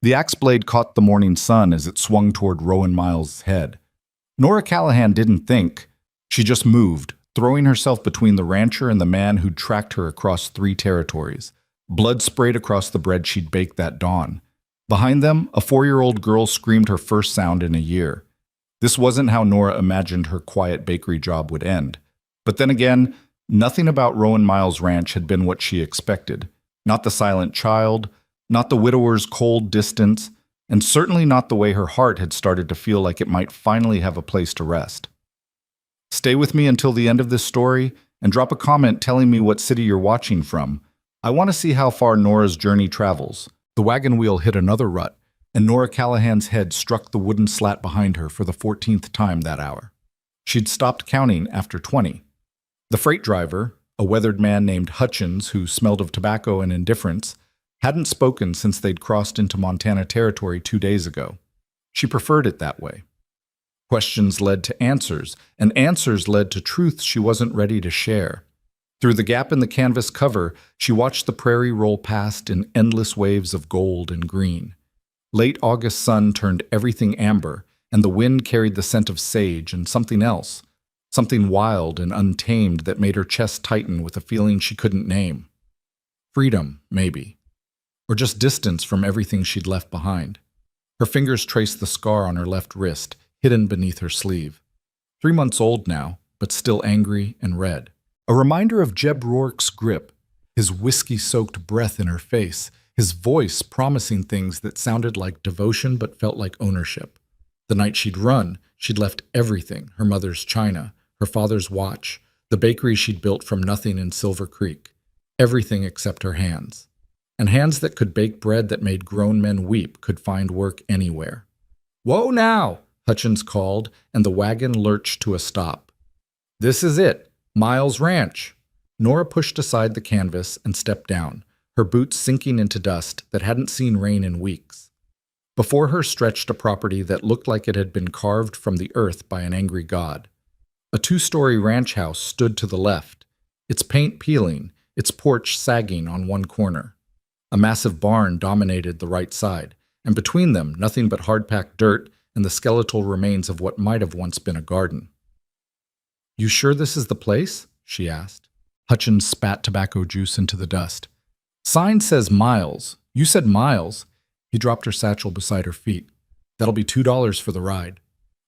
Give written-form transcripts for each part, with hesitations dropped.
The axe blade caught the morning sun as it swung toward Rowan Miles' head. Nora Callahan didn't think. She just moved, throwing herself between the rancher and the man who'd tracked her across 3 territories. Blood sprayed across the bread she'd baked that dawn. Behind them, a 4-year-old girl screamed her first sound in a year. This wasn't how Nora imagined her quiet bakery job would end. But then again, nothing about Rowan Miles' ranch had been what she expected. Not the silent child, not the widower's cold distance, and certainly not the way her heart had started to feel like it might finally have a place to rest. Stay with me until the end of this story, and drop a comment telling me what city you're watching from. I want to see how far Nora's journey travels. The wagon wheel hit another rut, and Nora Callahan's head struck the wooden slat behind her for the 14th time that hour. She'd stopped counting after 20. The freight driver, a weathered man named Hutchins who smelled of tobacco and indifference, hadn't spoken since they'd crossed into Montana territory 2 days ago. She preferred it that way. Questions led to answers, and answers led to truths she wasn't ready to share. Through the gap in the canvas cover, she watched the prairie roll past in endless waves of gold and green. Late August sun turned everything amber, and the wind carried the scent of sage and something else, something wild and untamed that made her chest tighten with a feeling she couldn't name. Freedom, maybe. Or just distance from everything she'd left behind. Her fingers traced the scar on her left wrist, hidden beneath her sleeve. 3 months old now, but still angry and red. A reminder of Jeb Rourke's grip, his whiskey-soaked breath in her face, his voice promising things that sounded like devotion but felt like ownership. The night she'd run, she'd left everything, her mother's china, her father's watch, the bakery she'd built from nothing in Silver Creek. Everything except her hands. And hands that could bake bread that made grown men weep could find work anywhere. "Whoa now!" Hutchins called, and the wagon lurched to a stop. "This is it, Miles Ranch." Nora pushed aside the canvas and stepped down, her boots sinking into dust that hadn't seen rain in weeks. Before her stretched a property that looked like it had been carved from the earth by an angry god. A 2-story ranch house stood to the left, its paint peeling, its porch sagging on one corner. A massive barn dominated the right side, and between them nothing but hard-packed dirt and the skeletal remains of what might have once been a garden. "You sure this is the place?" she asked. Hutchins spat tobacco juice into the dust. "Sign says Miles. You said Miles." He dropped her satchel beside her feet. "That'll be $2 for the ride."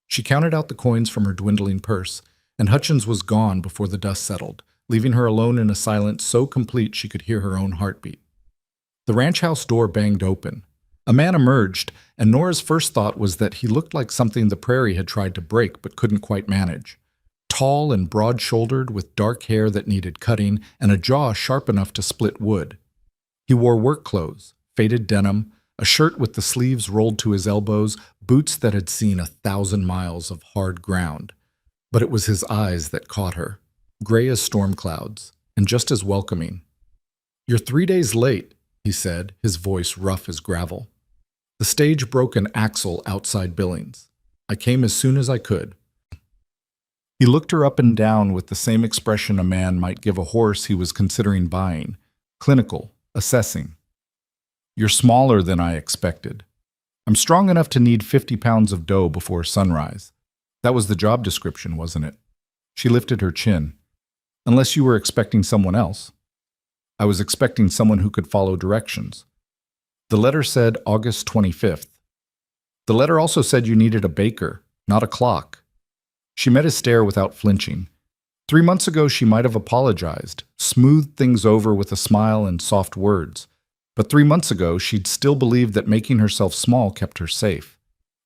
She counted out the coins from her dwindling purse, and Hutchins was gone before the dust settled, leaving her alone in a silence so complete she could hear her own heartbeat. The ranch house door banged open. A man emerged, and Nora's first thought was that he looked like something the prairie had tried to break but couldn't quite manage. Tall and broad-shouldered, with dark hair that needed cutting and a jaw sharp enough to split wood. He wore work clothes, faded denim, a shirt with the sleeves rolled to his elbows, boots that had seen 1,000 miles of hard ground. But it was his eyes that caught her, gray as storm clouds, and just as welcoming. "You're 3 days late," he said, his voice rough as gravel. "The stage broke an axle outside Billings. I came as soon as I could." He looked her up and down with the same expression a man might give a horse he was considering buying, clinical, assessing. "You're smaller than I expected. I'm strong enough to need 50 pounds of dough before sunrise." That was the job description, wasn't it? She lifted her chin. "Unless you were expecting someone else." "I was expecting someone who could follow directions." The letter said August 25th. The letter also said you needed a baker, not a clock. She met his stare without flinching. 3 months ago she might have apologized, smoothed things over with a smile and soft words. But 3 months ago she'd still believed that making herself small kept her safe.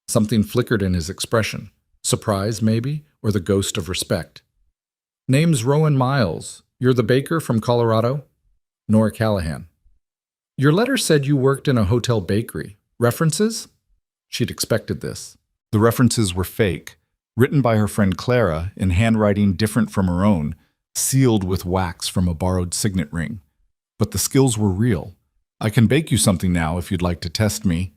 Something flickered in his expression. Surprise, maybe, or the ghost of respect. "Name's Rowan Miles. You're the baker from Colorado?" "Nora Callahan." "Your letter said you worked in a hotel bakery. References?" She'd expected this. The references were fake, written by her friend Clara in handwriting different from her own, sealed with wax from a borrowed signet ring. But the skills were real. "I can bake you something now if you'd like to test me."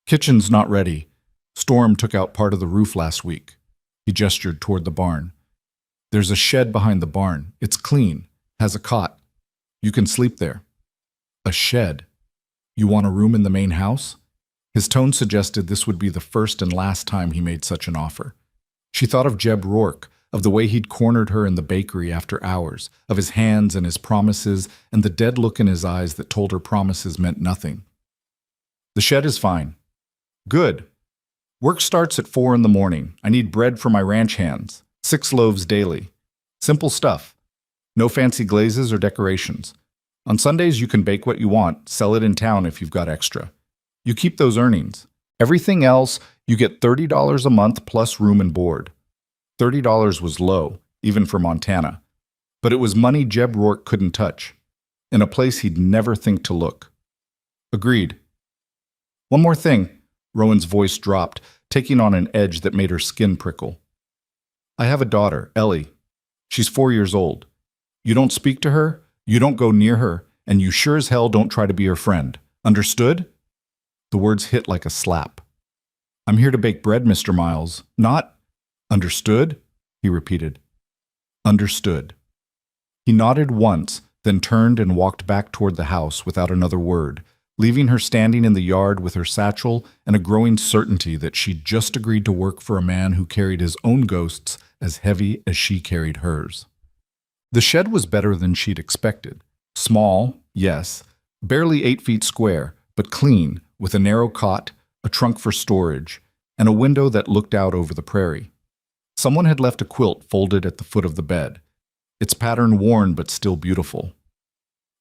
"Kitchen's not ready. Storm took out part of the roof last week." He gestured toward the barn. "There's a shed behind the barn. It's clean, has a cot. You can sleep there." "A shed? You want a room in the main house?" His tone suggested this would be the first and last time he made such an offer. She thought of Jeb Rourke, of the way he'd cornered her in the bakery after hours, of his hands and his promises, and the dead look in his eyes that told her promises meant nothing. The shed is fine. Good. Work starts at 4 in the morning. I need bread for my ranch hands. 6 loaves daily. Simple stuff. No fancy glazes or decorations. On Sundays you can bake what you want, sell it in town if you've got extra. You keep those earnings. Everything else, you get $30 a month plus room and board. $30 was low, even for Montana. But it was money Jeb Rourke couldn't touch, in a place he'd never think to look. Agreed. One more thing, Rowan's voice dropped, taking on an edge that made her skin prickle. I have a daughter, Ellie. She's 4 years old. You don't speak to her, you don't go near her, and you sure as hell don't try to be her friend. Understood? The words hit like a slap. I'm here to bake bread, Mr. Miles, not... Understood? He repeated. Understood. He nodded once, then turned and walked back toward the house without another word, leaving her standing in the yard with her satchel and a growing certainty that she'd just agreed to work for a man who carried his own ghosts as heavy as she carried hers. The shed was better than she'd expected. Small, yes, barely 8 feet square, but clean, with a narrow cot, a trunk for storage, and a window that looked out over the prairie. Someone had left a quilt folded at the foot of the bed, its pattern worn but still beautiful.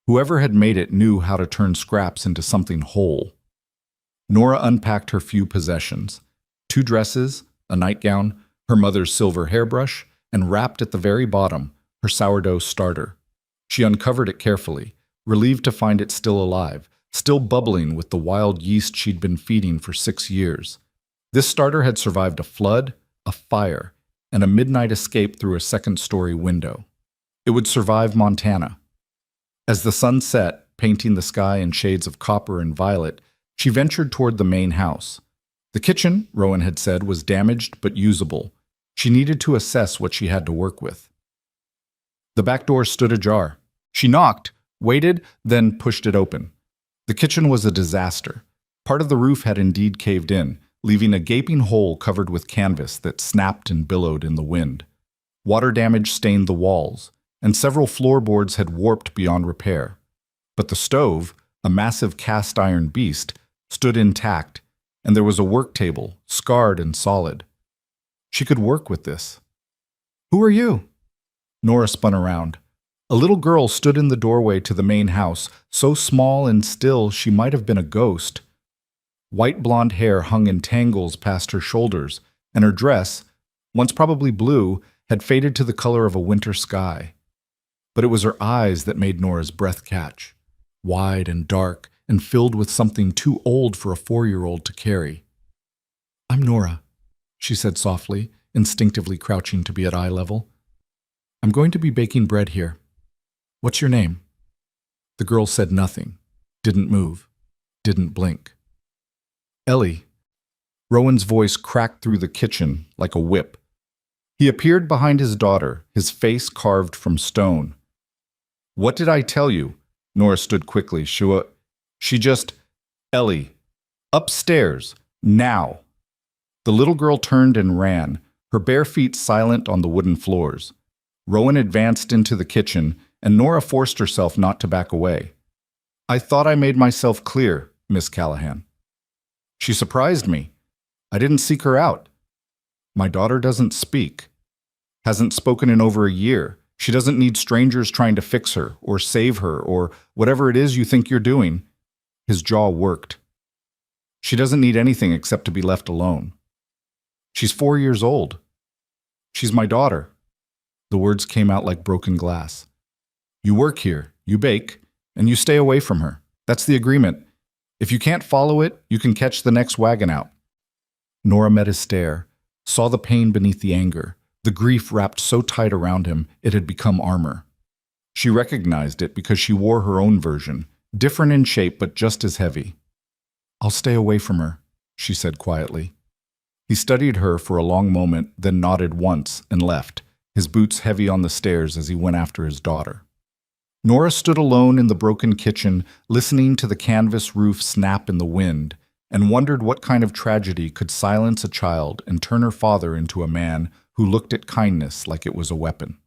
Whoever had made it knew how to turn scraps into something whole. Nora unpacked her few possessions: 2 dresses, a nightgown, her mother's silver hairbrush, and wrapped at the very bottom, her sourdough starter. She uncovered it carefully, relieved to find it still alive, still bubbling with the wild yeast she'd been feeding for 6 years. This starter had survived a flood, a fire, and a midnight escape through a second-story window. It would survive Montana. As the sun set, painting the sky in shades of copper and violet, she ventured toward the main house. The kitchen, Rowan had said, was damaged but usable. She needed to assess what she had to work with. The back door stood ajar. She knocked, waited, then pushed it open. The kitchen was a disaster. Part of the roof had indeed caved in, leaving a gaping hole covered with canvas that snapped and billowed in the wind. Water damage stained the walls, and several floorboards had warped beyond repair. But the stove, a massive cast-iron beast, stood intact, and there was a work table, scarred and solid. She could work with this. "Who are you?" Nora spun around. A little girl stood in the doorway to the main house, so small and still she might have been a ghost. White blonde hair hung in tangles past her shoulders, and her dress, once probably blue, had faded to the color of a winter sky. But it was her eyes that made Nora's breath catch, wide and dark and filled with something too old for a 4-year-old to carry. "I'm Nora," she said softly, instinctively crouching to be at eye level. "I'm going to be baking bread here. What's your name?" The girl said nothing, didn't move, didn't blink. "Ellie." Rowan's voice cracked through the kitchen like a whip. He appeared behind his daughter, his face carved from stone. "What did I tell you?" Nora stood quickly. She just... "Ellie, upstairs, now." The little girl turned and ran, her bare feet silent on the wooden floors. Rowan advanced into the kitchen, and Nora forced herself not to back away. "I thought I made myself clear, Miss Callahan." She surprised me. I didn't seek her out. My daughter doesn't speak. Hasn't spoken in over a year. She doesn't need strangers trying to fix her, or save her, or whatever it is you think you're doing. His jaw worked. She doesn't need anything except to be left alone. She's 4 years old. She's my daughter. The words came out like broken glass. You work here, you bake, and you stay away from her. That's the agreement. If you can't follow it, you can catch the next wagon out. Nora met his stare, saw the pain beneath the anger, the grief wrapped so tight around him it had become armor. She recognized it because she wore her own version, different in shape but just as heavy. "I'll stay away from her," she said quietly. He studied her for a long moment, then nodded once and left, his boots heavy on the stairs as he went after his daughter. Nora stood alone in the broken kitchen, listening to the canvas roof snap in the wind, and wondered what kind of tragedy could silence a child and turn her father into a man who looked at kindness like it was a weapon.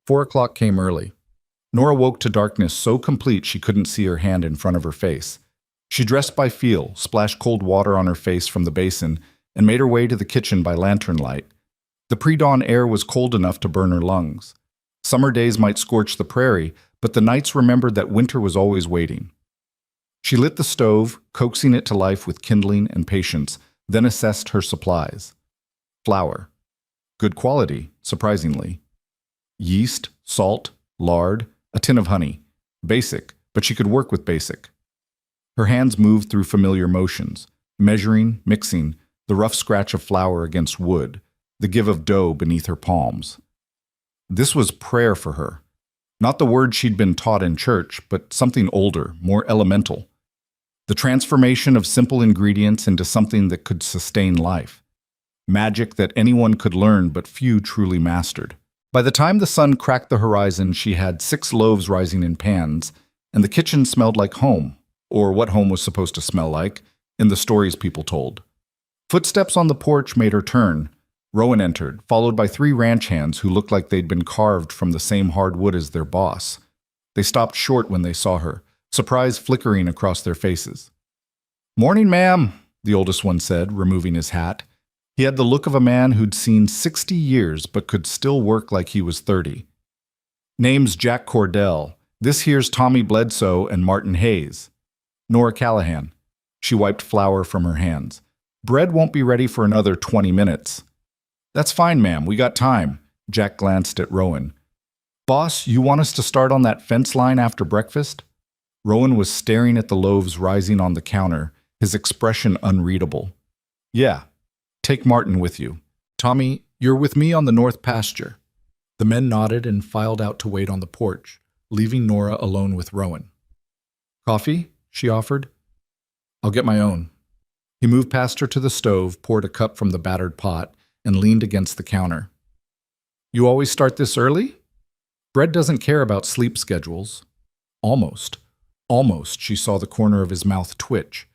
4 o'clock came early. Nora woke to darkness so complete she couldn't see her hand in front of her face. She dressed by feel, splashed cold water on her face from the basin, and made her way to the kitchen by lantern light. The pre-dawn air was cold enough to burn her lungs. Summer days might scorch the prairie, but the nights remembered that winter was always waiting. She lit the stove, coaxing it to life with kindling and patience, then assessed her supplies. Flour. Good quality, surprisingly. Yeast, salt, lard, a tin of honey. Basic, but she could work with basic. Her hands moved through familiar motions, measuring, mixing, the rough scratch of flour against wood, the give of dough beneath her palms. This was prayer for her. Not the word she'd been taught in church, but something older, more elemental. The transformation of simple ingredients into something that could sustain life. Magic that anyone could learn but few truly mastered. By the time the sun cracked the horizon, she had 6 loaves rising in pans, and the kitchen smelled like home, or what home was supposed to smell like, in the stories people told. Footsteps on the porch made her turn. Rowan entered, followed by 3 ranch hands who looked like they'd been carved from the same hard wood as their boss. They stopped short when they saw her, surprise flickering across their faces. "Morning, ma'am," the oldest one said, removing his hat. He had the look of a man who'd seen 60 years but could still work like he was 30. "Name's Jack Cordell. This here's Tommy Bledsoe and Martin Hayes." "Nora Callahan." She wiped flour from her hands. "Bread won't be ready for another 20 minutes. "That's fine, ma'am. We got time." Jack glanced at Rowan. "Boss, you want us to start on that fence line after breakfast?" Rowan was staring at the loaves rising on the counter, his expression unreadable. "Yeah. Take Martin with you. Tommy, you're with me on the north pasture." The men nodded and filed out to wait on the porch, leaving Nora alone with Rowan. "Coffee?" she offered. "I'll get my own." He moved past her to the stove, poured a cup from the battered pot, and leaned against the counter. "You always start this early?" "Bread doesn't care about sleep schedules." Almost, she saw the corner of his mouth twitch.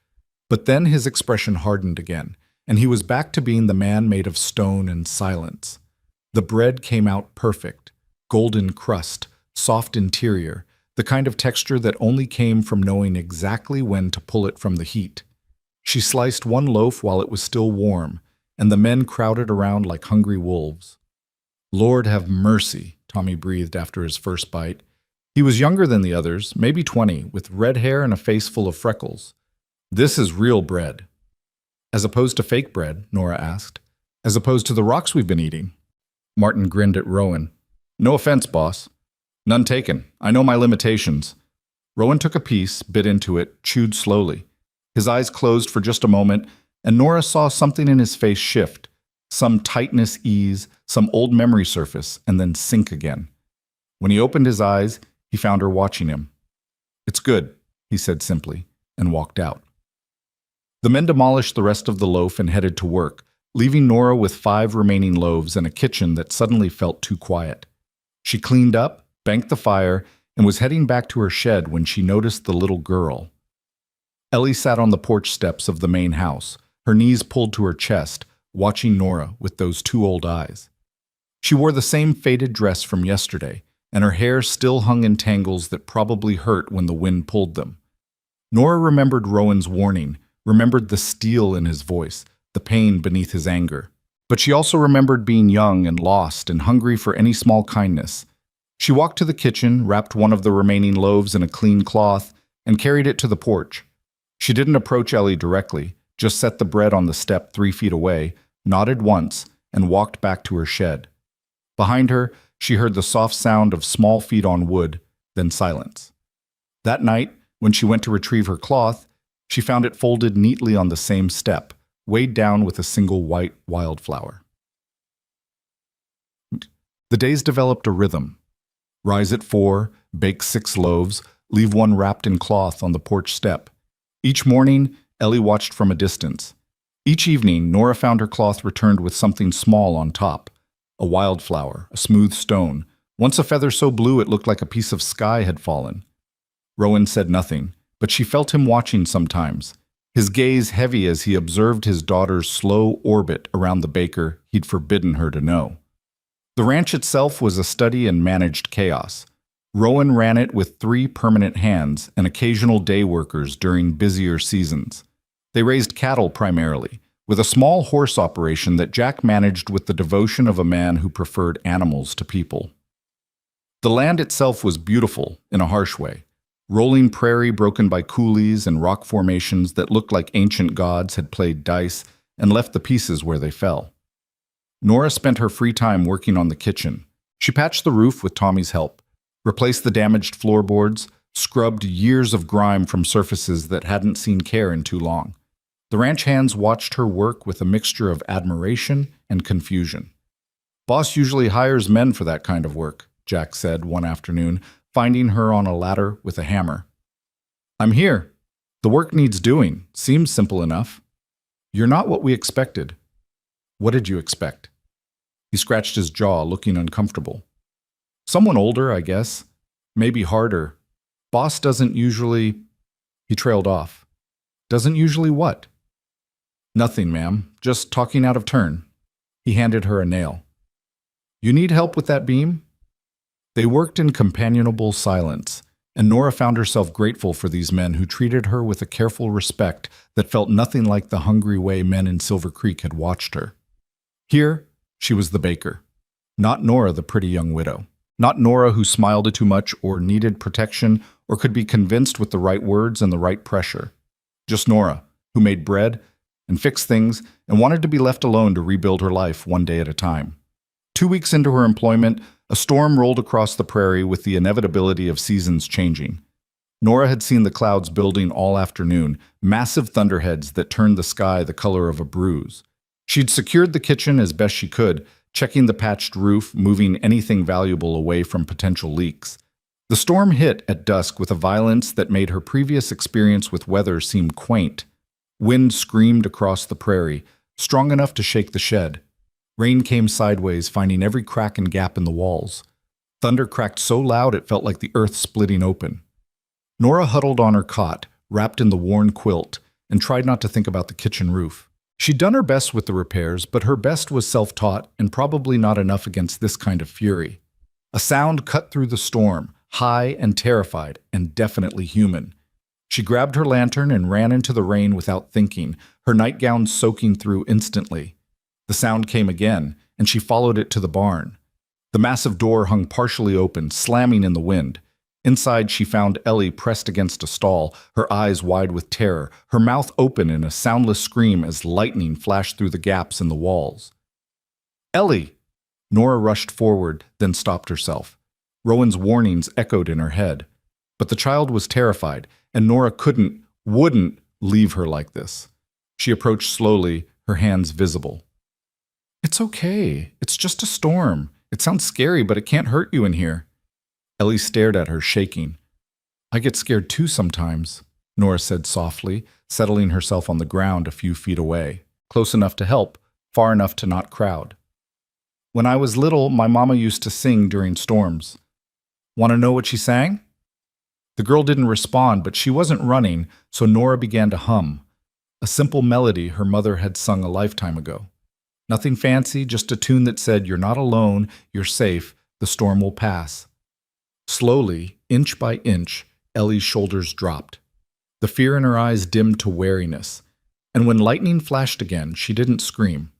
But then his expression hardened again, and he was back to being the man made of stone and silence. The bread came out perfect, golden crust, soft interior, the kind of texture that only came from knowing exactly when to pull it from the heat. She sliced one loaf while it was still warm, and the men crowded around like hungry wolves. "Lord have mercy," Tommy breathed after his first bite. He was younger than the others, maybe 20, with red hair and a face full of freckles. "This is real bread." "As opposed to fake bread?" Nora asked. "As opposed to the rocks we've been eating?" Martin grinned at Rowan. "No offense, boss." "None taken. I know my limitations." Rowan took a piece, bit into it, chewed slowly. His eyes closed for just a moment, and Nora saw something in his face shift. Some tightness ease, some old memory surface, and then sink again. When he opened his eyes, he found her watching him. "It's good," he said simply, and walked out. The men demolished the rest of the loaf and headed to work, leaving Nora with 5 remaining loaves and a kitchen that suddenly felt too quiet. She cleaned up, banked the fire, and was heading back to her shed when she noticed the little girl. Ellie sat on the porch steps of the main house, her knees pulled to her chest, watching Nora with those 2 old eyes. She wore the same faded dress from yesterday, and her hair still hung in tangles that probably hurt when the wind pulled them. Nora remembered Rowan's warning, remembered the steel in his voice, the pain beneath his anger. But she also remembered being young and lost and hungry for any small kindness. She walked to the kitchen, wrapped one of the remaining loaves in a clean cloth, and carried it to the porch. She didn't approach Ellie directly, just set the bread on the step 3 feet away, nodded once, and walked back to her shed. Behind her, she heard the soft sound of small feet on wood, then silence. That night, when she went to retrieve her cloth, she found it folded neatly on the same step, weighed down with a single white wildflower. The days developed a rhythm. Rise at 4, bake 6 loaves, leave one wrapped in cloth on the porch step. Each morning, Ellie watched from a distance. Each evening, Nora found her cloth returned with something small on top. A wildflower, a smooth stone, once a feather so blue it looked like a piece of sky had fallen. Rowan said nothing, but she felt him watching sometimes, his gaze heavy as he observed his daughter's slow orbit around the baker he'd forbidden her to know. The ranch itself was a study in managed chaos. Rowan ran it with 3 permanent hands and occasional day workers during busier seasons. They raised cattle primarily, with a small horse operation that Jack managed with the devotion of a man who preferred animals to people. The land itself was beautiful in a harsh way. Rolling prairie broken by coulees and rock formations that looked like ancient gods had played dice and left the pieces where they fell. Nora spent her free time working on the kitchen. She patched the roof with Tommy's help, replaced the damaged floorboards, scrubbed years of grime from surfaces that hadn't seen care in too long. The ranch hands watched her work with a mixture of admiration and confusion. "Boss usually hires men for that kind of work," Jack said one afternoon, finding her on a ladder with a hammer. "I'm here. The work needs doing. Seems simple enough." "You're not what we expected." "What did you expect?" He scratched his jaw, looking uncomfortable. "Someone older, I guess. Maybe harder. Boss doesn't usually—" He trailed off. "Doesn't usually what?" "Nothing, ma'am. Just talking out of turn." He handed her a nail. "You need help with that beam?" They worked in companionable silence, and Nora found herself grateful for these men who treated her with a careful respect that felt nothing like the hungry way men in Silver Creek had watched her. Here, she was the baker. Not Nora, the pretty young widow. Not Nora who smiled too much or needed protection or could be convinced with the right words and the right pressure. Just Nora, who made bread and fixed things and wanted to be left alone to rebuild her life one day at a time. 2 weeks into her employment, a storm rolled across the prairie with the inevitability of seasons changing. Nora had seen the clouds building all afternoon, massive thunderheads that turned the sky the color of a bruise. She'd secured the kitchen as best she could, checking the patched roof, moving anything valuable away from potential leaks. The storm hit at dusk with a violence that made her previous experience with weather seem quaint. Wind screamed across the prairie, strong enough to shake the shed. Rain came sideways, finding every crack and gap in the walls. Thunder cracked so loud it felt like the earth splitting open. Nora huddled on her cot, wrapped in the worn quilt, and tried not to think about the kitchen roof. She'd done her best with the repairs, but her best was self-taught and probably not enough against this kind of fury. A sound cut through the storm, high and terrified, and definitely human. She grabbed her lantern and ran into the rain without thinking, her nightgown soaking through instantly. The sound came again, and she followed it to the barn. The massive door hung partially open, slamming in the wind. Inside, she found Ellie pressed against a stall, her eyes wide with terror, her mouth open in a soundless scream as lightning flashed through the gaps in the walls. "Ellie!" Nora rushed forward, then stopped herself. Rowan's warnings echoed in her head. But the child was terrified, and Nora wouldn't leave her like this. She approached slowly, her hands visible. "It's okay. It's just a storm. It sounds scary, but it can't hurt you in here." Ellie stared at her, shaking. "I get scared too sometimes," Nora said softly, settling herself on the ground a few feet away, close enough to help, far enough to not crowd. "When I was little, my mama used to sing during storms. Want to know what she sang?" The girl didn't respond, but she wasn't running, so Nora began to hum. A simple melody her mother had sung a lifetime ago. Nothing fancy, just a tune that said, "You're not alone, you're safe, the storm will pass." Slowly, inch by inch, Ellie's shoulders dropped. The fear in her eyes dimmed to wariness, and when lightning flashed again, she didn't scream.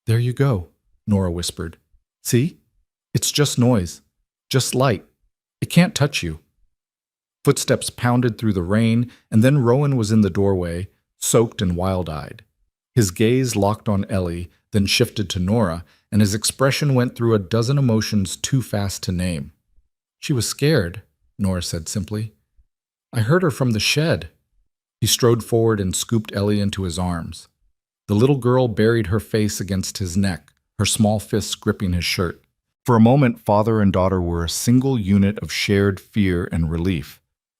"There you go," Nora whispered. "See? It's just noise. Just light. It can't touch you." Footsteps pounded through the rain, and then Rowan was in the doorway, soaked and wild-eyed. His gaze locked on Ellie, then shifted to Nora, and his expression went through a dozen emotions too fast to name. "She was scared," Nora said simply. "I heard her from the shed." He strode forward and scooped Ellie into his arms. The little girl buried her face against his neck, her small fists gripping his shirt. For a moment, father and daughter were a single unit of shared fear and relief.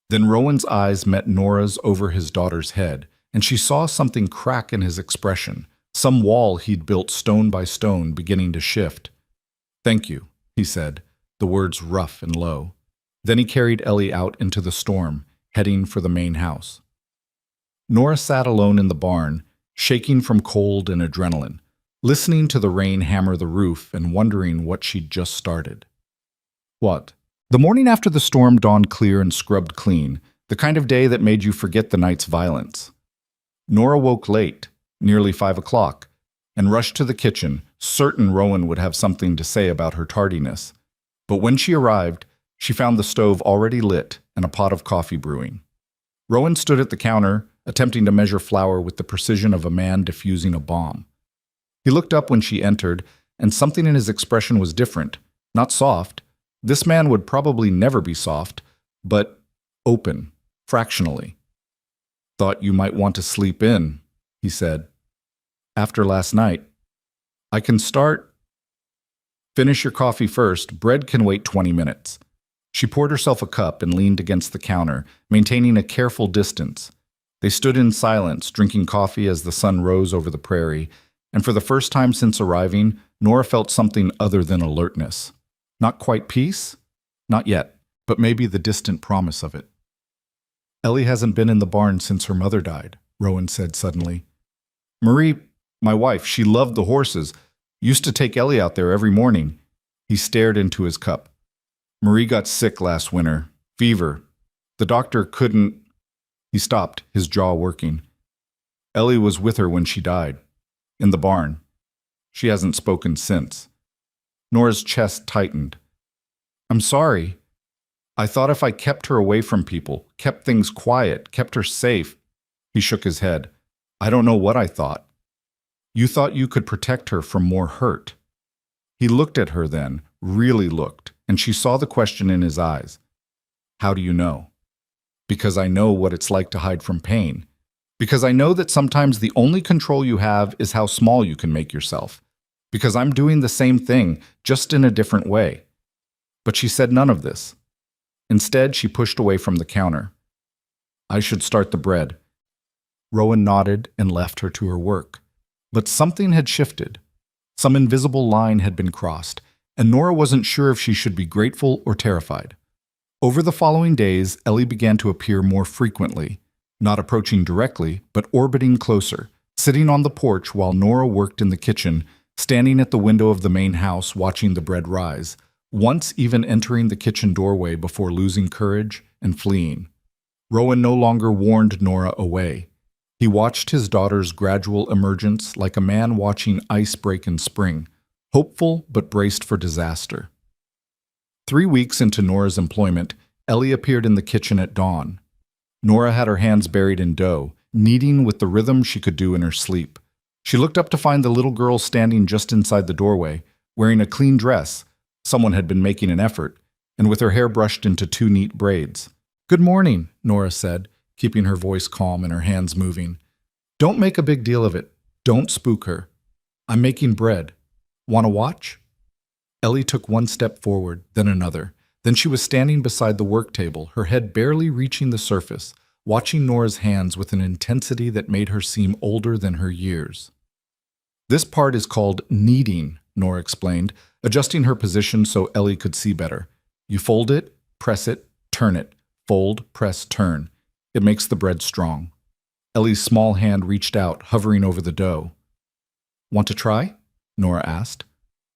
Then Rowan's eyes met Nora's over his daughter's head, and she saw something crack in his expression, some wall he'd built stone by stone beginning to shift. "Thank you," he said, the words rough and low. Then he carried Ellie out into the storm, heading for the main house. Nora sat alone in the barn, shaking from cold and adrenaline, listening to the rain hammer the roof and wondering what she'd just started. What? The morning after the storm dawned clear and scrubbed clean, the kind of day that made you forget the night's violence. Nora woke late, nearly 5 o'clock, and rushed to the kitchen, certain Rowan would have something to say about her tardiness. But when she arrived, she found the stove already lit and a pot of coffee brewing. Rowan stood at the counter, attempting to measure flour with the precision of a man defusing a bomb. He looked up when she entered, and something in his expression was different, not soft. This man would probably never be soft, but open, fractionally. "Thought you might want to sleep in," he said. "After last night. I can start." "Finish your coffee first. Bread can wait 20 minutes. She poured herself a cup and leaned against the counter, maintaining a careful distance. They stood in silence, drinking coffee as the sun rose over the prairie, and for the first time since arriving, Nora felt something other than alertness. Not quite peace? Not yet, but maybe the distant promise of it. "Ellie hasn't been in the barn since her mother died," Rowan said suddenly. "Marie, my wife, she loved the horses. Used to take Ellie out there every morning." He stared into his cup. "Marie got sick last winter. Fever. The doctor couldn't—" He stopped, his jaw working. "Ellie was with her when she died. In the barn. She hasn't spoken since." Nora's chest tightened. "I'm sorry. I thought if I kept her away from people, kept things quiet, kept her safe—" He shook his head. "I don't know what I thought." "You thought you could protect her from more hurt." He looked at her then, really looked, and she saw the question in his eyes. "How do you know?" "Because I know what it's like to hide from pain. Because I know that sometimes the only control you have is how small you can make yourself. Because I'm doing the same thing, just in a different way." But she said none of this. Instead, she pushed away from the counter. "I should start the bread." Rowan nodded and left her to her work. But something had shifted. Some invisible line had been crossed, and Nora wasn't sure if she should be grateful or terrified. Over the following days, Ellie began to appear more frequently, not approaching directly, but orbiting closer, sitting on the porch while Nora worked in the kitchen, standing at the window of the main house watching the bread rise, once even entering the kitchen doorway before losing courage and fleeing. Rowan no longer warned Nora away. He watched his daughter's gradual emergence like a man watching ice break in spring, hopeful but braced for disaster. 3 weeks into Nora's employment, Ellie appeared in the kitchen at dawn. Nora had her hands buried in dough, kneading with the rhythm she could do in her sleep. She looked up to find the little girl standing just inside the doorway, wearing a clean dress. Someone had been making an effort, and with her hair brushed into 2 neat braids. "Good morning," Nora said, keeping her voice calm and her hands moving. "Don't make a big deal of it. Don't spook her. I'm making bread. Want to watch?" Ellie took 1 step forward, then another. Then she was standing beside the work table, her head barely reaching the surface, watching Nora's hands with an intensity that made her seem older than her years. "This part is called kneading," Nora explained, adjusting her position so Ellie could see better. "You fold it, press it, turn it. Fold, press, turn. It makes the bread strong." Ellie's small hand reached out, hovering over the dough. "Want to try?" Nora asked.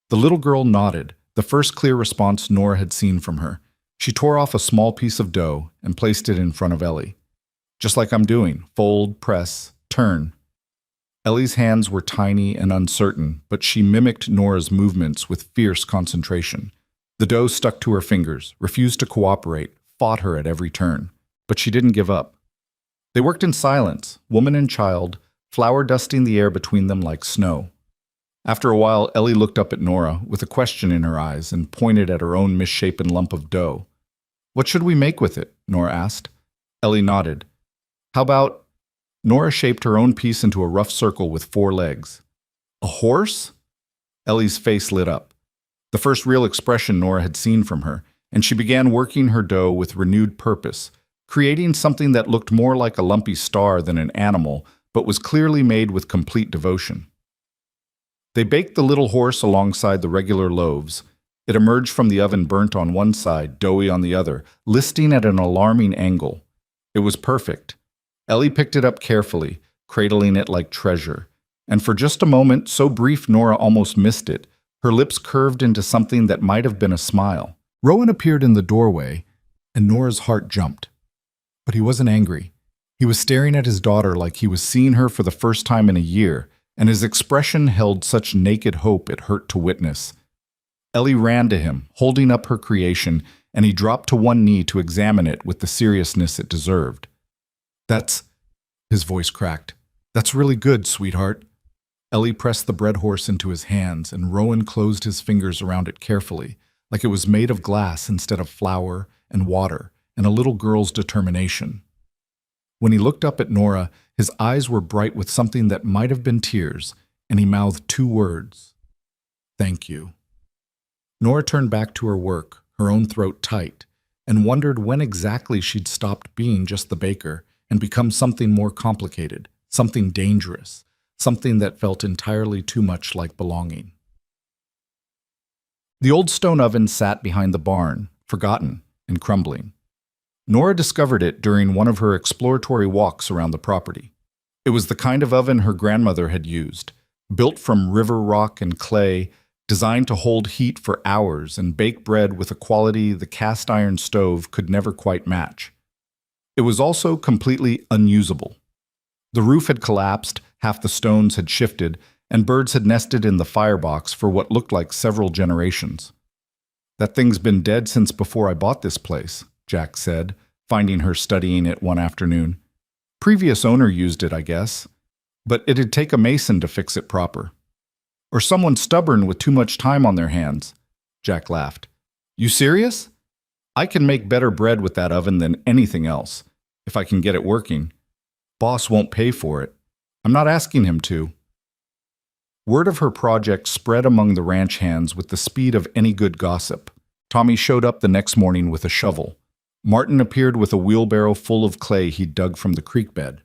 The little girl nodded, the first clear response Nora had seen from her. She tore off a small piece of dough and placed it in front of Ellie. "Just like I'm doing. Fold, press, turn." Ellie's hands were tiny and uncertain, but she mimicked Nora's movements with fierce concentration. The dough stuck to her fingers, refused to cooperate, fought her at every turn. But she didn't give up. They worked in silence, woman and child, flour dusting the air between them like snow. After a while, Ellie looked up at Nora with a question in her eyes and pointed at her own misshapen lump of dough. "What should we make with it?" Nora asked. Ellie nodded. "How about—" Nora shaped her own piece into a rough circle with 4 legs. "A horse?" Ellie's face lit up. The first real expression Nora had seen from her, and she began working her dough with renewed purpose, creating something that looked more like a lumpy star than an animal, but was clearly made with complete devotion. They baked the little horse alongside the regular loaves. It emerged from the oven burnt on one side, doughy on the other, listing at an alarming angle. It was perfect. Ellie picked it up carefully, cradling it like treasure. And for just a moment, so brief Nora almost missed it, her lips curved into something that might have been a smile. Rowan appeared in the doorway, and Nora's heart jumped. But he wasn't angry. He was staring at his daughter like he was seeing her for the first time in a year, and his expression held such naked hope it hurt to witness. Ellie ran to him, holding up her creation, and he dropped to one knee to examine it with the seriousness it deserved. His voice cracked. That's really good, sweetheart. Ellie pressed the bread horse into his hands, and Rowan closed his fingers around it carefully, like it was made of glass instead of flour and water and a little girl's determination. When he looked up at Nora, his eyes were bright with something that might have been tears, and he mouthed two words. Thank you. Nora turned back to her work, her own throat tight, and wondered when exactly she'd stopped being just the baker and become something more complicated, something dangerous, something that felt entirely too much like belonging. The old stone oven sat behind the barn, forgotten and crumbling. Nora discovered it during one of her exploratory walks around the property. It was the kind of oven her grandmother had used, built from river rock and clay, designed to hold heat for hours and bake bread with a quality the cast iron stove could never quite match. It was also completely unusable. The roof had collapsed, half the stones had shifted, and birds had nested in the firebox for what looked like several generations. That thing's been dead since before I bought this place, Jack said, finding her studying it one afternoon. Previous owner used it, I guess, but it'd take a mason to fix it proper. Or someone stubborn with too much time on their hands, Jack laughed. You serious? I can make better bread with that oven than anything else, if I can get it working. Boss won't pay for it. I'm not asking him to. Word of her project spread among the ranch hands with the speed of any good gossip. Tommy showed up the next morning with a shovel. Martin appeared with a wheelbarrow full of clay he'd dug from the creek bed.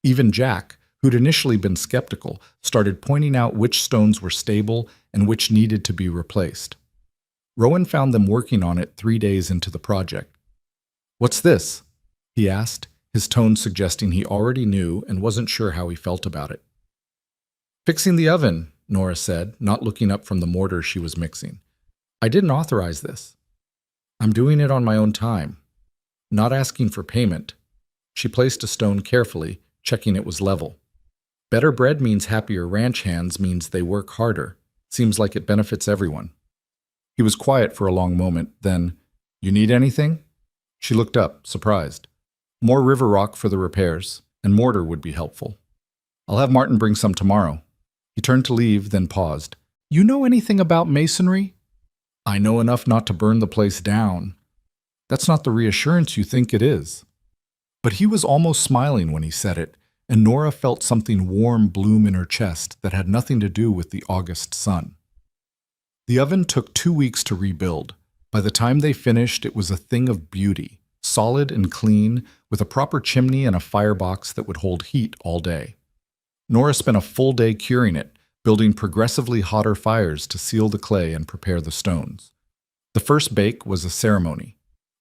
Even Jack, who'd initially been skeptical, started pointing out which stones were stable and which needed to be replaced. Rowan found them working on it 3 days into the project. What's this? He asked, his tone suggesting he already knew and wasn't sure how he felt about it. Fixing the oven, Nora said, not looking up from the mortar she was mixing. I didn't authorize this. I'm doing it on my own time. Not asking for payment. She placed a stone carefully, checking it was level. Better bread means happier ranch hands means they work harder. Seems like it benefits everyone. He was quiet for a long moment, then, You need anything? She looked up, surprised. More river rock for the repairs, and mortar would be helpful. I'll have Martin bring some tomorrow. He turned to leave, then paused. You know anything about masonry? I know enough not to burn the place down. That's not the reassurance you think it is. But he was almost smiling when he said it, and Nora felt something warm bloom in her chest that had nothing to do with the August sun. The oven took 2 weeks to rebuild. By the time they finished, it was a thing of beauty, solid and clean, with a proper chimney and a firebox that would hold heat all day. Nora spent a full day curing it, building progressively hotter fires to seal the clay and prepare the stones. The first bake was a ceremony.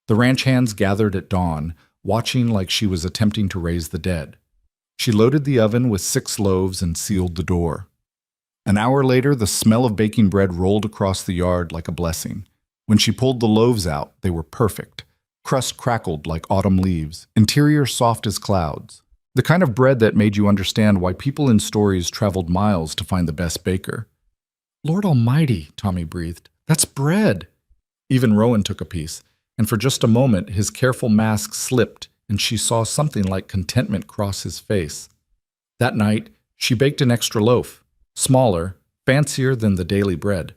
The ranch hands gathered at dawn, watching like she was attempting to raise the dead. She loaded the oven with 6 loaves and sealed the door. An hour later, the smell of baking bread rolled across the yard like a blessing. When she pulled the loaves out, they were perfect. Crust crackled like autumn leaves, interior soft as clouds. The kind of bread that made you understand why people in stories traveled miles to find the best baker. Lord Almighty, Tommy breathed. That's bread. Even Rowan took a piece, and for just a moment his careful mask slipped and she saw something like contentment cross his face. That night, she baked an extra loaf, smaller, fancier than the daily bread.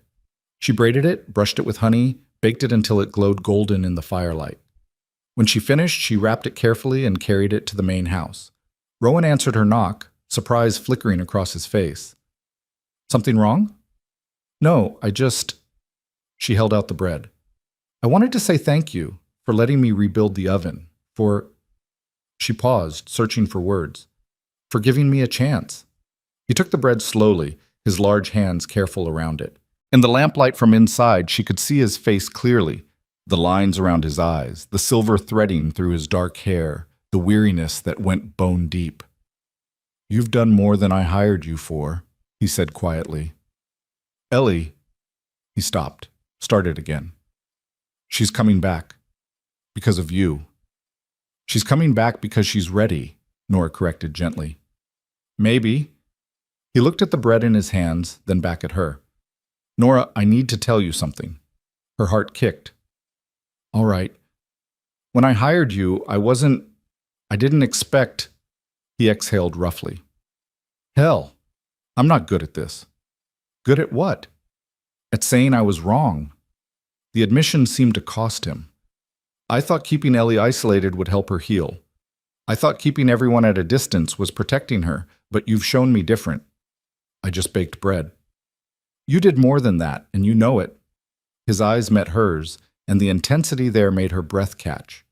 She braided it, brushed it with honey, baked it until it glowed golden in the firelight. When she finished, she wrapped it carefully and carried it to the main house. Rowan answered her knock, surprise flickering across his face. Something wrong? No, She held out the bread. I wanted to say thank you for letting me rebuild the oven, She paused, searching for words. For giving me a chance. He took the bread slowly, his large hands careful around it. In the lamplight from inside, she could see his face clearly, the lines around his eyes, the silver threading through his dark hair, the weariness that went bone deep. "You've done more than I hired you for," he said quietly. "Ellie," he stopped, started again. "She's coming back. Because of you." "She's coming back because she's ready," Nora corrected gently. "Maybe." He looked at the bread in his hands, then back at her. "Nora, I need to tell you something." Her heart kicked. "All right. When I hired you, I didn't expect—" He exhaled roughly. "Hell, I'm not good at this." "Good at what?" "At saying I was wrong." The admission seemed to cost him. "I thought keeping Ellie isolated would help her heal. I thought keeping everyone at a distance was protecting her, but you've shown me different." "I just baked bread." "You did more than that, and you know it." His eyes met hers, and the intensity there made her breath catch.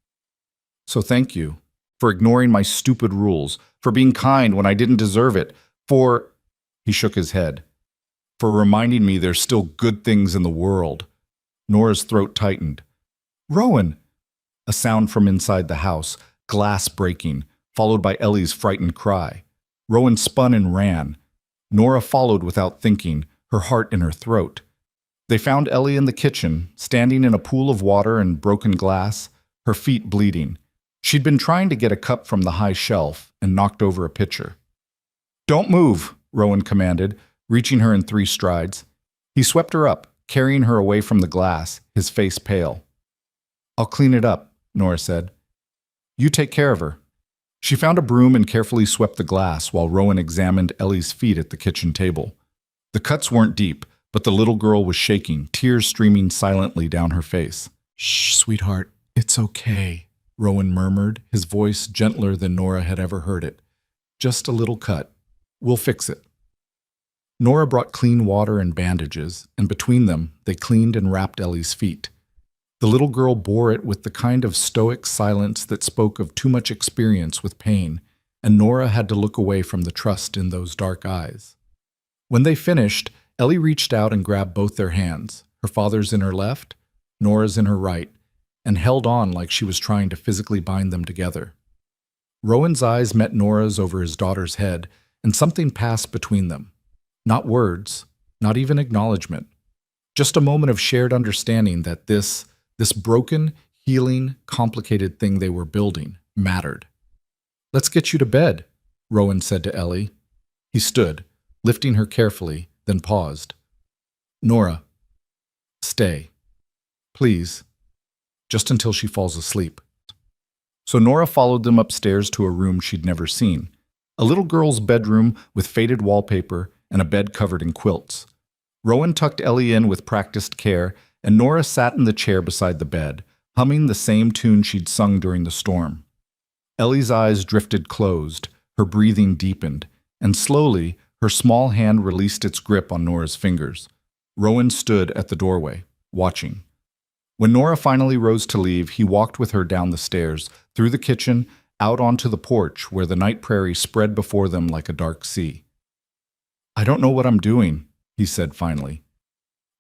"So thank you for ignoring my stupid rules, for being kind when I didn't deserve it, for—" He shook his head. "For reminding me there's still good things in the world." Nora's throat tightened. "Rowan!" A sound from inside the house, glass breaking, followed by Ellie's frightened cry. Rowan spun and ran. Nora followed without thinking, her heart in her throat. They found Ellie in the kitchen, standing in a pool of water and broken glass, her feet bleeding. She'd been trying to get a cup from the high shelf and knocked over a pitcher. "Don't move," Rowan commanded, reaching her in 3 strides. He swept her up, carrying her away from the glass, his face pale. "I'll clean it up," Nora said. "You take care of her." She found a broom and carefully swept the glass while Rowan examined Ellie's feet at the kitchen table. The cuts weren't deep, but the little girl was shaking, tears streaming silently down her face. "Shh, sweetheart, it's okay," Rowan murmured, his voice gentler than Nora had ever heard it. "Just a little cut. We'll fix it." Nora brought clean water and bandages, and between them, they cleaned and wrapped Ellie's feet. The little girl bore it with the kind of stoic silence that spoke of too much experience with pain, and Nora had to look away from the trust in those dark eyes. When they finished, Ellie reached out and grabbed both their hands, her father's in her left, Nora's in her right, and held on like she was trying to physically bind them together. Rowan's eyes met Nora's over his daughter's head, and something passed between them. Not words, not even acknowledgement. Just a moment of shared understanding that this broken, healing, complicated thing they were building mattered. "Let's get you to bed," Rowan said to Ellie. He stood, lifting her carefully, then paused. "Nora, stay. Please. Just until she falls asleep." So Nora followed them upstairs to a room she'd never seen. A little girl's bedroom with faded wallpaper and a bed covered in quilts. Rowan tucked Ellie in with practiced care, and Nora sat in the chair beside the bed, humming the same tune she'd sung during the storm. Ellie's eyes drifted closed, her breathing deepened, and slowly her small hand released its grip on Nora's fingers. Rowan stood at the doorway, watching. When Nora finally rose to leave, he walked with her down the stairs, through the kitchen, out onto the porch where the night prairie spread before them like a dark sea. "I don't know what I'm doing," he said finally.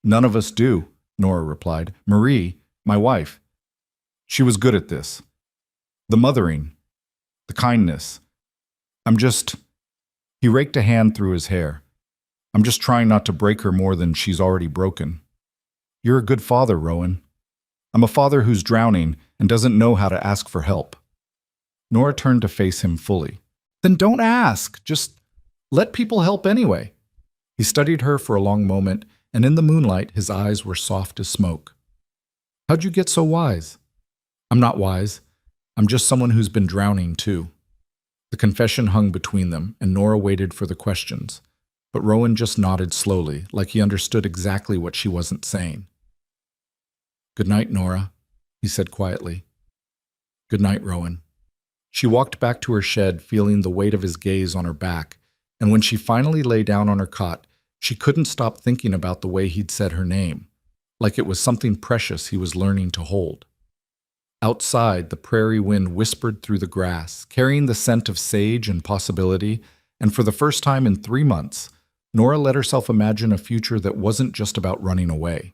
"None of us do," Nora replied. "Marie, my wife, she was good at this. The mothering, the kindness. He raked a hand through his hair. "I'm just trying not to break her more than she's already broken." "You're a good father, Rowan." "I'm a father who's drowning and doesn't know how to ask for help." Nora turned to face him fully. "Then don't ask. Just let people help anyway." He studied her for a long moment, and in the moonlight, his eyes were soft as smoke. "How'd you get so wise?" "I'm not wise. I'm just someone who's been drowning, too." The confession hung between them, and Nora waited for the questions. But Rowan just nodded slowly, like he understood exactly what she wasn't saying. "Good night, Nora," he said quietly. "Good night, Rowan." She walked back to her shed, feeling the weight of his gaze on her back, and when she finally lay down on her cot, she couldn't stop thinking about the way he'd said her name, like it was something precious he was learning to hold. Outside, the prairie wind whispered through the grass, carrying the scent of sage and possibility, and for the first time in 3 months, Nora let herself imagine a future that wasn't just about running away.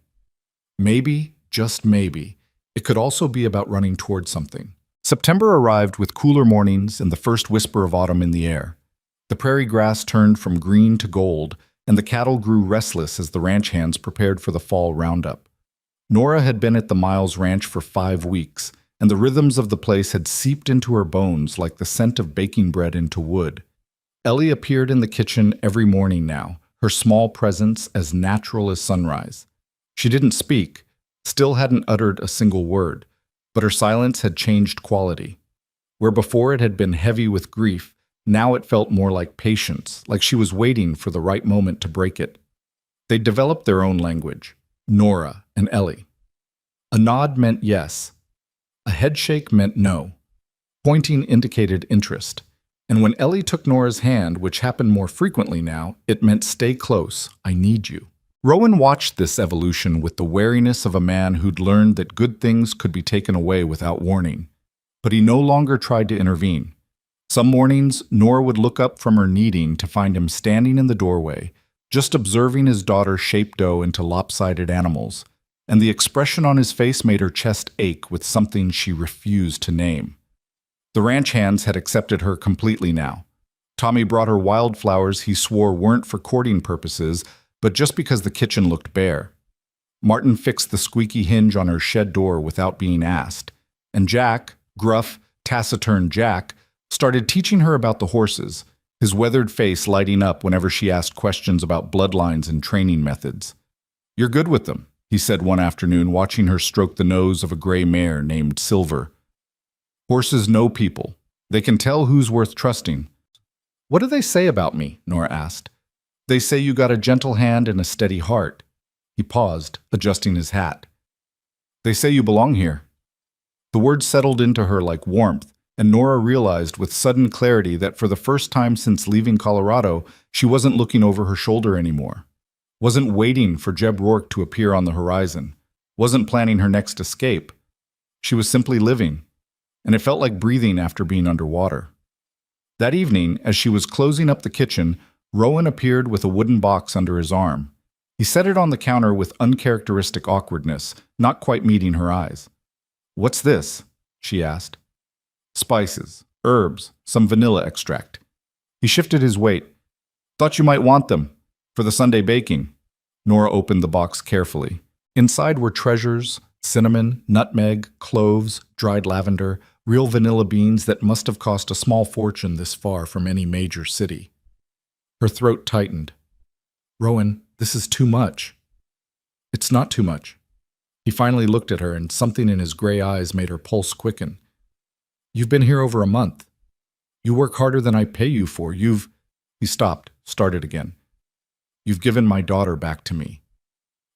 Maybe, just maybe, it could also be about running toward something September arrived with cooler mornings and the first whisper of autumn in the air. The prairie grass turned from green to gold, and the cattle grew restless as the ranch hands prepared for the fall roundup. Nora had been at the Miles Ranch for 5 weeks, and the rhythms of the place had seeped into her bones like the scent of baking bread into wood. Ellie appeared in the kitchen every morning now, her small presence as natural as sunrise. She didn't speak, still hadn't uttered a single word, but her silence had changed quality. Where before it had been heavy with grief, now it felt more like patience, like she was waiting for the right moment to break it. They developed their own language, Nora and Ellie. A nod meant yes. A headshake meant no. Pointing indicated interest. And when Ellie took Nora's hand, which happened more frequently now, it meant stay close, I need you. Rowan watched this evolution with the wariness of a man who'd learned that good things could be taken away without warning. But he no longer tried to intervene. Some mornings, Nora would look up from her kneading to find him standing in the doorway, just observing his daughter shape dough into lopsided animals, and the expression on his face made her chest ache with something she refused to name. The ranch hands had accepted her completely now. Tommy brought her wildflowers he swore weren't for courting purposes, but just because the kitchen looked bare. Martin fixed the squeaky hinge on her shed door without being asked, and Jack, gruff, taciturn Jack, started teaching her about the horses, his weathered face lighting up whenever she asked questions about bloodlines and training methods. "You're good with them," he said one afternoon, watching her stroke the nose of a gray mare named Silver. "Horses know people. They can tell who's worth trusting." "What do they say about me?" Nora asked. "They say you got a gentle hand and a steady heart." He paused, adjusting his hat. "They say you belong here." The words settled into her like warmth, and Nora realized with sudden clarity that for the first time since leaving Colorado, she wasn't looking over her shoulder anymore. Wasn't waiting for Jeb Rourke to appear on the horizon. Wasn't planning her next escape. She was simply living, and it felt like breathing after being underwater. That evening, as she was closing up the kitchen, Rowan appeared with a wooden box under his arm. He set it on the counter with uncharacteristic awkwardness, not quite meeting her eyes. "What's this?" she asked. "Spices, herbs, some vanilla extract." He shifted his weight. "Thought you might want them for the Sunday baking." Nora opened the box carefully. Inside were treasures, cinnamon, nutmeg, cloves, dried lavender, real vanilla beans that must have cost a small fortune this far from any major city. Her throat tightened. "Rowan, this is too much." "It's not too much." He finally looked at her, and something in his gray eyes made her pulse quicken. "You've been here over a month. You work harder than I pay you for. He stopped, started again. "You've given my daughter back to me.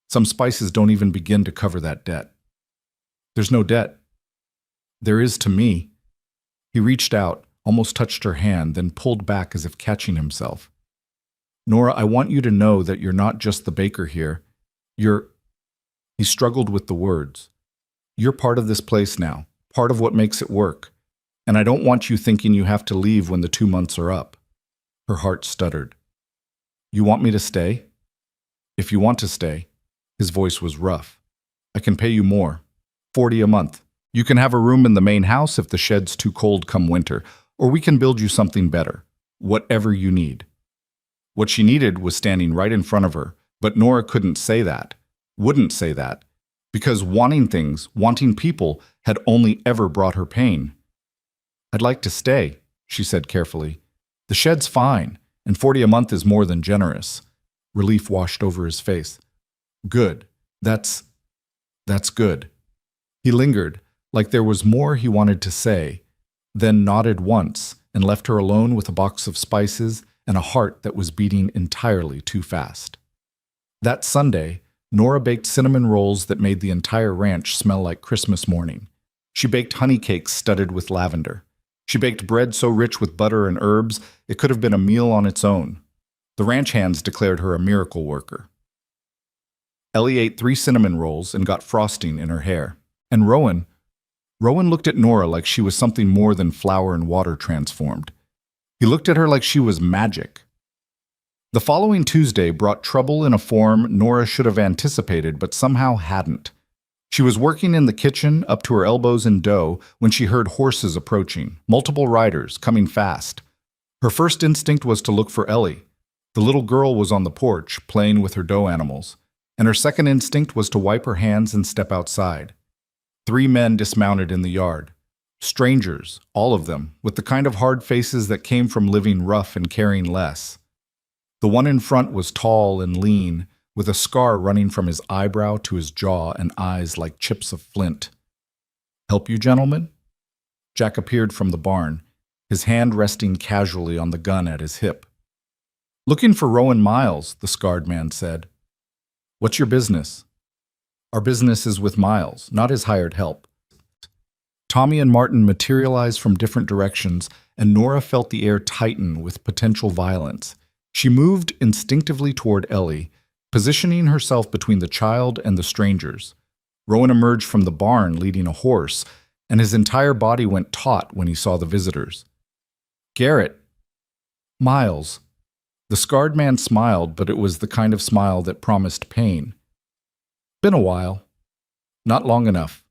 Some spices don't even begin to cover that debt." "There's no debt." "There is to me." He reached out, almost touched her hand, then pulled back as if catching himself. "Nora, I want you to know that you're not just the baker here. You're—" He struggled with the words. "You're part of this place now, part of what makes it work. And I don't want you thinking you have to leave when the 2 months are up." Her heart stuttered. "You want me to stay?" "If you want to stay." His voice was rough. "I can pay you more. $40 a month. You can have a room in the main house if the shed's too cold come winter, or we can build you something better. Whatever you need." What she needed was standing right in front of her, but Nora couldn't say that, wouldn't say that, because wanting things, wanting people, had only ever brought her pain. "I'd like to stay," she said carefully. "The shed's fine, and $40 a month is more than generous." Relief washed over his face. "Good. That's good." He lingered, like there was more he wanted to say, then nodded once and left her alone with a box of spices and a heart that was beating entirely too fast. That Sunday, Nora baked cinnamon rolls that made the entire ranch smell like Christmas morning. She baked honey cakes studded with lavender. She baked bread so rich with butter and herbs it could have been a meal on its own. The ranch hands declared her a miracle worker. Ellie ate 3 cinnamon rolls and got frosting in her hair. And Rowan looked at Nora like she was something more than flour and water transformed. He looked at her like she was magic. The following Tuesday brought trouble in a form Nora should have anticipated but somehow hadn't. She was working in the kitchen up to her elbows in dough when she heard horses approaching, multiple riders coming fast. Her first instinct was to look for Ellie. The little girl was on the porch, playing with her dough animals, and her second instinct was to wipe her hands and step outside. 3 men dismounted in the yard. Strangers, all of them, with the kind of hard faces that came from living rough and caring less. The one in front was tall and lean, with a scar running from his eyebrow to his jaw and eyes like chips of flint. "Help you, gentlemen?" Jack appeared from the barn, his hand resting casually on the gun at his hip. "Looking for Rowan Miles," the scarred man said. "What's your business?" "Our business is with Miles, not his hired help." Tommy and Martin materialized from different directions, and Nora felt the air tighten with potential violence. She moved instinctively toward Ellie, positioning herself between the child and the strangers. Rowan emerged from the barn leading a horse, and his entire body went taut when he saw the visitors. "Garrett." "Miles." The scarred man smiled, but it was the kind of smile that promised pain. "Been a while." "Not long enough."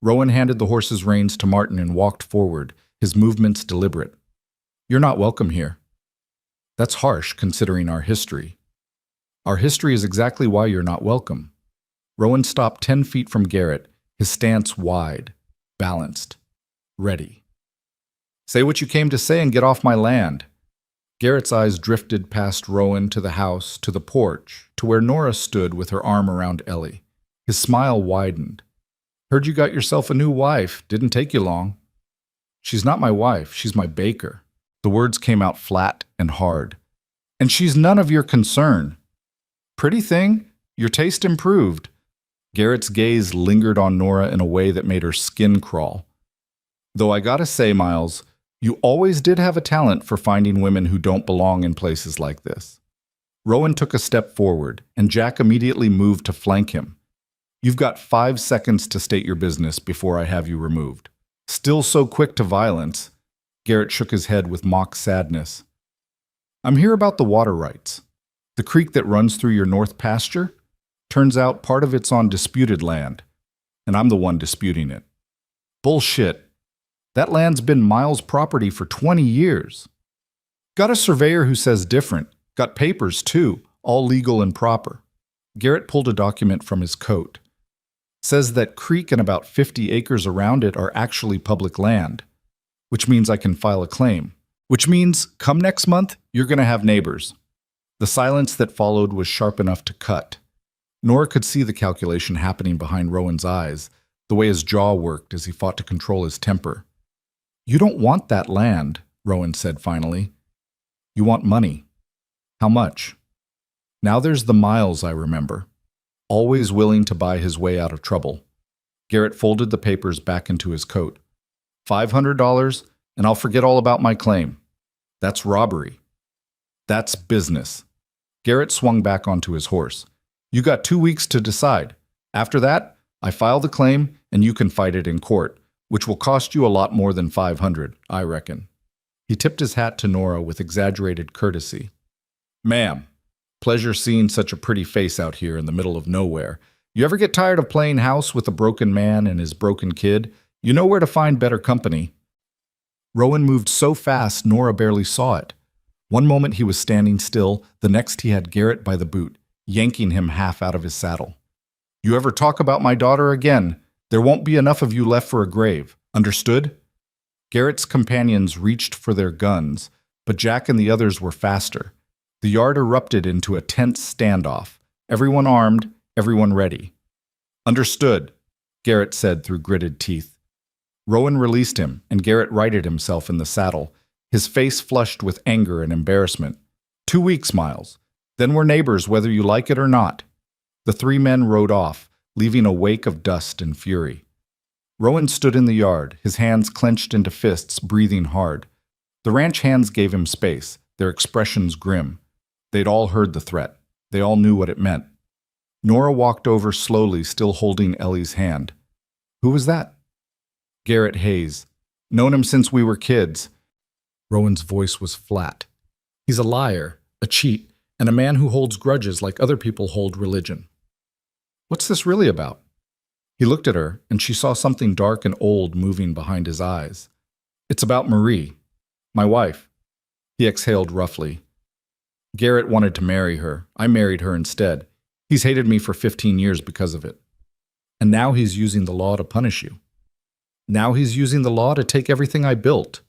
Rowan handed the horse's reins to Martin and walked forward, his movements deliberate. "You're not welcome here." "That's harsh, considering our history." "Our history is exactly why you're not welcome." Rowan stopped 10 feet from Garrett, his stance wide, balanced, ready. "Say what you came to say and get off my land." Garrett's eyes drifted past Rowan to the house, to the porch, to where Nora stood with her arm around Ellie. His smile widened. "Heard you got yourself a new wife. Didn't take you long." "She's not my wife. She's my baker." The words came out flat and hard. "And she's none of your concern." "Pretty thing. Your taste improved." Garrett's gaze lingered on Nora in a way that made her skin crawl. "Though I gotta say, Miles, you always did have a talent for finding women who don't belong in places like this." Rowan took a step forward, and Jack immediately moved to flank him. "You've got 5 seconds to state your business before I have you removed." "Still so quick to violence." Garrett shook his head with mock sadness. "I'm here about the water rights. The creek that runs through your north pasture? Turns out part of it's on disputed land, and I'm the one disputing it." "Bullshit. That land's been Miles' property for 20 years. Got a surveyor who says different. Got papers, too, all legal and proper." Garrett pulled a document from his coat. "Says that creek and about 50 acres around it are actually public land, which means I can file a claim. Which means, come next month, you're going to have neighbors." The silence that followed was sharp enough to cut. Nora could see the calculation happening behind Rowan's eyes, the way his jaw worked as he fought to control his temper. "You don't want that land," Rowan said finally. "You want money. How much?" "Now there's the Miles I remember. Always willing to buy his way out of trouble." Garrett folded the papers back into his coat. $500, and I'll forget all about my claim. That's robbery. That's business." Garrett swung back onto his horse. "You got 2 weeks to decide. After that, I file the claim, and you can fight it in court, which will cost you a lot more than $500, I reckon." He tipped his hat to Nora with exaggerated courtesy. "Ma'am, pleasure seeing such a pretty face out here in the middle of nowhere. You ever get tired of playing house with a broken man and his broken kid? You know where to find better company." Rowan moved so fast Nora barely saw it. One moment he was standing still, the next he had Garrett by the boot, yanking him half out of his saddle. "You ever talk about my daughter again, there won't be enough of you left for a grave. Understood?" Garrett's companions reached for their guns, but Jack and the others were faster. The yard erupted into a tense standoff, everyone armed, everyone ready. "Understood," Garrett said through gritted teeth. Rowan released him, and Garrett righted himself in the saddle, his face flushed with anger and embarrassment. 2 weeks, Miles. Then we're neighbors whether you like it or not." The 3 men rode off, leaving a wake of dust and fury. Rowan stood in the yard, his hands clenched into fists, breathing hard. The ranch hands gave him space, their expressions grim. They'd all heard the threat. They all knew what it meant. Nora walked over slowly, still holding Ellie's hand. "Who was that?" "Garrett Hayes. Known him since we were kids." Rowan's voice was flat. "He's a liar, a cheat, and a man who holds grudges like other people hold religion." "What's this really about?" He looked at her, and she saw something dark and old moving behind his eyes. It's about Marie, my wife. He exhaled roughly. Garrett wanted to marry her. I married her instead. He's hated me for 15 years because of it. And now he's using the law to punish you. Now he's using the law to take everything I built.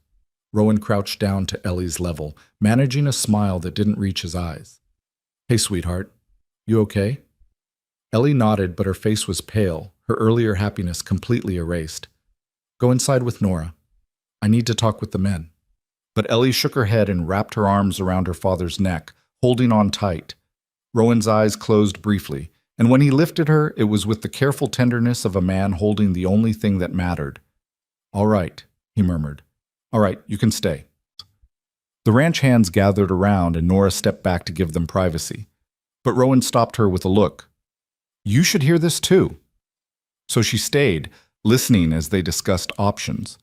Rowan crouched down to Ellie's level, managing a smile that didn't reach his eyes. Hey, sweetheart. You okay? Ellie nodded, but her face was pale, her earlier happiness completely erased. Go inside with Nora. I need to talk with the men. But Ellie shook her head and wrapped her arms around her father's neck, holding on tight. Rowan's eyes closed briefly, and when he lifted her, it was with the careful tenderness of a man holding the only thing that mattered. All right, he murmured. All right, you can stay. The ranch hands gathered around, and Nora stepped back to give them privacy. But Rowan stopped her with a look. You should hear this too. So she stayed, listening as they discussed options.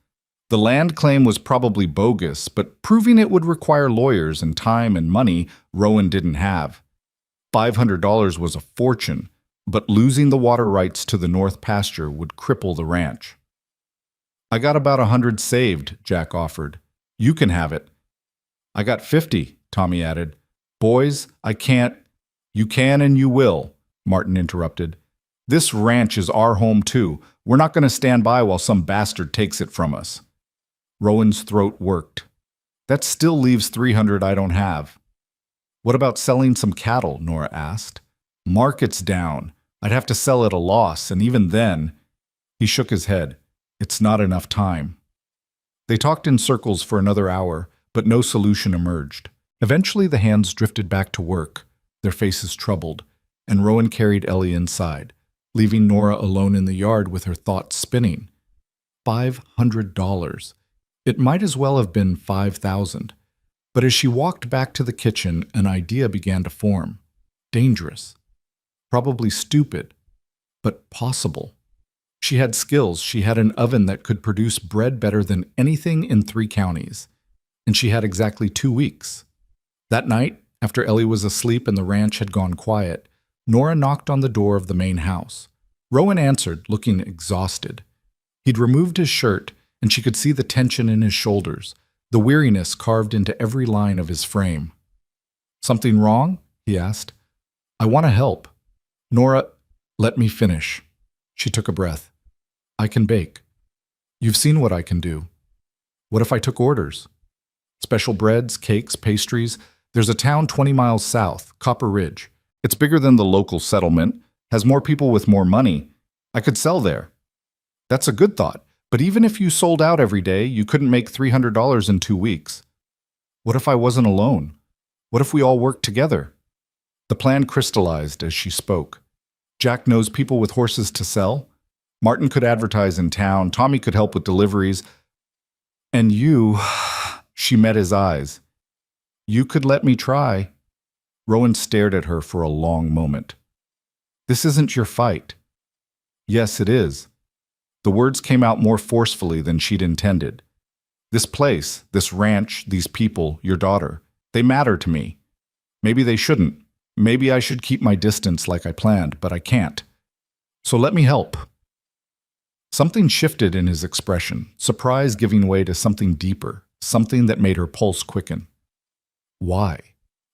The land claim was probably bogus, but proving it would require lawyers and time and money Rowan didn't have. $500 was a fortune, but losing the water rights to the north pasture would cripple the ranch. I got about 100 saved, Jack offered. You can have it. I got 50, Tommy added. Boys, I can't. You can and you will, Martin interrupted. This ranch is our home too. We're not going to stand by while some bastard takes it from us. Rowan's throat worked. That still leaves 300 I don't have. What about selling some cattle? Nora asked. Market's down. I'd have to sell at a loss, and even then... He shook his head. It's not enough time. They talked in circles for another hour, but no solution emerged. Eventually the hands drifted back to work, their faces troubled, and Rowan carried Ellie inside, leaving Nora alone in the yard with her thoughts spinning. $500. It might as well have been 5,000. But as she walked back to the kitchen, an idea began to form. Dangerous. Probably stupid. But possible. She had skills. She had an oven that could produce bread better than anything in 3 counties. And she had exactly 2 weeks. That night, after Ellie was asleep and the ranch had gone quiet, Nora knocked on the door of the main house. Rowan answered, looking exhausted. He'd removed his shirt, and she could see the tension in his shoulders, the weariness carved into every line of his frame. Something wrong? He asked. I want to help. Nora, let me finish. She took a breath. I can bake. You've seen what I can do. What if I took orders? Special breads, cakes, pastries. There's a town 20 miles south, Copper Ridge. It's bigger than the local settlement, has more people with more money. I could sell there. That's a good thought. But even if you sold out every day, you couldn't make $300 in 2 weeks. What if I wasn't alone? What if we all worked together? The plan crystallized as she spoke. Jack knows people with horses to sell. Martin could advertise in town. Tommy could help with deliveries. And you, she met his eyes. You could let me try. Rowan stared at her for a long moment. This isn't your fight. Yes, it is. The words came out more forcefully than she'd intended. This place, this ranch, these people, your daughter, they matter to me. Maybe they shouldn't. Maybe I should keep my distance like I planned, but I can't. So let me help. Something shifted in his expression, surprise giving way to something deeper, something that made her pulse quicken. Why?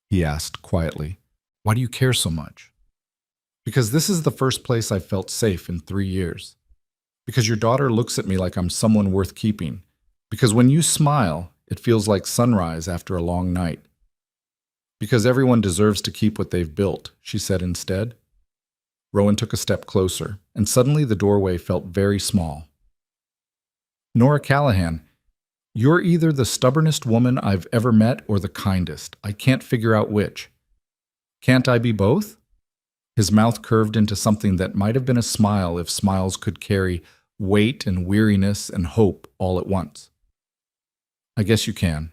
He asked quietly. Why do you care so much? Because this is the first place I've felt safe in 3 years. Because your daughter looks at me like I'm someone worth keeping. Because when you smile, it feels like sunrise after a long night. Because everyone deserves to keep what they've built, she said instead. Rowan took a step closer, and suddenly the doorway felt very small. Nora Callahan, you're either the stubbornest woman I've ever met or the kindest. I can't figure out which. Can't I be both? His mouth curved into something that might have been a smile if smiles could carry weight and weariness and hope all at once. I guess you can.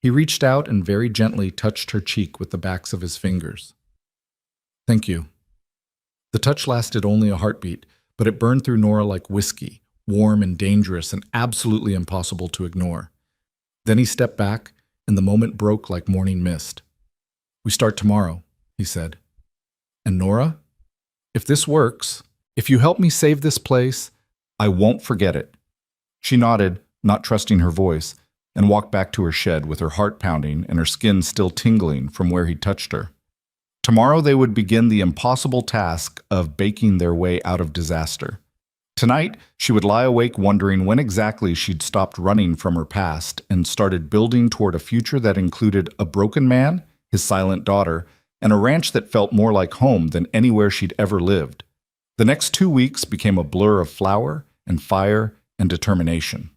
He reached out and very gently touched her cheek with the backs of his fingers. Thank you. The touch lasted only a heartbeat, but it burned through Nora like whiskey, warm and dangerous and absolutely impossible to ignore. Then he stepped back, and the moment broke like morning mist. We start tomorrow, he said. And Nora, if this works, If you help me save this place, I won't forget it." She nodded, not trusting her voice, and walked back to her shed with her heart pounding and her skin still tingling from where he touched her. Tomorrow they would begin the impossible task of baking their way out of disaster. Tonight, she would lie awake wondering when exactly she'd stopped running from her past and started building toward a future that included a broken man, his silent daughter, and a ranch that felt more like home than anywhere she'd ever lived. The next 2 weeks became a blur of flour and fire and determination.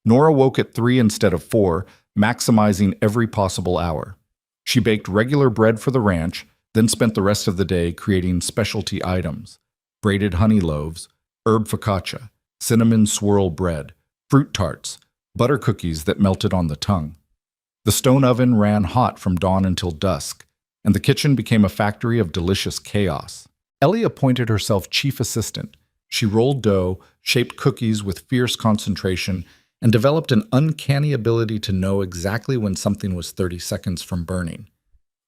Nora woke at 3 instead of 4, maximizing every possible hour. She baked regular bread for the ranch, then spent the rest of the day creating specialty items: braided honey loaves, herb focaccia, cinnamon swirl bread, fruit tarts, butter cookies that melted on the tongue. The stone oven ran hot from dawn until dusk, and the kitchen became a factory of delicious chaos. Ellie appointed herself chief assistant. She rolled dough, shaped cookies with fierce concentration, and developed an uncanny ability to know exactly when something was 30 seconds from burning.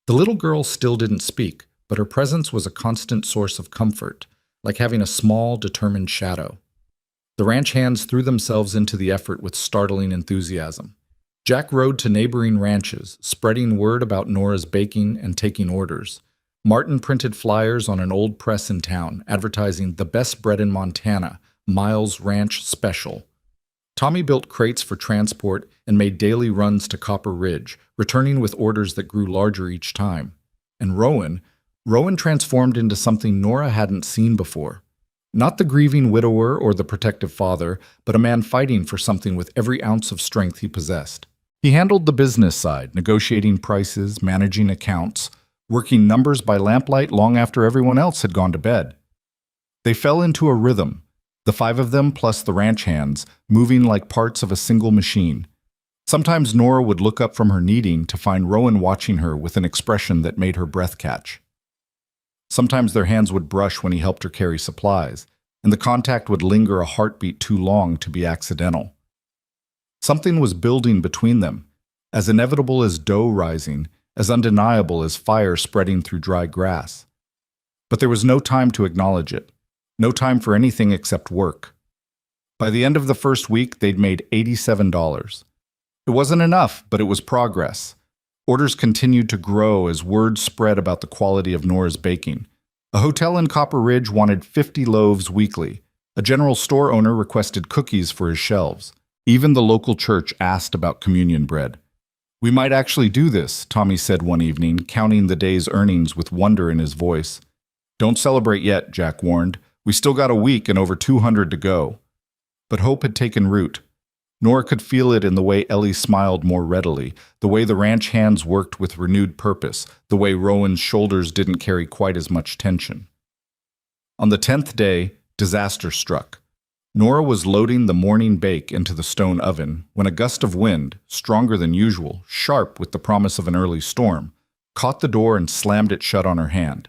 The little girl still didn't speak, but her presence was a constant source of comfort, like having a small, determined shadow. The ranch hands threw themselves into the effort with startling enthusiasm. Jack rode to neighboring ranches, spreading word about Nora's baking and taking orders. Martin printed flyers on an old press in town, advertising the best bread in Montana, Miles Ranch Special. Tommy built crates for transport and made daily runs to Copper Ridge, returning with orders that grew larger each time. And Rowan transformed into something Nora hadn't seen before. Not the grieving widower or the protective father, but a man fighting for something with every ounce of strength he possessed. He handled the business side, negotiating prices, managing accounts, working numbers by lamplight long after everyone else had gone to bed. They fell into a rhythm, the 5 of them plus the ranch hands, moving like parts of a single machine. Sometimes Nora would look up from her kneading to find Rowan watching her with an expression that made her breath catch. Sometimes their hands would brush when he helped her carry supplies, and the contact would linger a heartbeat too long to be accidental. Something was building between them, as inevitable as dough rising, as undeniable as fire spreading through dry grass. But there was no time to acknowledge it, no time for anything except work. By the end of the first week, they'd made $87. It wasn't enough, but it was progress. Orders continued to grow as word spread about the quality of Nora's baking. A hotel in Copper Ridge wanted 50 loaves weekly. A general store owner requested cookies for his shelves. Even the local church asked about communion bread. "We might actually do this," Tommy said one evening, counting the day's earnings with wonder in his voice. "Don't celebrate yet," Jack warned. "We still got a week and over 200 to go." But hope had taken root. Nora could feel it in the way Ellie smiled more readily, the way the ranch hands worked with renewed purpose, the way Rowan's shoulders didn't carry quite as much tension. On the 10th day, disaster struck. Nora was loading the morning bake into the stone oven when a gust of wind, stronger than usual, sharp with the promise of an early storm, caught the door and slammed it shut on her hand.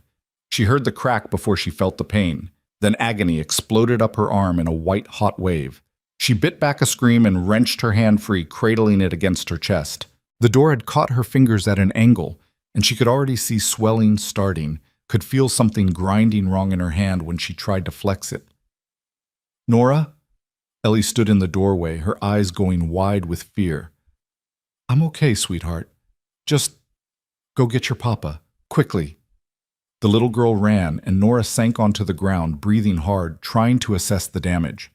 She heard the crack before she felt the pain. Then agony exploded up her arm in a white, hot wave. She bit back a scream and wrenched her hand free, cradling it against her chest. The door had caught her fingers at an angle, and she could already see swelling starting, could feel something grinding wrong in her hand when she tried to flex it. "Nora?" Ellie stood in the doorway, her eyes going wide with fear. "I'm okay, sweetheart. Just go get your papa, quickly." The little girl ran, and Nora sank onto the ground, breathing hard, trying to assess the damage.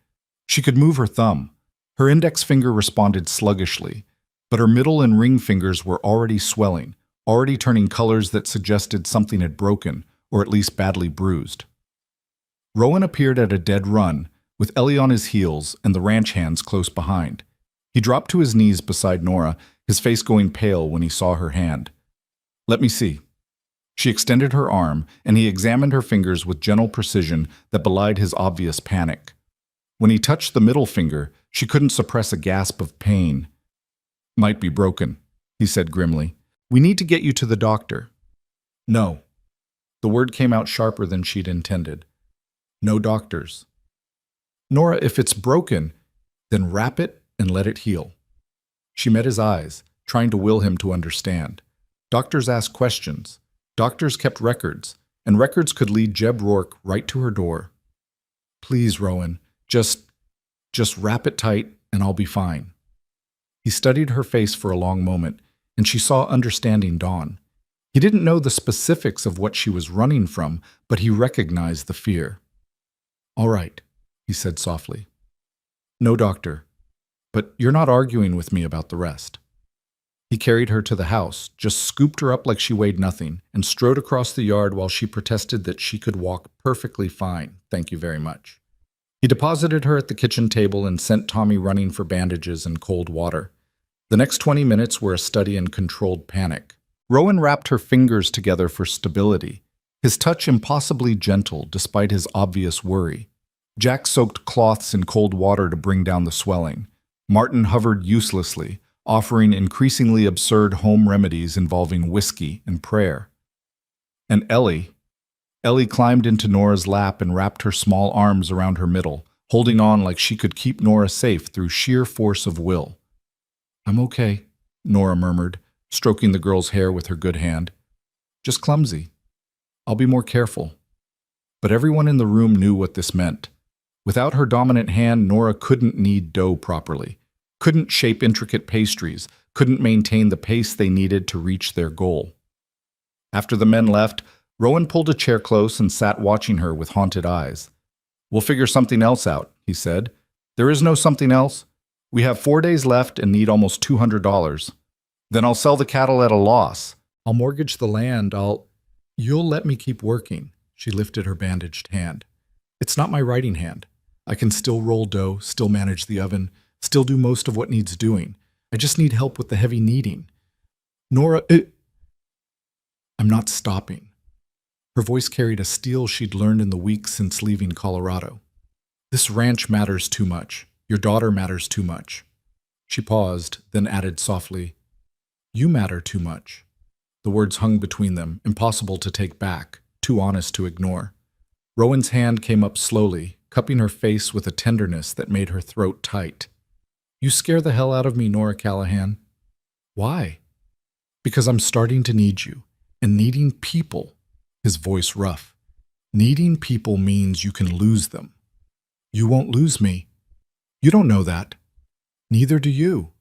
She could move her thumb. Her index finger responded sluggishly, but her middle and ring fingers were already swelling, already turning colors that suggested something had broken, or at least badly bruised. Rowan appeared at a dead run, with Ellie on his heels and the ranch hands close behind. He dropped to his knees beside Nora, his face going pale when he saw her hand. "Let me see." She extended her arm, and he examined her fingers with gentle precision that belied his obvious panic. When he touched the middle finger, she couldn't suppress a gasp of pain. "Might be broken," he said grimly. "We need to get you to the doctor." "No." The word came out sharper than she'd intended. "No doctors." "Nora, if it's broken, then wrap it and let it heal." She met his eyes, trying to will him to understand. Doctors asked questions. Doctors kept records. and records could lead Jeb Rourke right to her door. Please, Rowan, just wrap it tight and I'll be fine. He studied her face for a long moment, and she saw understanding dawn. He didn't know the specifics of what she was running from, but he recognized the fear. All right, he said softly. No, doctor, but you're not arguing with me about the rest. He carried her to the house, just scooped her up like she weighed nothing, and strode across the yard while she protested that she could walk perfectly fine, thank you very much. He deposited her at the kitchen table and sent Tommy running for bandages and cold water. The next 20 minutes were a study in controlled panic. Rowan wrapped her fingers together for stability, his touch impossibly gentle despite his obvious worry. Jack soaked cloths in cold water to bring down the swelling. Martin hovered uselessly, offering increasingly absurd home remedies involving whiskey and prayer. And Ellie climbed into Nora's lap and wrapped her small arms around her middle, holding on like she could keep Nora safe through sheer force of will. I'm okay, Nora murmured, stroking the girl's hair with her good hand. Just clumsy. I'll be more careful. But everyone in the room knew what this meant. Without her dominant hand, Nora couldn't knead dough properly, couldn't shape intricate pastries, couldn't maintain the pace they needed to reach their goal. After the men left, Rowan pulled a chair close and sat watching her with haunted eyes. We'll figure something else out, he said. There is no something else. We have 4 days left and need almost $200. Then I'll sell the cattle at a loss. I'll mortgage the land. You'll let me keep working. She lifted her bandaged hand. It's not my writing hand. I can still roll dough, still manage the oven, still do most of what needs doing. I just need help with the heavy kneading. Nora, I'm not stopping. Her voice carried a steel she'd learned in the weeks since leaving Colorado. This ranch matters too much. Your daughter matters too much. She paused, then added softly, You matter too much. The words hung between them, impossible to take back, too honest to ignore. Rowan's hand came up slowly, cupping her face with a tenderness that made her throat tight. You scare the hell out of me, Nora Callahan. Why? Because I'm starting to need you, and needing people. His voice rough. Needing people means you can lose them. You won't lose me. You don't know that. Neither do you.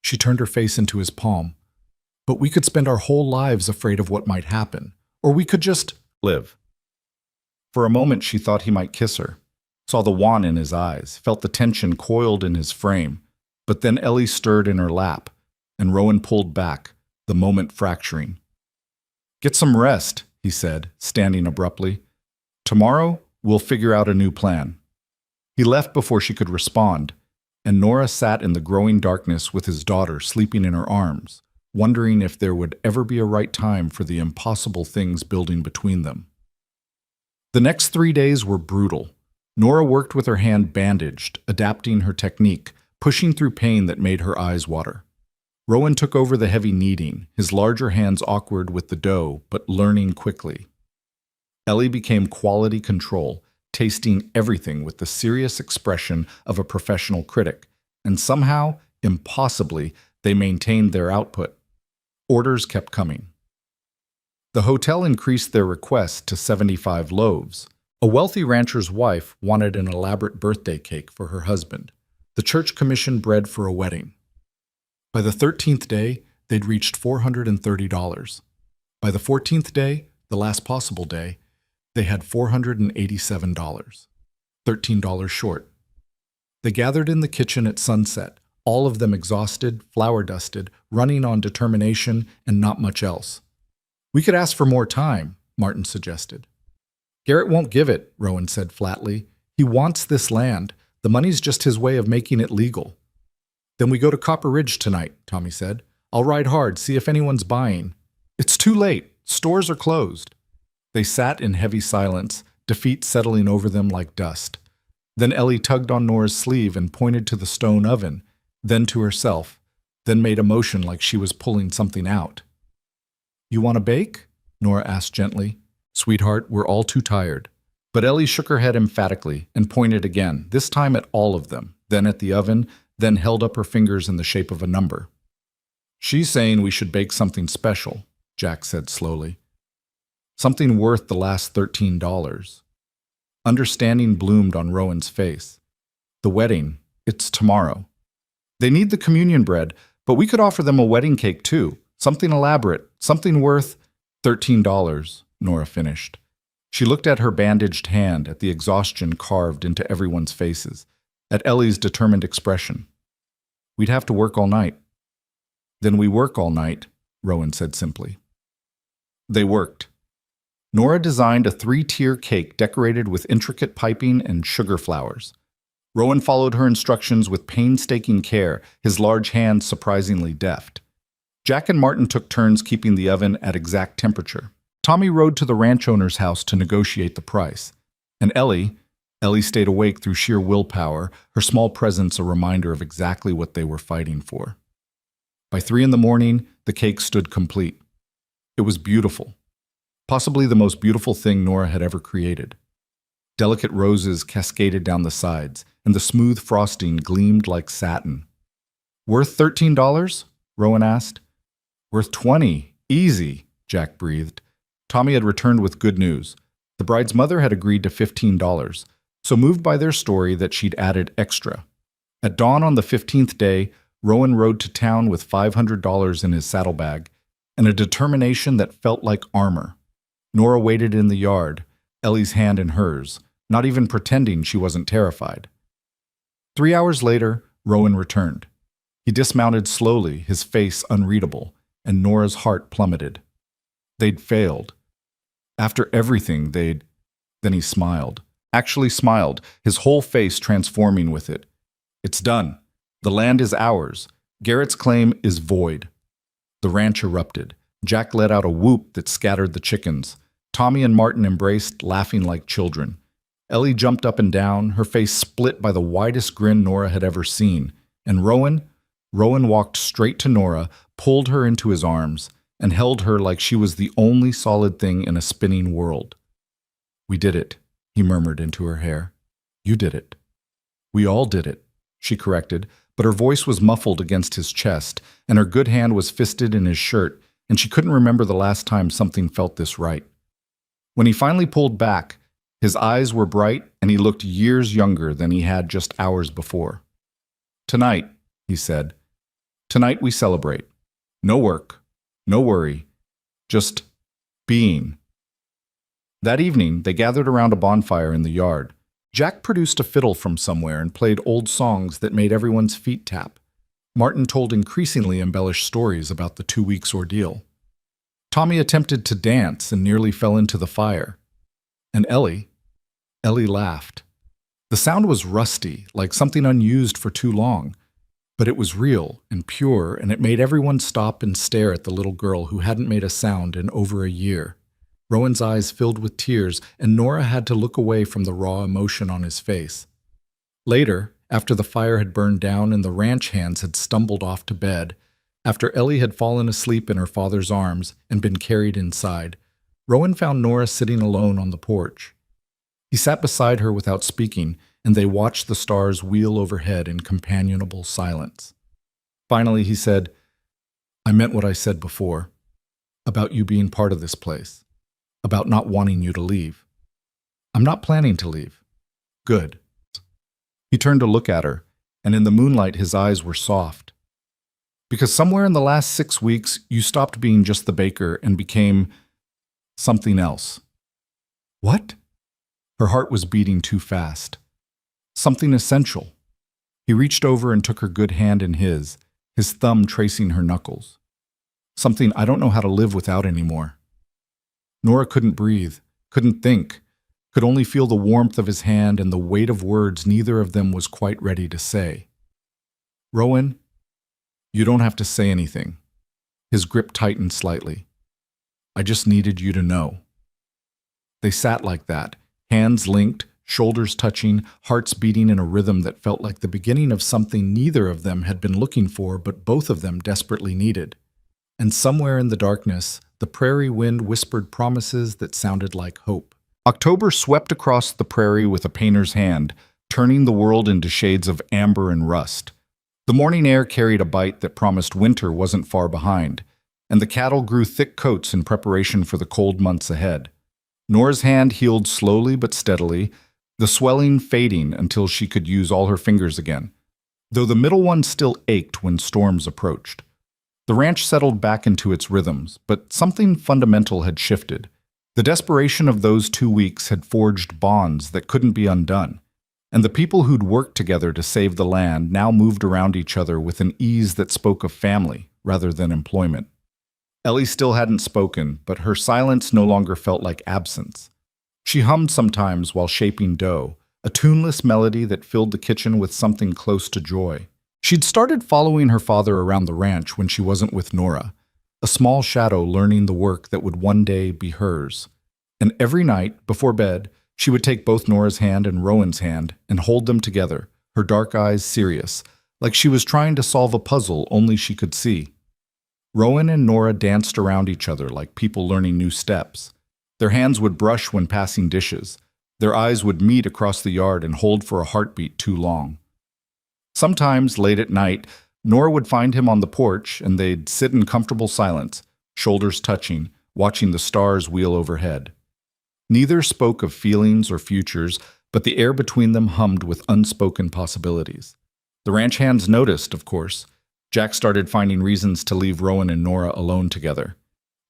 She turned her face into his palm. But we could spend our whole lives afraid of what might happen. Or we could just live. For a moment she thought he might kiss her, saw the wan in his eyes, felt the tension coiled in his frame. But then Ellie stirred in her lap, and Rowan pulled back, the moment fracturing. Get some rest, he said, standing abruptly. Tomorrow, we'll figure out a new plan. He left before she could respond, and Nora sat in the growing darkness with his daughter sleeping in her arms, wondering if there would ever be a right time for the impossible things building between them. The next 3 days were brutal. Nora worked with her hand bandaged, adapting her technique, pushing through pain that made her eyes water. Rowan took over the heavy kneading, his larger hands awkward with the dough, but learning quickly. Ellie became quality control, tasting everything with the serious expression of a professional critic, and somehow, impossibly, they maintained their output. Orders kept coming. The hotel increased their request to 75 loaves. A wealthy rancher's wife wanted an elaborate birthday cake for her husband. The church commissioned bread for a wedding. By the 13th day, they'd reached $430. By the 14th day, the last possible day, they had $487, $13 short. They gathered in the kitchen at sunset, all of them exhausted, flour-dusted, running on determination, and not much else. We could ask for more time, Martin suggested. Garrett won't give it, Rowan said flatly. He wants this land. The money's just his way of making it legal. Then we go to Copper Ridge tonight, Tommy said. I'll ride hard, see if anyone's buying. It's too late. Stores are closed. They sat in heavy silence, defeat settling over them like dust. Then Ellie tugged on Nora's sleeve and pointed to the stone oven, then to herself, then made a motion like she was pulling something out. You want to bake? Nora asked gently. Sweetheart, we're all too tired. But Ellie shook her head emphatically and pointed again, this time at all of them, then at the oven, then held up her fingers in the shape of a number. She's saying we should bake something special, Jack said slowly. Something worth the last $13. Understanding bloomed on Rowan's face. The wedding, it's tomorrow. They need the communion bread, but we could offer them a wedding cake too. Something elaborate, something worth $13, Nora finished. She looked at her bandaged hand, at the exhaustion carved into everyone's faces, at Ellie's determined expression. We'd have to work all night. Then we work all night, Rowan said simply. They worked. Nora designed a 3-tier cake decorated with intricate piping and sugar flowers. Rowan followed her instructions with painstaking care, his large hands surprisingly deft. Jack and Martin took turns keeping the oven at exact temperature. Tommy rode to the ranch owner's house to negotiate the price. And Ellie stayed awake through sheer willpower, her small presence a reminder of exactly what they were fighting for. By 3 a.m, the cake stood complete. It was beautiful. Possibly the most beautiful thing Nora had ever created. Delicate roses cascaded down the sides, and the smooth frosting gleamed like satin. Worth $13? Rowan asked. Worth 20, easy, Jack breathed. Tommy had returned with good news. The bride's mother had agreed to $15, so moved by their story that she'd added extra. At dawn on the 15th day, Rowan rode to town with $500 in his saddlebag and a determination that felt like armor. Nora waited in the yard, Ellie's hand in hers, not even pretending she wasn't terrified. 3 hours later, Rowan returned. He dismounted slowly, his face unreadable, and Nora's heart plummeted. They'd failed. After everything, Then he smiled. Actually smiled, his whole face transforming with it. It's done. The land is ours. Garrett's claim is void. The ranch erupted. Jack let out a whoop that scattered the chickens. Tommy and Martin embraced, laughing like children. Ellie jumped up and down, her face split by the widest grin Nora had ever seen. And Rowan walked straight to Nora, pulled her into his arms, and held her like she was the only solid thing in a spinning world. We did it, he murmured into her hair. You did it. We all did it, she corrected, but her voice was muffled against his chest, and her good hand was fisted in his shirt, and she couldn't remember the last time something felt this right. When he finally pulled back, his eyes were bright, and he looked years younger than he had just hours before. Tonight, he said, tonight we celebrate. No work, no worry, just being. That evening, they gathered around a bonfire in the yard. Jack produced a fiddle from somewhere and played old songs that made everyone's feet tap. Martin told increasingly embellished stories about the 2 weeks ordeal. Tommy attempted to dance and nearly fell into the fire. And Ellie laughed. The sound was rusty, like something unused for too long. But it was real and pure, and it made everyone stop and stare at the little girl who hadn't made a sound in over a year. Rowan's eyes filled with tears, and Nora had to look away from the raw emotion on his face. Later, after the fire had burned down and the ranch hands had stumbled off to bed, after Ellie had fallen asleep in her father's arms and been carried inside, Rowan found Nora sitting alone on the porch. He sat beside her without speaking, and they watched the stars wheel overhead in companionable silence. Finally, he said, I meant what I said before, about you being part of this place, about not wanting you to leave. I'm not planning to leave. Good. He turned to look at her, and in the moonlight his eyes were soft. Because somewhere in the last 6 weeks, you stopped being just the baker and became something else. What? Her heart was beating too fast. Something essential. He reached over and took her good hand in his thumb tracing her knuckles. Something I don't know how to live without anymore. Nora couldn't breathe, couldn't think, could only feel the warmth of his hand and the weight of words neither of them was quite ready to say. Rowan, you don't have to say anything. His grip tightened slightly. I just needed you to know. They sat like that, hands linked, shoulders touching, hearts beating in a rhythm that felt like the beginning of something neither of them had been looking for but both of them desperately needed. And somewhere in the darkness, the prairie wind whispered promises that sounded like hope. October swept across the prairie with a painter's hand, turning the world into shades of amber and rust. The morning air carried a bite that promised winter wasn't far behind, and the cattle grew thick coats in preparation for the cold months ahead. Nora's hand healed slowly but steadily, the swelling fading until she could use all her fingers again, though the middle one still ached when storms approached. The ranch settled back into its rhythms, but something fundamental had shifted. The desperation of those 2 weeks had forged bonds that couldn't be undone, and the people who'd worked together to save the land now moved around each other with an ease that spoke of family rather than employment. Ellie still hadn't spoken, but her silence no longer felt like absence. She hummed sometimes while shaping dough, a tuneless melody that filled the kitchen with something close to joy. She'd started following her father around the ranch when she wasn't with Nora, a small shadow learning the work that would one day be hers. And every night, before bed, she would take both Nora's hand and Rowan's hand and hold them together, her dark eyes serious, like she was trying to solve a puzzle only she could see. Rowan and Nora danced around each other like people learning new steps. Their hands would brush when passing dishes. Their eyes would meet across the yard and hold for a heartbeat too long. Sometimes, late at night, Nora would find him on the porch and they'd sit in comfortable silence, shoulders touching, watching the stars wheel overhead. Neither spoke of feelings or futures, but the air between them hummed with unspoken possibilities. The ranch hands noticed, of course. Jack started finding reasons to leave Rowan and Nora alone together.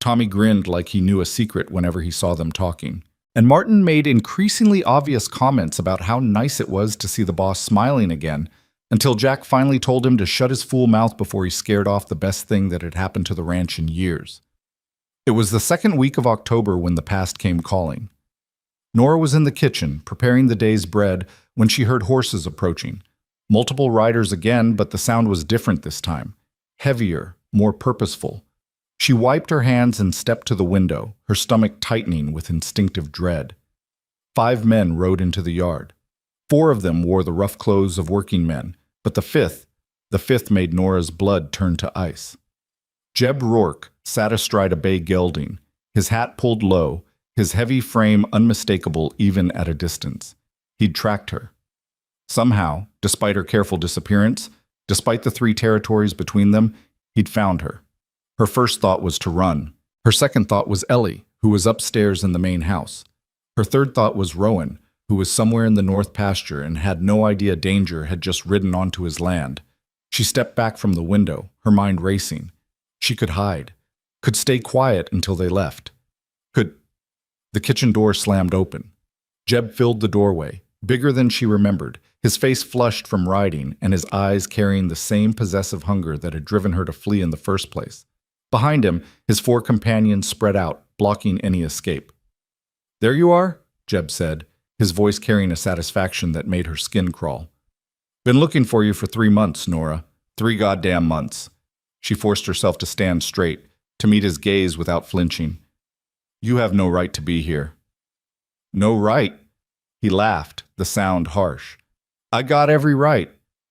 Tommy grinned like he knew a secret whenever he saw them talking. And Martin made increasingly obvious comments about how nice it was to see the boss smiling again, until Jack finally told him to shut his fool mouth before he scared off the best thing that had happened to the ranch in years. It was the second week of October when the past came calling. Nora was in the kitchen, preparing the day's bread, when she heard horses approaching. Multiple riders again, but the sound was different this time. Heavier, more purposeful. She wiped her hands and stepped to the window, her stomach tightening with instinctive dread. 5 men rode into the yard. 4 of them wore the rough clothes of working men, but the fifth made Nora's blood turn to ice. Jeb Rourke sat astride a bay gelding, his hat pulled low, his heavy frame unmistakable even at a distance. He'd tracked her. Somehow, despite her careful disappearance, despite the 3 territories between them, he'd found her. Her first thought was to run. Her second thought was Ellie, who was upstairs in the main house. Her third thought was Rowan, who was somewhere in the north pasture and had no idea danger had just ridden onto his land. She stepped back from the window, her mind racing. She could hide, could stay quiet until they left. The kitchen door slammed open. Jeb filled the doorway, bigger than she remembered, his face flushed from riding and his eyes carrying the same possessive hunger that had driven her to flee in the first place. Behind him, his 4 companions spread out, blocking any escape. "There you are," Jeb said, his voice carrying a satisfaction that made her skin crawl. "Been looking for you for 3 months, Nora. 3 goddamn months." She forced herself to stand straight, to meet his gaze without flinching. "You have no right to be here." "No right?" He laughed, the sound harsh. "I got every right.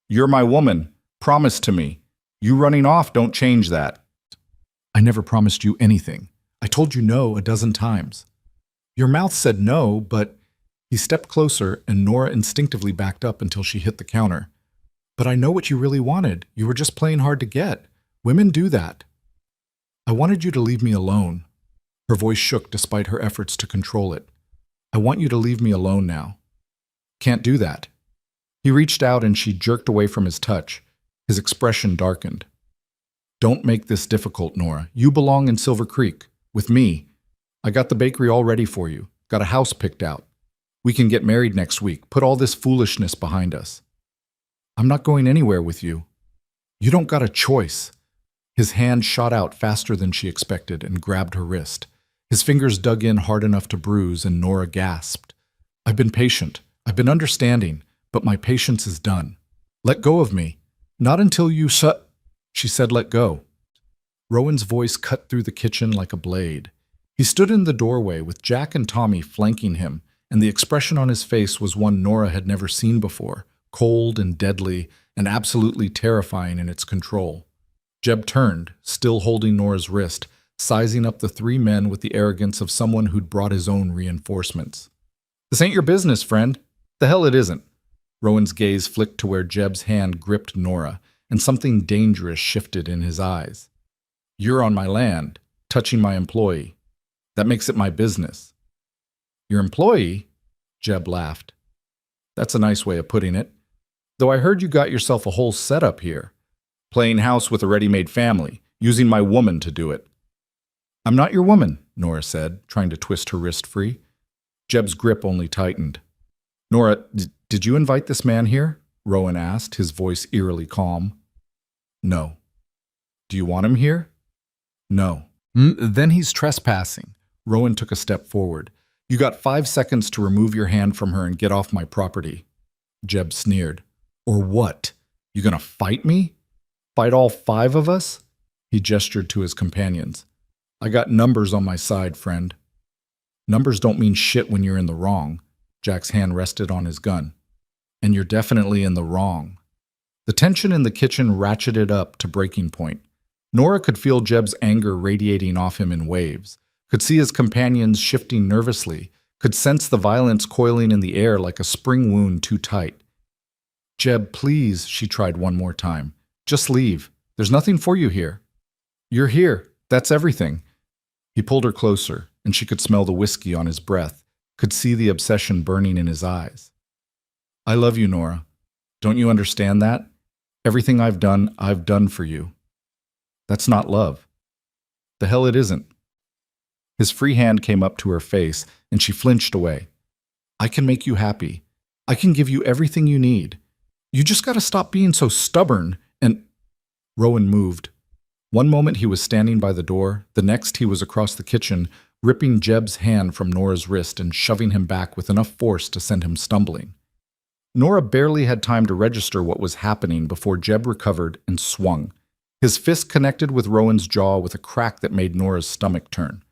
You're my woman. Promise to me. You running off don't change that." "I never promised you anything. I told you no a dozen times." "Your mouth said no, but—" He stepped closer, and Nora instinctively backed up until she hit the counter. "But I know what you really wanted. You were just playing hard to get. Women do that." "I wanted you to leave me alone." Her voice shook despite her efforts to control it. "I want you to leave me alone now." "Can't do that." He reached out and she jerked away from his touch. His expression darkened. "Don't make this difficult, Nora. You belong in Silver Creek, with me. I got the bakery all ready for you. Got a house picked out. We can get married next week. Put all this foolishness behind us." "I'm not going anywhere with you." "You don't got a choice." His hand shot out faster than she expected and grabbed her wrist. His fingers dug in hard enough to bruise, and Nora gasped. "I've been patient. I've been understanding, but my patience is done. Let go of me. Not until you shut—" She said let go. Rowan's voice cut through the kitchen like a blade. He stood in the doorway with Jack and Tommy flanking him, and the expression on his face was one Nora had never seen before, cold and deadly and absolutely terrifying in its control. Jeb turned, still holding Nora's wrist, sizing up the 3 men with the arrogance of someone who'd brought his own reinforcements. "This ain't your business, friend." "The hell it isn't." Rowan's gaze flicked to where Jeb's hand gripped Nora, and something dangerous shifted in his eyes. You're on my land, touching my employee. That makes it my business. Your employee? Jeb laughed. That's a nice way of putting it. Though I heard you got yourself a whole setup here. Playing house with a ready-made family, using my woman to do it. I'm not your woman, Nora said, trying to twist her wrist free. Jeb's grip only tightened. Nora, did you invite this man here? Rowan asked, his voice eerily calm. No. Do you want him here? No. Then he's trespassing. Rowan took a step forward. You got 5 seconds to remove your hand from her and get off my property. Jeb sneered. Or what? You gonna fight me? Fight all 5 of us? He gestured to his companions. I got numbers on my side, friend. Numbers don't mean shit when you're in the wrong. Jack's hand rested on his gun. And you're definitely in the wrong. The tension in the kitchen ratcheted up to breaking point. Nora could feel Jeb's anger radiating off him in waves, could see his companions shifting nervously, could sense the violence coiling in the air like a spring wound too tight. Jeb, please, she tried one more time. Just leave. There's nothing for you here. You're here. That's everything. He pulled her closer, and she could smell the whiskey on his breath, could see the obsession burning in his eyes. I love you, Nora. Don't you understand that? Everything I've done for you. That's not love. The hell it isn't. His free hand came up to her face, and she flinched away. I can make you happy. I can give you everything you need. You just gotta stop being so stubborn, and... Rowan moved. One moment he was standing by the door, the next he was across the kitchen, ripping Jeb's hand from Nora's wrist and shoving him back with enough force to send him stumbling. Nora barely had time to register what was happening before Jeb recovered and swung. His fist connected with Rowan's jaw with a crack that made Nora's stomach turn.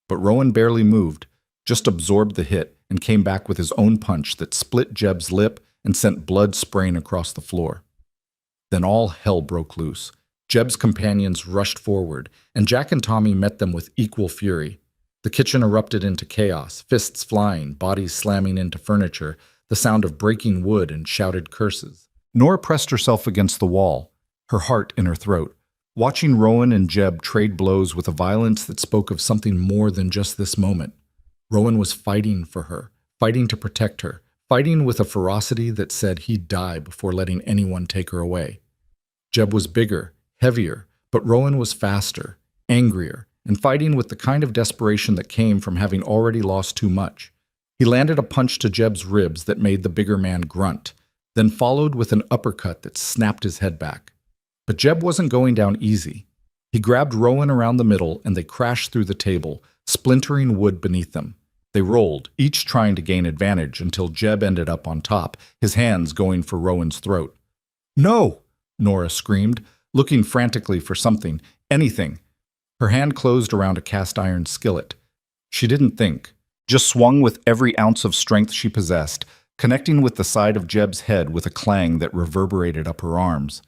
But Rowan barely moved, just absorbed the hit and came back with his own punch that split Jeb's lip and sent blood spraying across the floor. Then all hell broke loose. Jeb's companions rushed forward, and Jack and Tommy met them with equal fury. The kitchen erupted into chaos, fists flying, bodies slamming into furniture, the sound of breaking wood and shouted curses. Nora pressed herself against the wall, her heart in her throat, watching Rowan and Jeb trade blows with a violence that spoke of something more than just this moment. Rowan was fighting for her, fighting to protect her, fighting with a ferocity that said he'd die before letting anyone take her away. Jeb was bigger, heavier, but Rowan was faster, angrier, and fighting with the kind of desperation that came from having already lost too much. He landed a punch to Jeb's ribs that made the bigger man grunt, then followed with an uppercut that snapped his head back. But Jeb wasn't going down easy. He grabbed Rowan around the middle and they crashed through the table, splintering wood beneath them. They rolled, each trying to gain advantage until Jeb ended up on top, his hands going for Rowan's throat. No! Nora screamed, looking frantically for something, anything. Her hand closed around a cast-iron skillet. She didn't think, just swung with every ounce of strength she possessed, connecting with the side of Jeb's head with a clang that reverberated up her arms.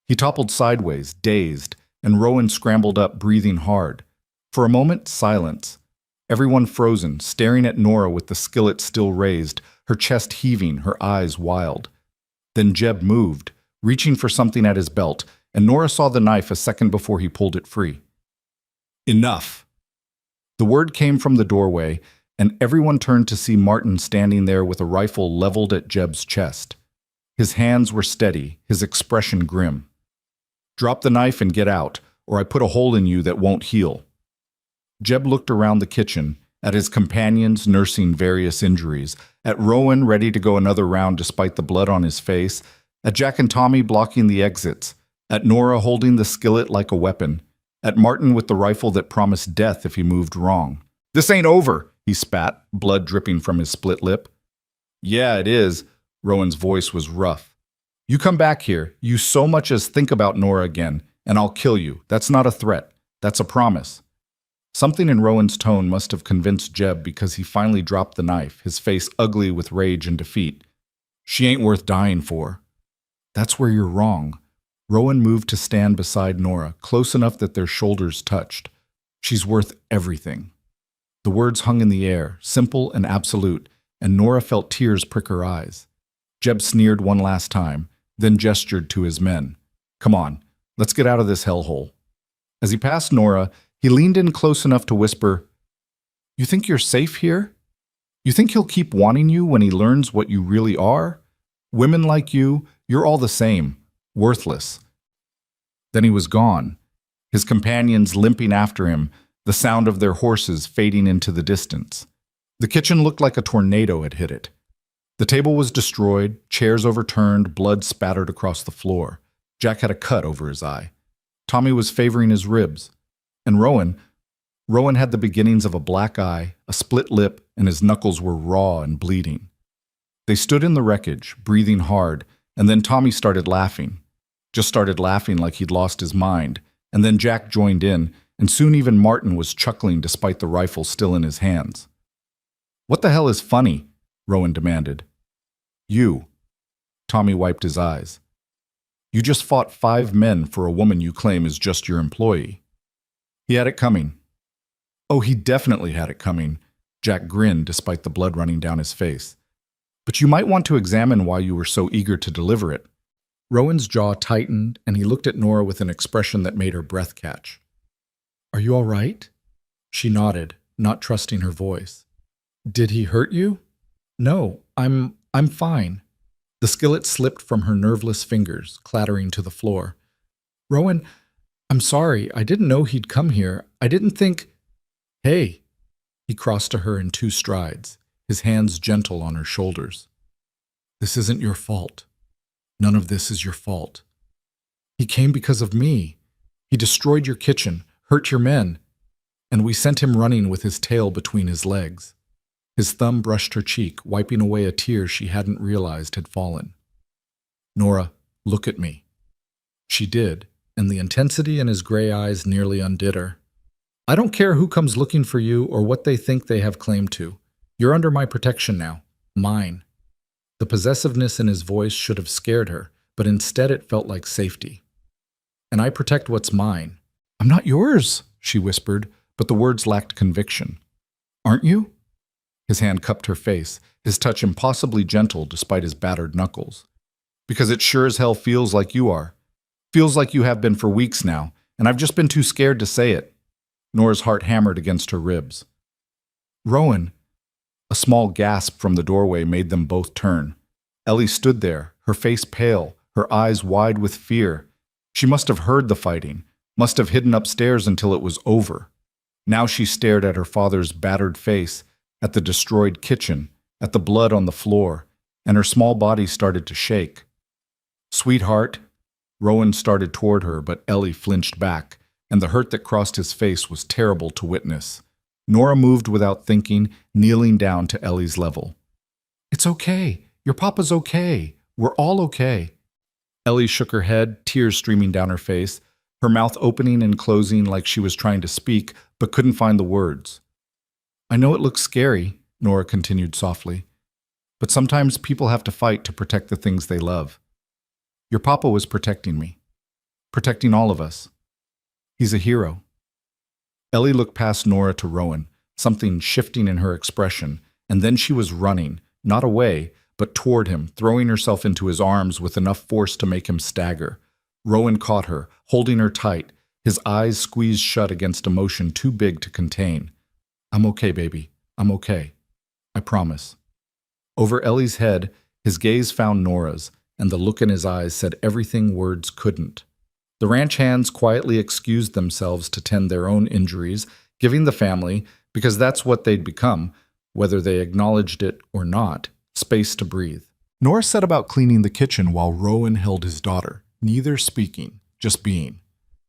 He toppled sideways, dazed, and Rowan scrambled up, breathing hard. For a moment, silence. Everyone frozen, staring at Nora with the skillet still raised, her chest heaving, her eyes wild. Then Jeb moved, reaching for something at his belt, and Nora saw the knife a second before he pulled it free. Enough! The word came from the doorway, and everyone turned to see Martin standing there with a rifle leveled at Jeb's chest. His hands were steady, his expression grim. Drop the knife and get out, or I put a hole in you that won't heal. Jeb looked around the kitchen, at his companions nursing various injuries, at Rowan ready to go another round despite the blood on his face, at Jack and Tommy blocking the exits, at Nora holding the skillet like a weapon, at Martin with the rifle that promised death if he moved wrong. This ain't over, he spat, blood dripping from his split lip. Yeah, it is. Rowan's voice was rough. You come back here, you so much as think about Nora again, and I'll kill you. That's not a threat. That's a promise. Something in Rowan's tone must have convinced Jeb because he finally dropped the knife, his face ugly with rage and defeat. She ain't worth dying for. That's where you're wrong. Rowan moved to stand beside Nora, close enough that their shoulders touched. She's worth everything. The words hung in the air, simple and absolute, and Nora felt tears prick her eyes. Jeb sneered one last time, then gestured to his men. Come on, let's get out of this hellhole. As he passed Nora, he leaned in close enough to whisper, "You think you're safe here? You think he'll keep wanting you when he learns what you really are? Women like you, you're all the same, worthless." Then he was gone, his companions limping after him, the sound of their horses fading into the distance. The kitchen looked like a tornado had hit it. The table was destroyed, chairs overturned, blood spattered across the floor. Jack had a cut over his eye. Tommy was favoring his ribs. And Rowan had the beginnings of a black eye, a split lip, and his knuckles were raw and bleeding. They stood in the wreckage, breathing hard, and then Tommy started laughing. Just started laughing like he'd lost his mind, and then Jack joined in, and soon even Martin was chuckling despite the rifle still in his hands. "What the hell is funny?" Rowan demanded. "You." Tommy wiped his eyes. "You just fought 5 men for a woman you claim is just your employee." He had it coming. Oh, he definitely had it coming. Jack grinned despite the blood running down his face. "But you might want to examine why you were so eager to deliver it." Rowan's jaw tightened, and he looked at Nora with an expression that made her breath catch. "Are you all right?" She nodded, not trusting her voice. "Did he hurt you?" "No, I'm fine." The skillet slipped from her nerveless fingers, clattering to the floor. "Rowan, I'm sorry. I didn't know he'd come here. I didn't think—" "Hey!" He crossed to her in 2 strides, his hands gentle on her shoulders. "This isn't your fault. None of this is your fault. He came because of me. He destroyed your kitchen, hurt your men, and we sent him running with his tail between his legs." His thumb brushed her cheek, wiping away a tear she hadn't realized had fallen. "Nora, look at me." She did, and the intensity in his gray eyes nearly undid her. "I don't care who comes looking for you or what they think they have claim to. You're under my protection now. Mine." The possessiveness in his voice should have scared her, but instead it felt like safety. "And I protect what's mine." "I'm not yours," she whispered, but the words lacked conviction. "Aren't you?" His hand cupped her face, his touch impossibly gentle despite his battered knuckles. "Because it sure as hell feels like you are. Feels like you have been for weeks now, and I've just been too scared to say it." Nora's heart hammered against her ribs. "Rowan." A small gasp from the doorway made them both turn. Ellie stood there, her face pale, her eyes wide with fear. She must have heard the fighting, must have hidden upstairs until it was over. Now she stared at her father's battered face, at the destroyed kitchen, at the blood on the floor, and her small body started to shake. "Sweetheart," Rowan started toward her, but Ellie flinched back, and the hurt that crossed his face was terrible to witness. Nora moved without thinking, kneeling down to Ellie's level. "It's okay. Your papa's okay. We're all okay." Ellie shook her head, tears streaming down her face, her mouth opening and closing like she was trying to speak, but couldn't find the words. "I know it looks scary," Nora continued softly, "but sometimes people have to fight to protect the things they love. Your papa was protecting me, protecting all of us. He's a hero." Ellie looked past Nora to Rowan, something shifting in her expression, and then she was running, not away, but toward him, throwing herself into his arms with enough force to make him stagger. Rowan caught her, holding her tight, his eyes squeezed shut against emotion too big to contain. "I'm okay, baby. I'm okay. I promise." Over Ellie's head, his gaze found Nora's, and the look in his eyes said everything words couldn't. The ranch hands quietly excused themselves to tend their own injuries, giving the family, because that's what they'd become, whether they acknowledged it or not, space to breathe. Nora set about cleaning the kitchen while Rowan held his daughter, neither speaking, just being.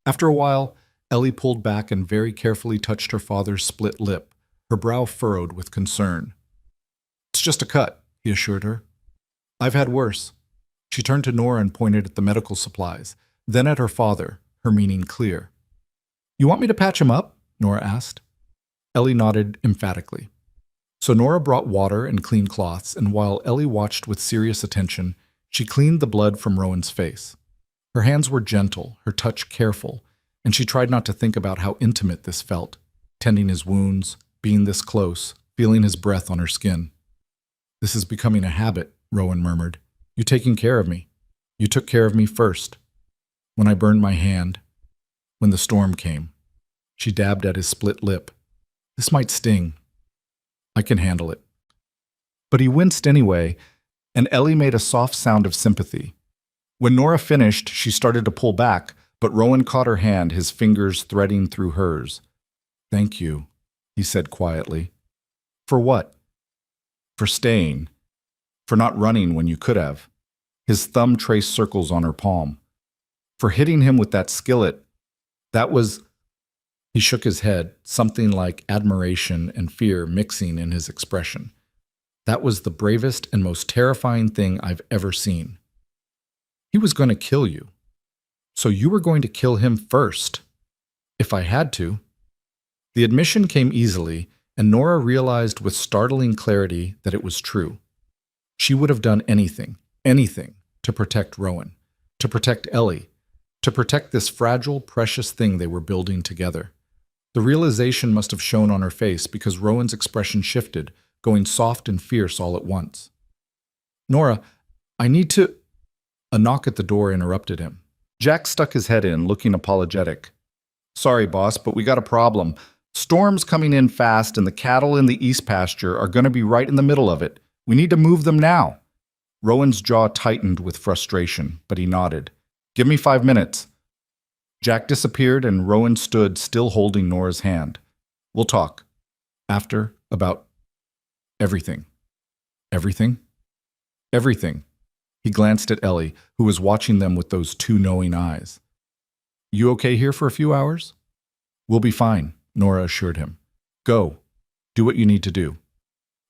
After a while, Ellie pulled back and very carefully touched her father's split lip, her brow furrowed with concern. "It's just a cut," he assured her. "I've had worse." She turned to Nora and pointed at the medical supplies, then at her father, her meaning clear. "You want me to patch him up?" Nora asked. Ellie nodded emphatically. So Nora brought water and clean cloths, and while Ellie watched with serious attention, she cleaned the blood from Rowan's face. Her hands were gentle, her touch careful, and she tried not to think about how intimate this felt, tending his wounds, being this close, feeling his breath on her skin. "This is becoming a habit," Rowan murmured. "You taking care of me. You took care of me first. When I burned my hand. when the storm came. She dabbed at his split lip. This might sting. I can handle it. But he winced anyway, and Ellie made a soft sound of sympathy. When Nora finished, she started to pull back, but Rowan caught her hand, his fingers threading through hers. Thank you, he said quietly. For what? For staying. For not running when you could have. His thumb traced circles on her palm. For hitting him with that skillet. That was... He shook his head, something like admiration and fear mixing in his expression. That was the bravest and most terrifying thing I've ever seen. He was going to kill you. So you were going to kill him first. If I had to. The admission came easily, and Nora realized with startling clarity that it was true. She would have done anything, to protect Rowan, to protect Ellie, to protect this fragile, precious thing they were building together. The realization must have shown on her face because Rowan's expression shifted, going soft and fierce all at once. Nora, I need to... A knock at the door interrupted him. Jack stuck his head in, looking apologetic. Sorry, boss, but we got a problem. Storm's coming in fast, and the cattle in the east pasture are going to be right in the middle of it. We need to move them now. Rowan's jaw tightened with frustration, but he nodded. Give me 5 minutes. Jack disappeared, and Rowan stood, still holding Nora's hand. We'll talk. After, about everything. Everything? Everything. He glanced at Ellie, who was watching them with those two knowing eyes. You okay here for a few hours? We'll be fine, Nora assured him. Go. Do what you need to do.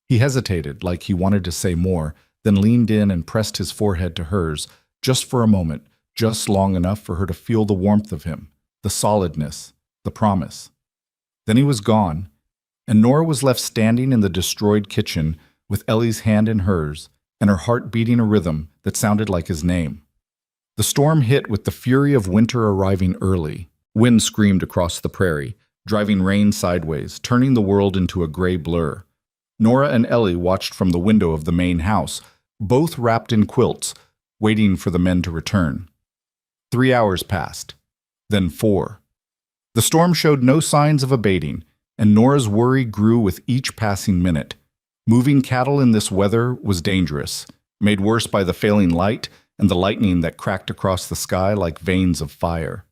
He hesitated, like he wanted to say more, then leaned in and pressed his forehead to hers, just for a moment, just long enough for her to feel the warmth of him, the solidness, the promise. Then he was gone, and Nora was left standing in the destroyed kitchen with Ellie's hand in hers and her heart beating a rhythm that sounded like his name. The storm hit with the fury of winter arriving early. Wind screamed across the prairie, driving rain sideways, turning the world into a gray blur. Nora and Ellie watched from the window of the main house, both wrapped in quilts, waiting for the men to return. 3 hours passed, then 4. The storm showed no signs of abating, and Nora's worry grew with each passing minute. Moving cattle in this weather was dangerous, made worse by the failing light and the lightning that cracked across the sky like veins of fire.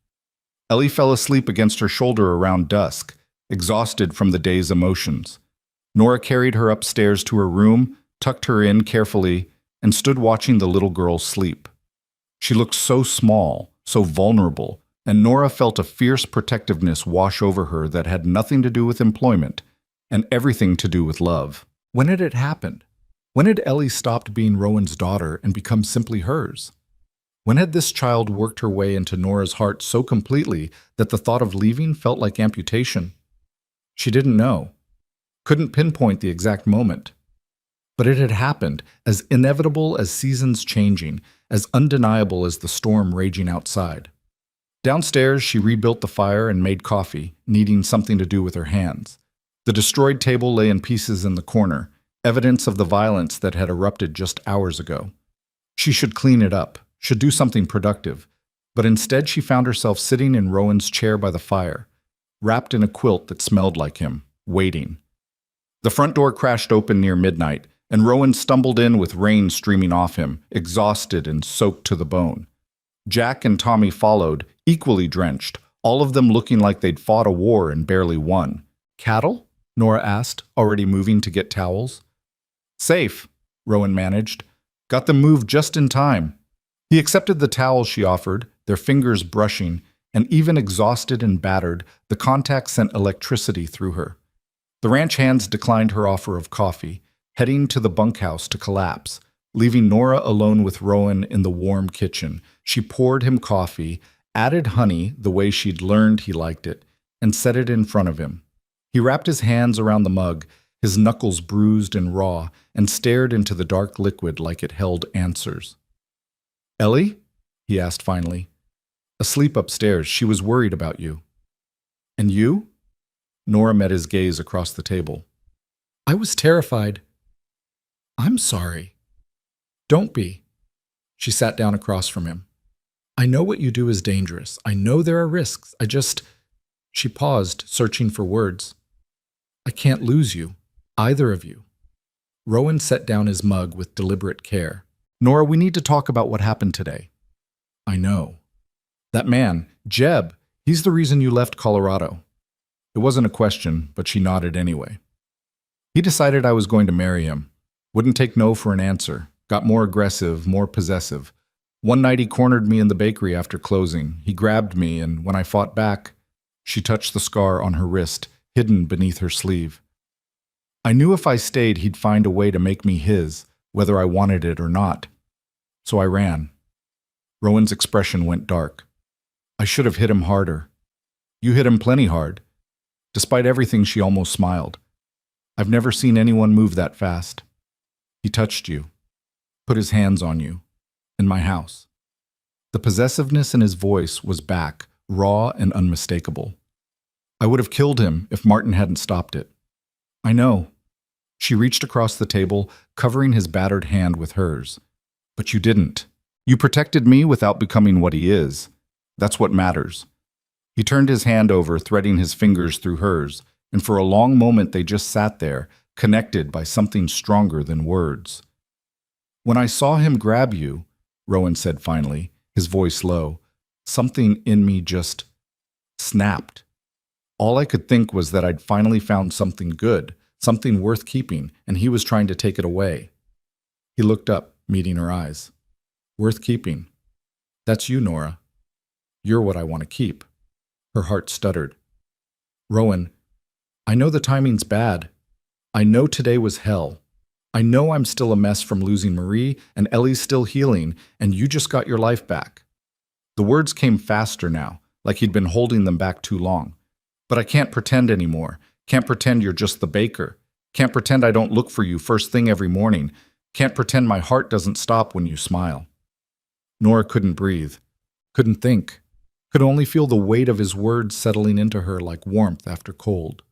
Ellie fell asleep against her shoulder around dusk, exhausted from the day's emotions. Nora carried her upstairs to her room, tucked her in carefully, and stood watching the little girl sleep. She looked so small, so vulnerable, and Nora felt a fierce protectiveness wash over her that had nothing to do with employment and everything to do with love. When had it happened? When had Ellie stopped being Rowan's daughter and become simply hers? When had this child worked her way into Nora's heart so completely that the thought of leaving felt like amputation? She didn't know, couldn't pinpoint the exact moment. But it had happened, as inevitable as seasons changing, as undeniable as the storm raging outside. Downstairs, she rebuilt the fire and made coffee, needing something to do with her hands. The destroyed table lay in pieces in the corner, evidence of the violence that had erupted just hours ago. She should clean it up, should do something productive, but instead she found herself sitting in Rowan's chair by the fire, wrapped in a quilt that smelled like him, waiting. The front door crashed open near midnight, and Rowan stumbled in with rain streaming off him, exhausted and soaked to the bone. Jack and Tommy followed, equally drenched, all of them looking like they'd fought a war and barely won. Cattle? Nora asked, already moving to get towels. Safe, Rowan managed. Got them moved just in time. He accepted the towels she offered, their fingers brushing, and even exhausted and battered, the contact sent electricity through her. The ranch hands declined her offer of coffee, heading to the bunkhouse to collapse. Leaving Nora alone with Rowan in the warm kitchen, she poured him coffee, added honey the way she'd learned he liked it, and set it in front of him. He wrapped his hands around the mug, his knuckles bruised and raw, and stared into the dark liquid like it held answers. Ellie? He asked finally. Asleep upstairs, she was worried about you. And you? Nora met his gaze across the table. I was terrified. I'm sorry. Don't be. She sat down across from him. I know what you do is dangerous. I know there are risks. She paused, searching for words. I can't lose you. Either of you. Rowan set down his mug with deliberate care. Nora, we need to talk about what happened today. I know. That man, Jeb, he's the reason you left Colorado. It wasn't a question, but she nodded anyway. He decided I was going to marry him. Wouldn't take no for an answer. Got more aggressive, more possessive. One night he cornered me in the bakery after closing. He grabbed me, and when I fought back, she touched the scar on her wrist, hidden beneath her sleeve. I knew if I stayed, he'd find a way to make me his, whether I wanted it or not. So I ran. Rowan's expression went dark. I should have hit him harder. You hit him plenty hard. Despite everything, she almost smiled. I've never seen anyone move that fast. He touched you, put his hands on you, in my house. The possessiveness in his voice was back, raw and unmistakable. I would have killed him if Martin hadn't stopped it. I know. She reached across the table, covering his battered hand with hers. But you didn't. You protected me without becoming what he is. That's what matters. He turned his hand over, threading his fingers through hers, and for a long moment they just sat there, connected by something stronger than words. When I saw him grab you, Rowan said finally, his voice low, something in me just snapped. All I could think was that I'd finally found something good, something worth keeping, and he was trying to take it away. He looked up, meeting her eyes. Worth keeping. That's you, Nora. You're what I want to keep. Her heart stuttered. Rowan, I know the timing's bad. I know today was hell. I know I'm still a mess from losing Marie, and Ellie's still healing, and you just got your life back. The words came faster now, like he'd been holding them back too long. But I can't pretend anymore. Can't pretend you're just the baker. Can't pretend I don't look for you first thing every morning. Can't pretend my heart doesn't stop when you smile. Nora couldn't breathe, couldn't think, could only feel the weight of his words settling into her like warmth after cold.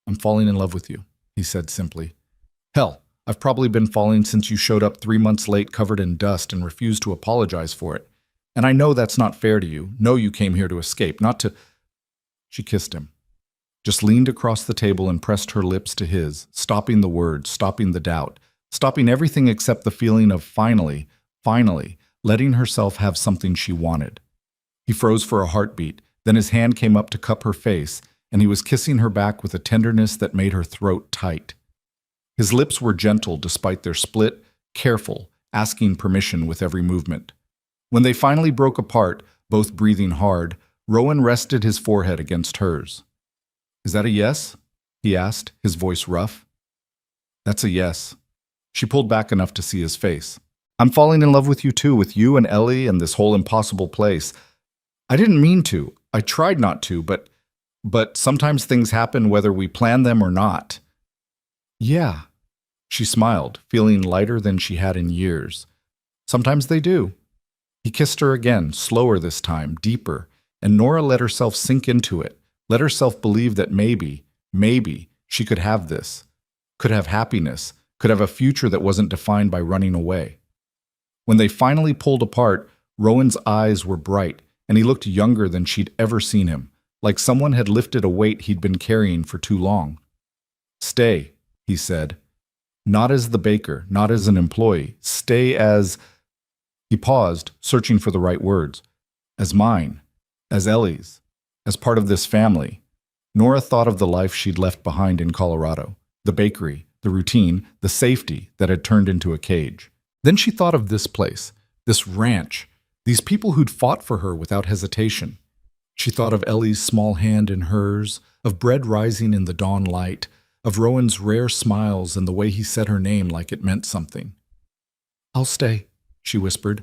I'm falling in love with you, he said simply. Hell, I've probably been falling since you showed up 3 months late covered in dust and refused to apologize for it. And I know that's not fair to you. Know you came here to escape, not to... She kissed him, just leaned across the table and pressed her lips to his, stopping the words, stopping the doubt, stopping everything except the feeling of finally, letting herself have something she wanted. He froze for a heartbeat, then his hand came up to cup her face, and he was kissing her back with a tenderness that made her throat tight. His lips were gentle despite their split, careful, asking permission with every movement. When they finally broke apart, both breathing hard, Rowan rested his forehead against hers. Is that a yes? He asked, his voice rough. That's a yes. She pulled back enough to see his face. I'm falling in love with you too, with you and Ellie and this whole impossible place. I didn't mean to. I tried not to, but sometimes things happen whether we plan them or not. Yeah. She smiled, feeling lighter than she had in years. Sometimes they do. He kissed her again, slower this time, deeper, and Nora let herself sink into it, let herself believe that maybe she could have this, could have happiness, could have a future that wasn't defined by running away. When they finally pulled apart, Rowan's eyes were bright, and he looked younger than she'd ever seen him, like someone had lifted a weight he'd been carrying for too long. Stay, he said. Not as the baker, not as an employee. Stay as... He paused, searching for the right words. As mine, as Ellie's, as part of this family. Nora thought of the life she'd left behind in Colorado, the bakery, the routine, the safety that had turned into a cage. Then she thought of this place, this ranch, these people who'd fought for her without hesitation. She thought of Ellie's small hand in hers, of bread rising in the dawn light, of Rowan's rare smiles and the way he said her name like it meant something. I'll stay, she whispered,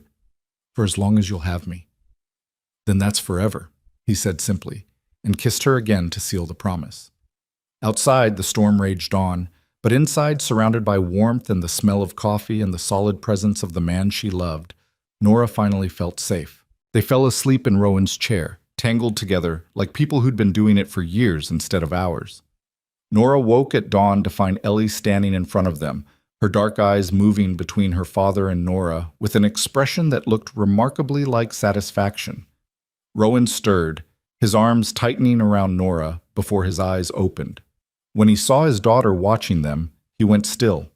for as long as you'll have me. Then that's forever, he said simply, and kissed her again to seal the promise. Outside, the storm raged on, but inside, surrounded by warmth and the smell of coffee and the solid presence of the man she loved, Nora finally felt safe. They fell asleep in Rowan's chair, tangled together like people who'd been doing it for years instead of hours. Nora woke at dawn to find Ellie standing in front of them, her dark eyes moving between her father and Nora with an expression that looked remarkably like satisfaction. Rowan stirred, his arms tightening around Nora before his eyes opened. When he saw his daughter watching them, he went still.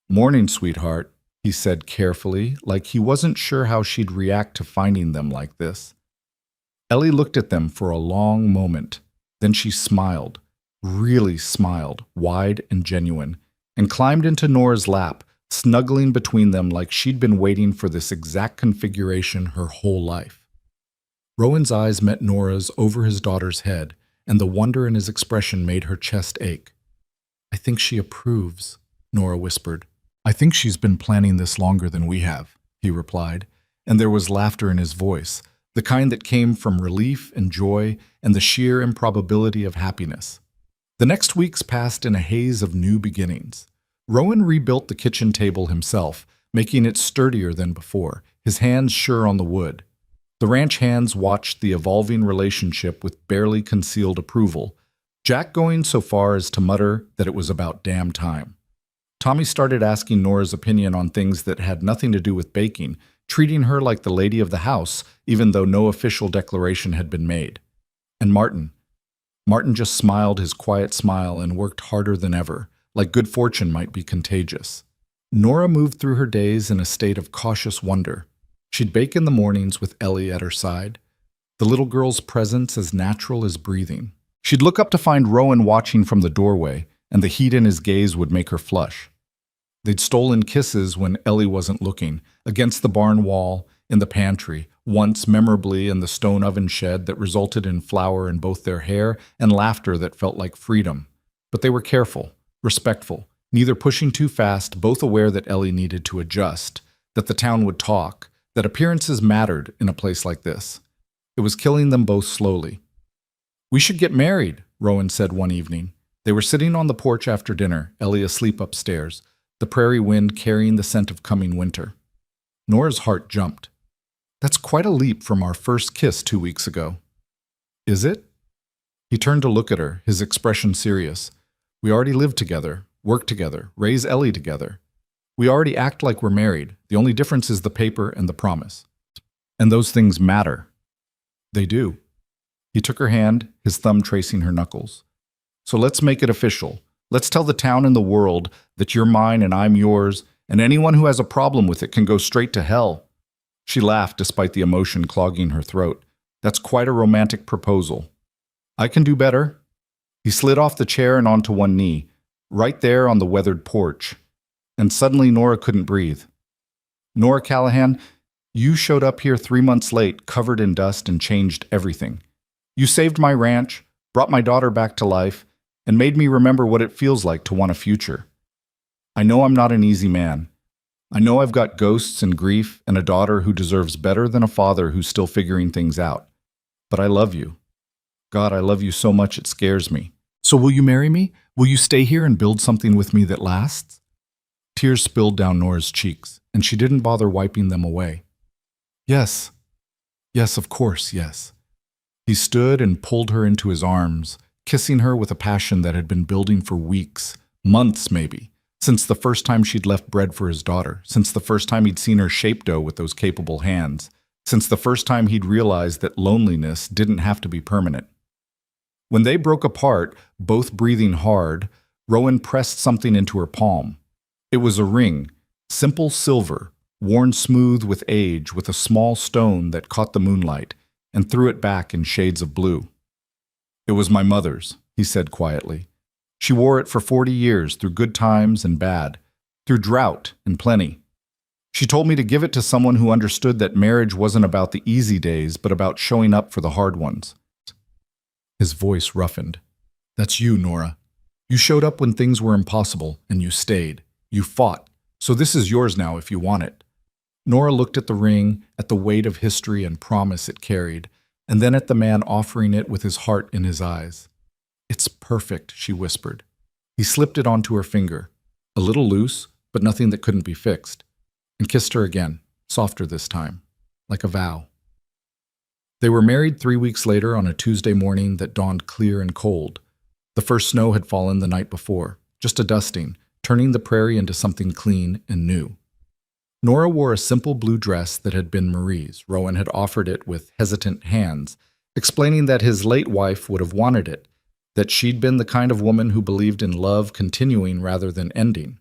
"Morning, sweetheart," he said carefully, like he wasn't sure how she'd react to finding them like this. Ellie looked at them for a long moment. Then she smiled, really smiled, wide and genuine, and climbed into Nora's lap, snuggling between them like she'd been waiting for this exact configuration her whole life. Rowan's eyes met Nora's over his daughter's head, and the wonder in his expression made her chest ache. "I think she approves," Nora whispered. "I think she's been planning this longer than we have," he replied, and there was laughter in his voice, the kind that came from relief and joy and the sheer improbability of happiness. The next weeks passed in a haze of new beginnings. Rowan rebuilt the kitchen table himself, making it sturdier than before, his hands sure on the wood. The ranch hands watched the evolving relationship with barely concealed approval, Jack going so far as to mutter that it was about damn time. Tommy started asking Nora's opinion on things that had nothing to do with baking, treating her like the lady of the house, even though no official declaration had been made. And Martin just smiled his quiet smile and worked harder than ever, like good fortune might be contagious. Nora moved through her days in a state of cautious wonder. She'd bake in the mornings with Ellie at her side, the little girl's presence as natural as breathing. She'd look up to find Rowan watching from the doorway, and the heat in his gaze would make her flush. They'd stolen kisses when Ellie wasn't looking, against the barn wall, in the pantry, once memorably in the stone oven shed that resulted in flour in both their hair and laughter that felt like freedom. But they were careful, respectful, neither pushing too fast, both aware that Ellie needed to adjust, that the town would talk, that appearances mattered in a place like this. It was killing them both slowly. "We should get married," Rowan said one evening. They were sitting on the porch after dinner, Ellie asleep upstairs, the prairie wind carrying the scent of coming winter. Nora's heart jumped. "That's quite a leap from our first kiss 2 weeks ago." "Is it?" He turned to look at her, his expression serious. "We already live together, work together, raise Ellie together. We already act like we're married. The only difference is the paper and the promise. And those things matter." "They do." He took her hand, his thumb tracing her knuckles. "So let's make it official. Let's tell the town and the world that you're mine and I'm yours, and anyone who has a problem with it can go straight to hell." She laughed despite the emotion clogging her throat. "That's quite a romantic proposal." "I can do better." He slid off the chair and onto one knee, right there on the weathered porch. And suddenly Nora couldn't breathe. "Nora Callahan, you showed up here 3 months late, covered in dust, and changed everything. You saved my ranch, brought my daughter back to life, and made me remember what it feels like to want a future. I know I'm not an easy man. I know I've got ghosts and grief and a daughter who deserves better than a father who's still figuring things out. But I love you. God, I love you so much it scares me. So will you marry me? Will you stay here and build something with me that lasts?" Tears spilled down Nora's cheeks, and she didn't bother wiping them away. "Yes. Yes, of course, yes." He stood and pulled her into his arms, kissing her with a passion that had been building for weeks, months maybe, since the first time she'd left bread for his daughter, since the first time he'd seen her shape dough with those capable hands, since the first time he'd realized that loneliness didn't have to be permanent. When they broke apart, both breathing hard, Rowan pressed something into her palm. It was a ring, simple silver, worn smooth with age, with a small stone that caught the moonlight and threw it back in shades of blue. "It was my mother's," he said quietly. "She wore it for 40 years, through good times and bad, through drought and plenty. She told me to give it to someone who understood that marriage wasn't about the easy days, but about showing up for the hard ones." His voice roughened. "That's you, Nora. You showed up when things were impossible, and you stayed. You fought. So this is yours now if you want it." Nora looked at the ring, at the weight of history and promise it carried, and then at the man offering it with his heart in his eyes. "It's perfect," she whispered. He slipped it onto her finger, a little loose, but nothing that couldn't be fixed, and kissed her again, softer this time, like a vow. They were married 3 weeks later on a Tuesday morning that dawned clear and cold. The first snow had fallen the night before, just a dusting, turning the prairie into something clean and new. Nora wore a simple blue dress that had been Marie's. Rowan had offered it with hesitant hands, explaining that his late wife would have wanted it, that she'd been the kind of woman who believed in love continuing rather than ending.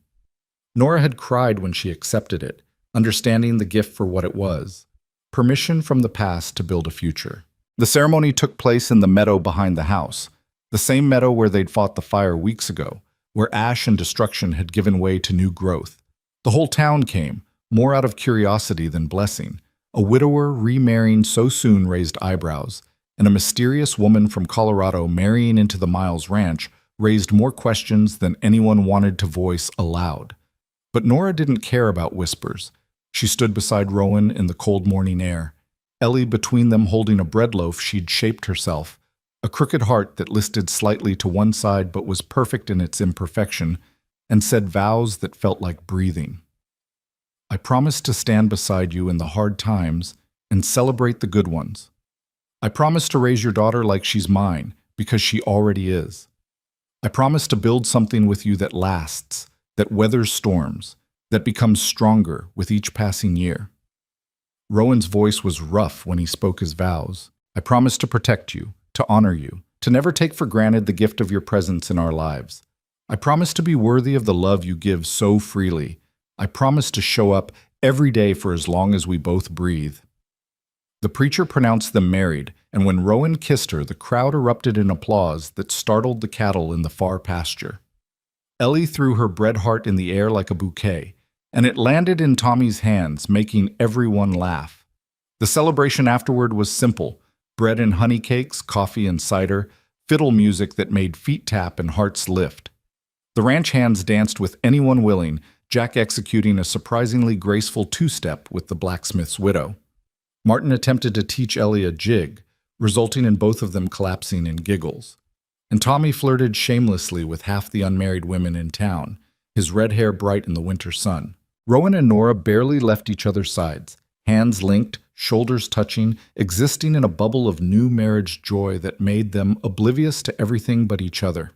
Nora had cried when she accepted it, understanding the gift for what it was, permission from the past to build a future. The ceremony took place in the meadow behind the house, the same meadow where they'd fought the fire weeks ago, where ash and destruction had given way to new growth. The whole town came, more out of curiosity than blessing. A widower remarrying so soon raised eyebrows, and a mysterious woman from Colorado marrying into the Miles Ranch raised more questions than anyone wanted to voice aloud. But Nora didn't care about whispers. She stood beside Rowan in the cold morning air, Ellie between them holding a bread loaf she'd shaped herself, a crooked heart that listed slightly to one side but was perfect in its imperfection, and said vows that felt like breathing. I promise to stand beside you in the hard times and celebrate the good ones. I promise to raise your daughter like she's mine, because she already is. I promise to build something with you that lasts, that weathers storms, that becomes stronger with each passing year. Rowan's voice was rough when he spoke his vows. I promise to protect you, to honor you, to never take for granted the gift of your presence in our lives. I promise to be worthy of the love you give so freely. I promise to show up every day for as long as we both breathe. The preacher pronounced them married, and when Rowan kissed her, the crowd erupted in applause that startled the cattle in the far pasture. Ellie threw her bread heart in the air like a bouquet, and it landed in Tommy's hands, making everyone laugh. The celebration afterward was simple: bread and honey cakes, coffee and cider, fiddle music that made feet tap and hearts lift. The ranch hands danced with anyone willing, Jack executing a surprisingly graceful two-step with the blacksmith's widow. Martin attempted to teach Ellie a jig, resulting in both of them collapsing in giggles. And Tommy flirted shamelessly with half the unmarried women in town, his red hair bright in the winter sun. Rowan and Nora barely left each other's sides, hands linked, shoulders touching, existing in a bubble of new marriage joy that made them oblivious to everything but each other.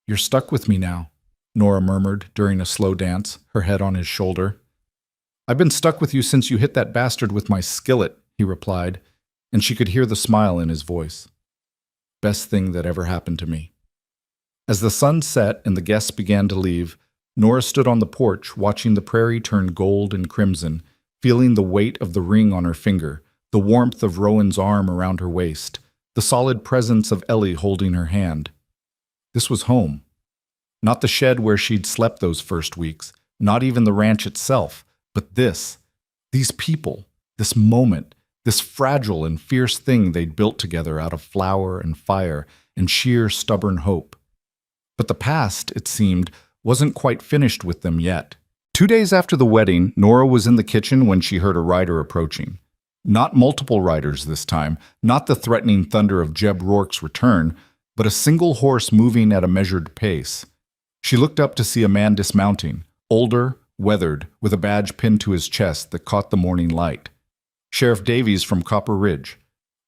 "You're stuck with me now," Nora murmured during a slow dance, her head on his shoulder. "I've been stuck with you since you hit that bastard with my skillet," he replied, and she could hear the smile in his voice. "Best thing that ever happened to me." As the sun set and the guests began to leave, Nora stood on the porch watching the prairie turn gold and crimson, feeling the weight of the ring on her finger, the warmth of Rowan's arm around her waist, the solid presence of Ellie holding her hand. This was home. Not the shed where she'd slept those first weeks, not even the ranch itself, but these people, this moment, this fragile and fierce thing they'd built together out of flour and fire and sheer stubborn hope. But the past, it seemed, wasn't quite finished with them yet. 2 days after the wedding, Nora was in the kitchen when she heard a rider approaching. Not multiple riders this time, not the threatening thunder of Jeb Rourke's return, but a single horse moving at a measured pace. She looked up to see a man dismounting, older, weathered, with a badge pinned to his chest that caught the morning light. Sheriff Davies from Copper Ridge.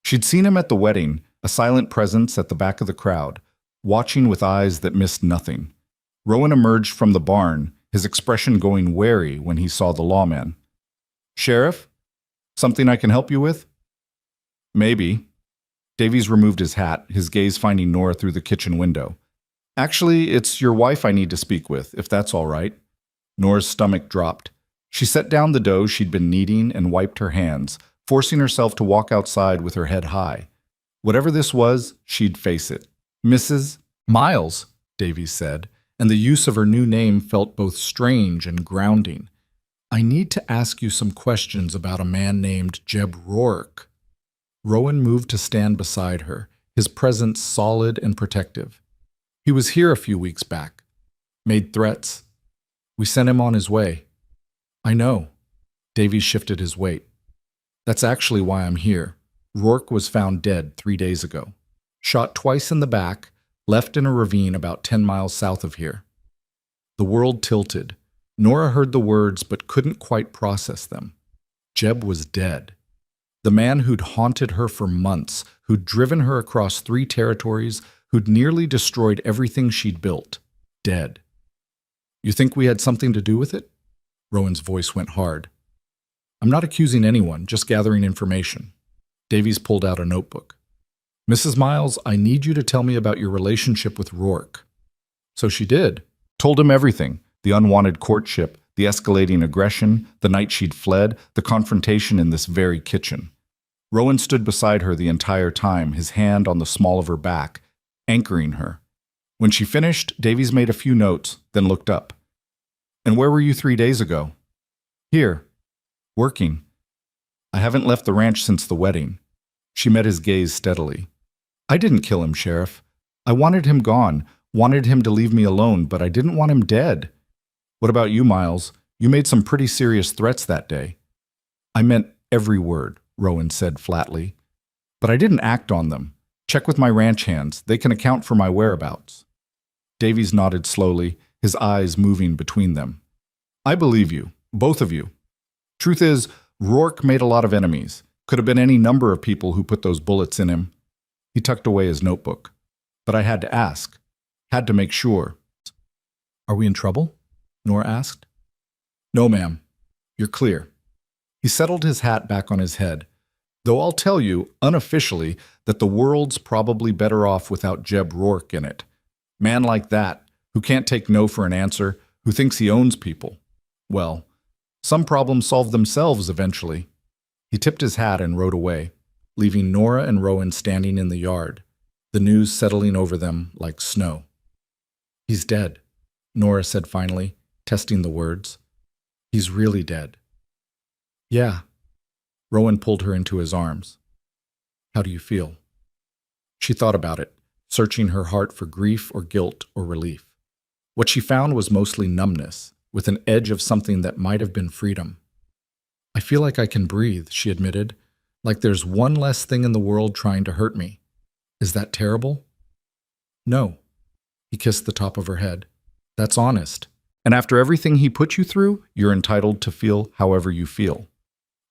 She'd seen him at the wedding, a silent presence at the back of the crowd, watching with eyes that missed nothing. Rowan emerged from the barn, his expression going wary when he saw the lawman. "Sheriff? Something I can help you with?" "Maybe." Davies removed his hat, his gaze finding Nora through the kitchen window. "Actually, it's your wife I need to speak with, if that's all right." Nora's stomach dropped. She set down the dough she'd been kneading and wiped her hands, forcing herself to walk outside with her head high. Whatever this was, she'd face it. "Mrs. Miles," Davies said, and the use of her new name felt both strange and grounding. "I need to ask you some questions about a man named Jeb Rourke." Rowan moved to stand beside her, his presence solid and protective. "He was here a few weeks back. Made threats. We sent him on his way." "I know." Davies shifted his weight. "That's actually why I'm here. Rourke was found dead 3 days ago. Shot twice in the back, left in a ravine about 10 miles south of here." The world tilted. Nora heard the words but couldn't quite process them. Jeb was dead. The man who'd haunted her for months, who'd driven her across 3 territories, who'd nearly destroyed everything she'd built. Dead. You think we had something to do with it? Rowan's voice went hard. I'm not accusing anyone, just gathering information. Davies pulled out a notebook. Mrs. Miles, I need you to tell me about your relationship with Rourke. So she did. Told him everything. The unwanted courtship, the escalating aggression, the night she'd fled, the confrontation in this very kitchen. Rowan stood beside her the entire time, his hand on the small of her back, anchoring her. When she finished, Davies made a few notes, then looked up. And where were you 3 days ago? Here. Working. I haven't left the ranch since the wedding. She met his gaze steadily. I didn't kill him, Sheriff. I wanted him gone, wanted him to leave me alone, but I didn't want him dead. What about you, Miles? You made some pretty serious threats that day. I meant every word, Rowan said flatly. But I didn't act on them. Check with my ranch hands. They can account for my whereabouts. Davies nodded slowly, his eyes moving between them. I believe you, both of you. Truth is, Rourke made a lot of enemies. Could have been any number of people who put those bullets in him. He tucked away his notebook. But I had to ask. Had to make sure. Are we in trouble? Nora asked. No, ma'am. You're clear. He settled his hat back on his head. Though I'll tell you, unofficially, that the world's probably better off without Jeb Rourke in it. Man like that, who can't take no for an answer, who thinks he owns people. Well, some problems solve themselves eventually. He tipped his hat and rode away, leaving Nora and Rowan standing in the yard, the news settling over them like snow. He's dead, Nora said finally, testing the words. He's really dead. Yeah. Rowan pulled her into his arms. How do you feel? She thought about it, searching her heart for grief or guilt or relief. What she found was mostly numbness, with an edge of something that might have been freedom. I feel like I can breathe, she admitted, like there's one less thing in the world trying to hurt me. Is that terrible? No. He kissed the top of her head. That's honest. And after everything he put you through, you're entitled to feel however you feel.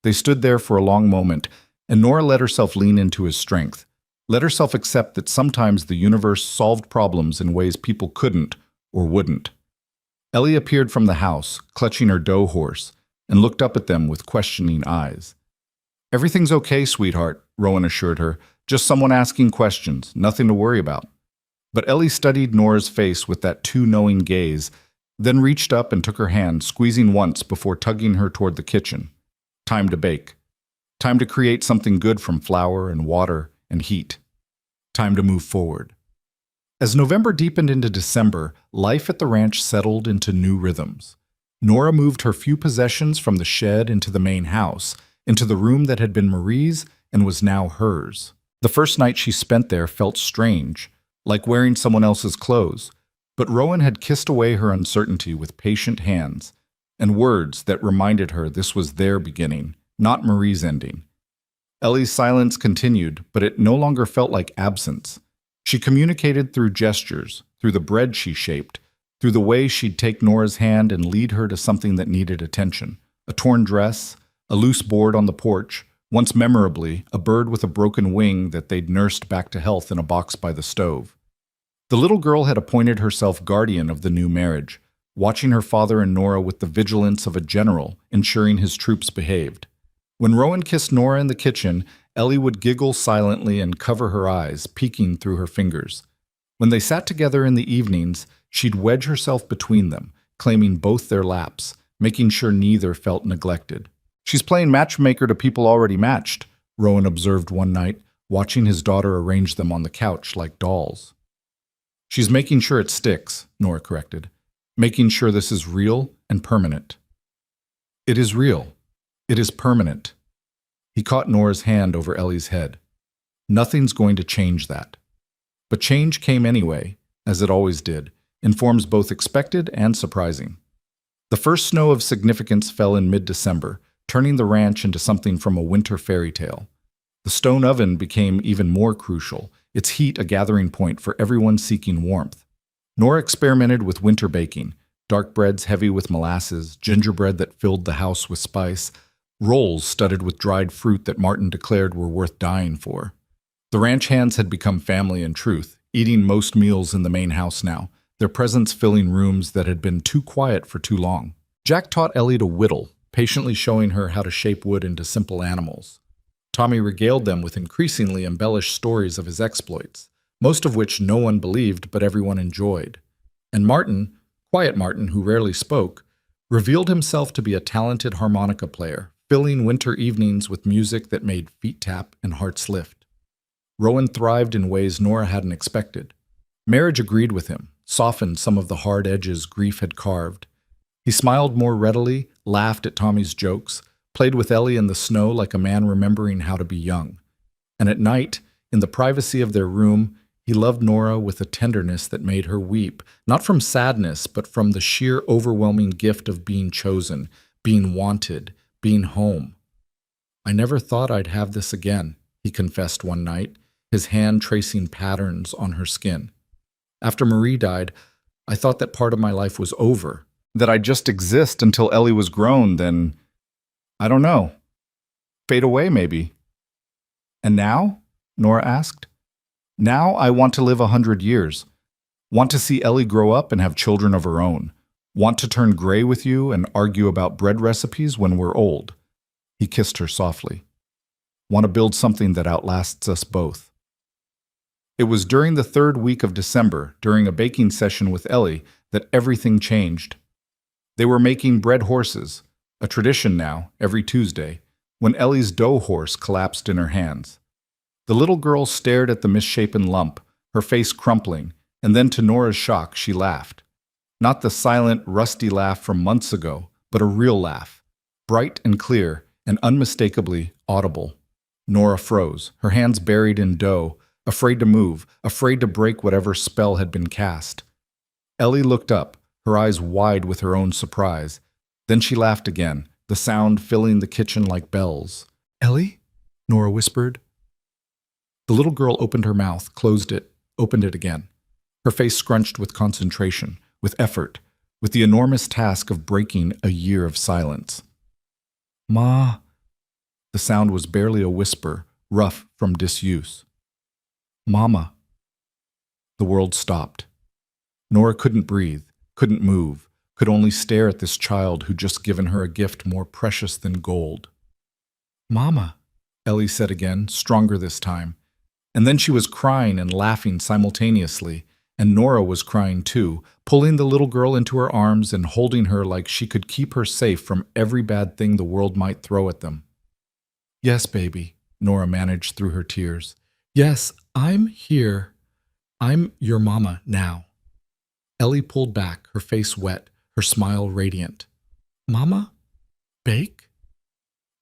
They stood there for a long moment, and Nora let herself lean into his strength, let herself accept that sometimes the universe solved problems in ways people couldn't or wouldn't. Ellie appeared from the house, clutching her doe horse, and looked up at them with questioning eyes. Everything's okay, sweetheart, Rowan assured her. Just someone asking questions, nothing to worry about. But Ellie studied Nora's face with that too knowing gaze, then reached up and took her hand, squeezing once before tugging her toward the kitchen. Time to bake. Time to create something good from flour and water and heat. Time to move forward. As November deepened into December, life at the ranch settled into new rhythms. Nora moved her few possessions from the shed into the main house, into the room that had been Marie's and was now hers. The first night she spent there felt strange, like wearing someone else's clothes, but Rowan had kissed away her uncertainty with patient hands, and words that reminded her this was their beginning, not Marie's ending. Ellie's silence continued, but it no longer felt like absence. She communicated through gestures, through the bread she shaped, through the way she'd take Nora's hand and lead her to something that needed attention. A torn dress, a loose board on the porch, once memorably, a bird with a broken wing that they'd nursed back to health in a box by the stove. The little girl had appointed herself guardian of the new marriage, watching her father and Nora with the vigilance of a general, ensuring his troops behaved. When Rowan kissed Nora in the kitchen, Ellie would giggle silently and cover her eyes, peeking through her fingers. When they sat together in the evenings, she'd wedge herself between them, claiming both their laps, making sure neither felt neglected. She's playing matchmaker to people already matched, Rowan observed one night, watching his daughter arrange them on the couch like dolls. She's making sure it sticks, Nora corrected. Making sure this is real and permanent. It is real. It is permanent. He caught Nora's hand over Ellie's head. Nothing's going to change that. But change came anyway, as it always did, in forms both expected and surprising. The first snow of significance fell in mid-December, turning the ranch into something from a winter fairy tale. The stone oven became even more crucial, its heat a gathering point for everyone seeking warmth. Nora experimented with winter baking, dark breads heavy with molasses, gingerbread that filled the house with spice, rolls studded with dried fruit that Martin declared were worth dying for. The ranch hands had become family in truth, eating most meals in the main house now, their presence filling rooms that had been too quiet for too long. Jack taught Ellie to whittle, patiently showing her how to shape wood into simple animals. Tommy regaled them with increasingly embellished stories of his exploits, most of which no one believed but everyone enjoyed. And Martin, quiet Martin who rarely spoke, revealed himself to be a talented harmonica player, filling winter evenings with music that made feet tap and hearts lift. Rowan thrived in ways Nora hadn't expected. Marriage agreed with him, softened some of the hard edges grief had carved. He smiled more readily, laughed at Tommy's jokes, played with Ellie in the snow like a man remembering how to be young. And at night, in the privacy of their room, he loved Nora with a tenderness that made her weep, not from sadness, but from the sheer overwhelming gift of being chosen, being wanted, being home. "I never thought I'd have this again," he confessed one night, his hand tracing patterns on her skin. "After Marie died, I thought that part of my life was over, that I'd just exist until Ellie was grown, then, I don't know, fade away maybe." "And now?" Nora asked. "Now I want to live 100 years. Want to see Ellie grow up and have children of her own. Want to turn gray with you and argue about bread recipes when we're old." He kissed her softly. "Want to build something that outlasts us both." It was during the third week of December, during a baking session with Ellie, that everything changed. They were making bread horses, a tradition now, every Tuesday, when Ellie's dough horse collapsed in her hands. The little girl stared at the misshapen lump, her face crumpling, and then to Nora's shock, she laughed. Not the silent, rusty laugh from months ago, but a real laugh, bright and clear and unmistakably audible. Nora froze, her hands buried in dough, afraid to move, afraid to break whatever spell had been cast. Ellie looked up, her eyes wide with her own surprise. Then she laughed again, the sound filling the kitchen like bells. "Ellie?" Nora whispered. The little girl opened her mouth, closed it, opened it again. Her face scrunched with concentration, with effort, with the enormous task of breaking a year of silence. "Ma." The sound was barely a whisper, rough from disuse. "Mama." The world stopped. Nora couldn't breathe, couldn't move, could only stare at this child who'd just given her a gift more precious than gold. "Mama," Ellie said again, stronger this time. And then she was crying and laughing simultaneously, and Nora was crying too, pulling the little girl into her arms and holding her like she could keep her safe from every bad thing the world might throw at them. "Yes, baby," Nora managed through her tears. "Yes, I'm here. I'm your mama now." Ellie pulled back, her face wet, her smile radiant. "Mama? Bake?"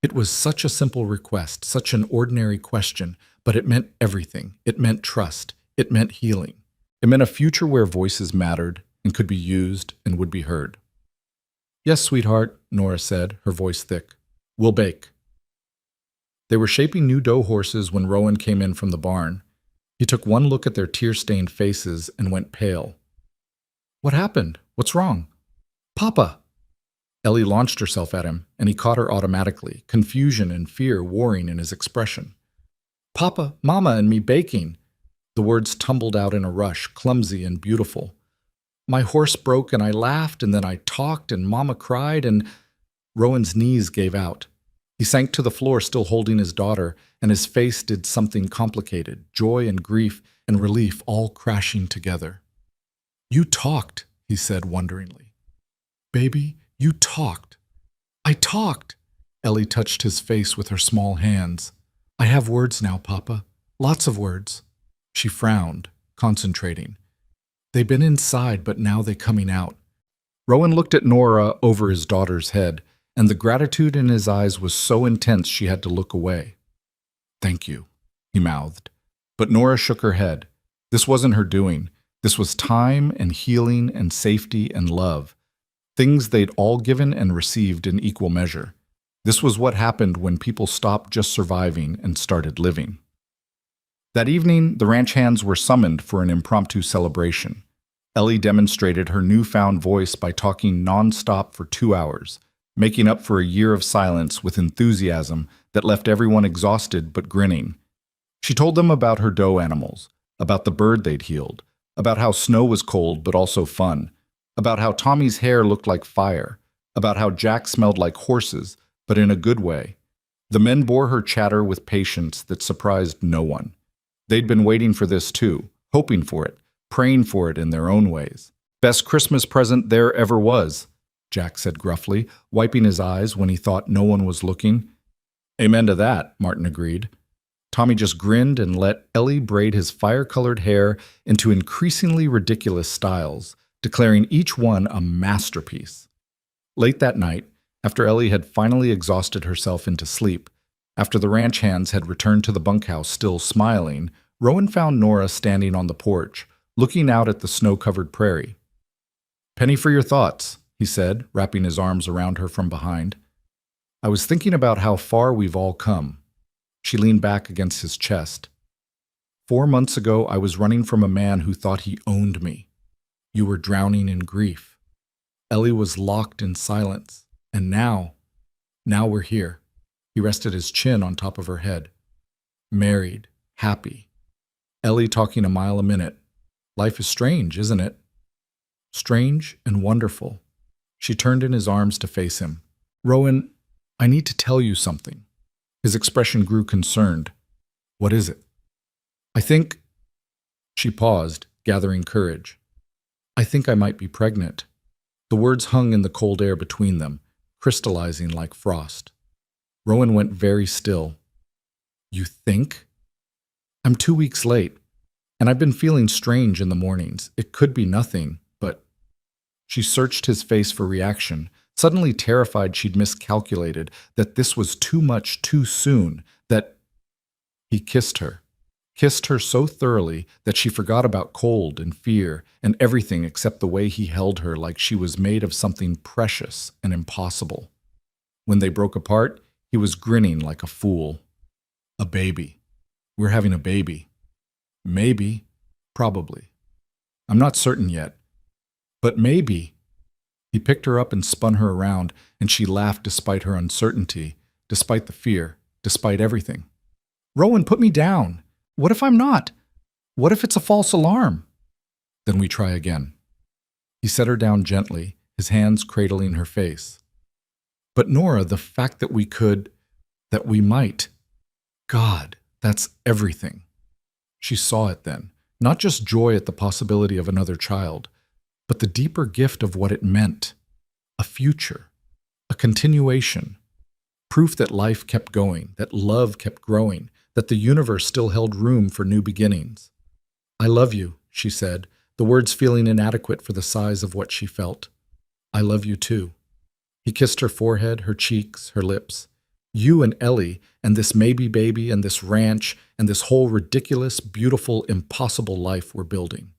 It was such a simple request, such an ordinary question, but it meant everything. It meant trust. It meant healing. It meant a future where voices mattered and could be used and would be heard. "Yes, sweetheart," Nora said, her voice thick. "We'll bake." They were shaping new dough horses when Rowan came in from the barn. He took one look at their tear-stained faces and went pale. "What happened? What's wrong?" "Papa!" Ellie launched herself at him, and he caught her automatically, confusion and fear warring in his expression. "Papa, Mama, and me baking." The words tumbled out in a rush, clumsy and beautiful. "My horse broke and I laughed, and then I talked, and Mama cried, and—" Rowan's knees gave out. He sank to the floor still holding his daughter, and his face did something complicated, joy and grief and relief all crashing together. "You talked," he said wonderingly. "Baby, you talked." "I talked." Ellie touched his face with her small hands. "I have words now, Papa. Lots of words." She frowned, concentrating. "They've been inside, but now they're coming out." Rowan looked at Nora over his daughter's head, and the gratitude in his eyes was so intense she had to look away. "Thank you," he mouthed. But Nora shook her head. This wasn't her doing. This was time and healing and safety and love. Things they'd all given and received in equal measure. This was what happened when people stopped just surviving and started living. That evening, the ranch hands were summoned for an impromptu celebration. Ellie demonstrated her newfound voice by talking nonstop for 2 hours, making up for a year of silence with enthusiasm that left everyone exhausted but grinning. She told them about her dough animals, about the bird they'd healed, about how snow was cold but also fun, about how Tommy's hair looked like fire, about how Jack smelled like horses, but in a good way. The men bore her chatter with patience that surprised no one. They'd been waiting for this too, hoping for it, praying for it in their own ways. "Best Christmas present there ever was," Jack said gruffly, wiping his eyes when he thought no one was looking. "Amen to that," Martin agreed. Tommy just grinned and let Ellie braid his fire-colored hair into increasingly ridiculous styles, declaring each one a masterpiece. Late that night, after Ellie had finally exhausted herself into sleep, after the ranch hands had returned to the bunkhouse still smiling, Rowan found Nora standing on the porch, looking out at the snow-covered prairie. "Penny for your thoughts," he said, wrapping his arms around her from behind. "I was thinking about how far we've all come." She leaned back against his chest. "4 months ago, I was running from a man who thought he owned me. You were drowning in grief. Ellie was locked in silence. And now we're here." He rested his chin on top of her head. "Married, happy. Ellie talking a mile a minute. Life is strange, isn't it?" "Strange and wonderful." She turned in his arms to face him. "Rowan, I need to tell you something." His expression grew concerned. "What is it?" "I think—" She paused, gathering courage. "I think I might be pregnant." The words hung in the cold air between them, crystallizing like frost. Rowan went very still. "You think?" "I'm 2 weeks late, and I've been feeling strange in the mornings. It could be nothing, but—" She searched his face for reaction, suddenly terrified she'd miscalculated, that this was too much too soon, that— He kissed her so thoroughly that she forgot about cold and fear and everything except the way he held her like she was made of something precious and impossible. When they broke apart, he was grinning like a fool. "A baby. We're having a baby. Maybe. Probably. I'm not certain yet. But maybe." He picked her up and spun her around, and she laughed despite her uncertainty, despite the fear, despite everything. "Rowan, put me down. What if I'm not? What if it's a false alarm?" "Then we try again." He set her down gently, his hands cradling her face. "But Nora, the fact that we could, that we might, God, that's everything." She saw it then, not just joy at the possibility of another child, but the deeper gift of what it meant. A future, a continuation, proof that life kept going, that love kept growing, that the universe still held room for new beginnings. "I love you," she said, the words feeling inadequate for the size of what she felt. "I love you too." He kissed her forehead, her cheeks, her lips. "You and Ellie, and this maybe baby, and this ranch, and this whole ridiculous, beautiful, impossible life we're building."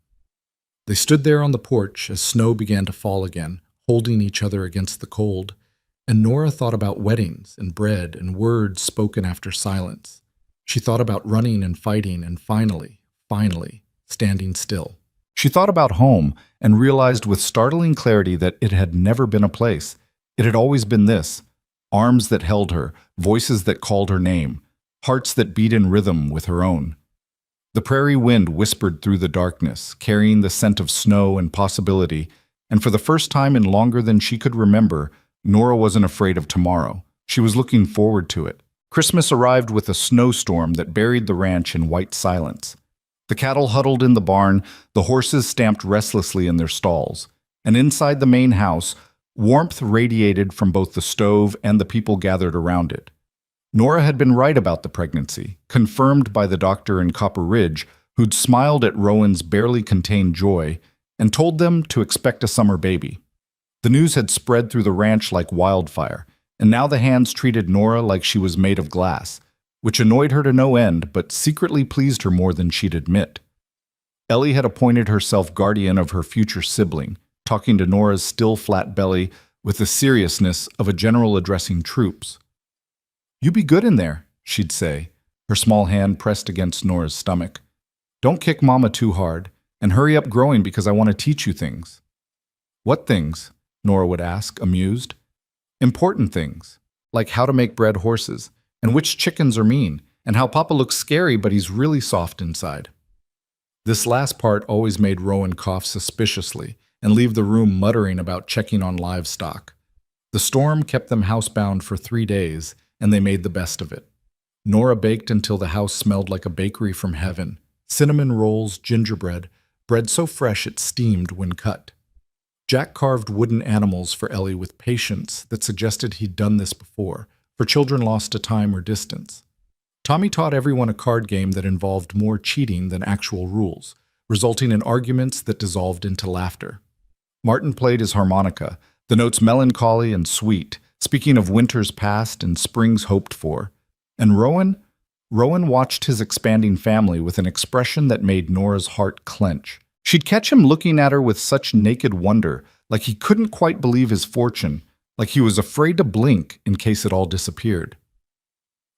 They stood there on the porch as snow began to fall again, holding each other against the cold, and Nora thought about weddings and bread and words spoken after silence. She thought about running and fighting and finally, standing still. She thought about home and realized with startling clarity that it had never been a place. It had always been this: arms that held her, voices that called her name, hearts that beat in rhythm with her own. The prairie wind whispered through the darkness, carrying the scent of snow and possibility, and for the first time in longer than she could remember, Nora wasn't afraid of tomorrow. She was looking forward to it. Christmas arrived with a snowstorm that buried the ranch in white silence. The cattle huddled in the barn, the horses stamped restlessly in their stalls, and inside the main house, warmth radiated from both the stove and the people gathered around it. Nora had been right about the pregnancy, confirmed by the doctor in Copper Ridge, who'd smiled at Rowan's barely contained joy and told them to expect a summer baby. The news had spread through the ranch like wildfire, and now the hands treated Nora like she was made of glass, which annoyed her to no end but secretly pleased her more than she'd admit. Ellie had appointed herself guardian of her future sibling, talking to Nora's still flat belly with the seriousness of a general addressing troops. "You be good in there," she'd say, her small hand pressed against Nora's stomach. "Don't kick Mama too hard, and hurry up growing because I want to teach you things." "What things?" Nora would ask, amused. "Important things, like how to make bred horses, and which chickens are mean, and how Papa looks scary but he's really soft inside." This last part always made Rowan cough suspiciously and leave the room muttering about checking on livestock. The storm kept them housebound for 3 days, and they made the best of it. Nora baked until the house smelled like a bakery from heaven. Cinnamon rolls, gingerbread, bread so fresh it steamed when cut. Jack carved wooden animals for Ellie with patience that suggested he'd done this before, for children lost to time or distance. Tommy taught everyone a card game that involved more cheating than actual rules, resulting in arguments that dissolved into laughter. Martin played his harmonica, the notes melancholy and sweet, speaking of winters past and springs hoped for. And Rowan watched his expanding family with an expression that made Nora's heart clench. She'd catch him looking at her with such naked wonder, like he couldn't quite believe his fortune, like he was afraid to blink in case it all disappeared.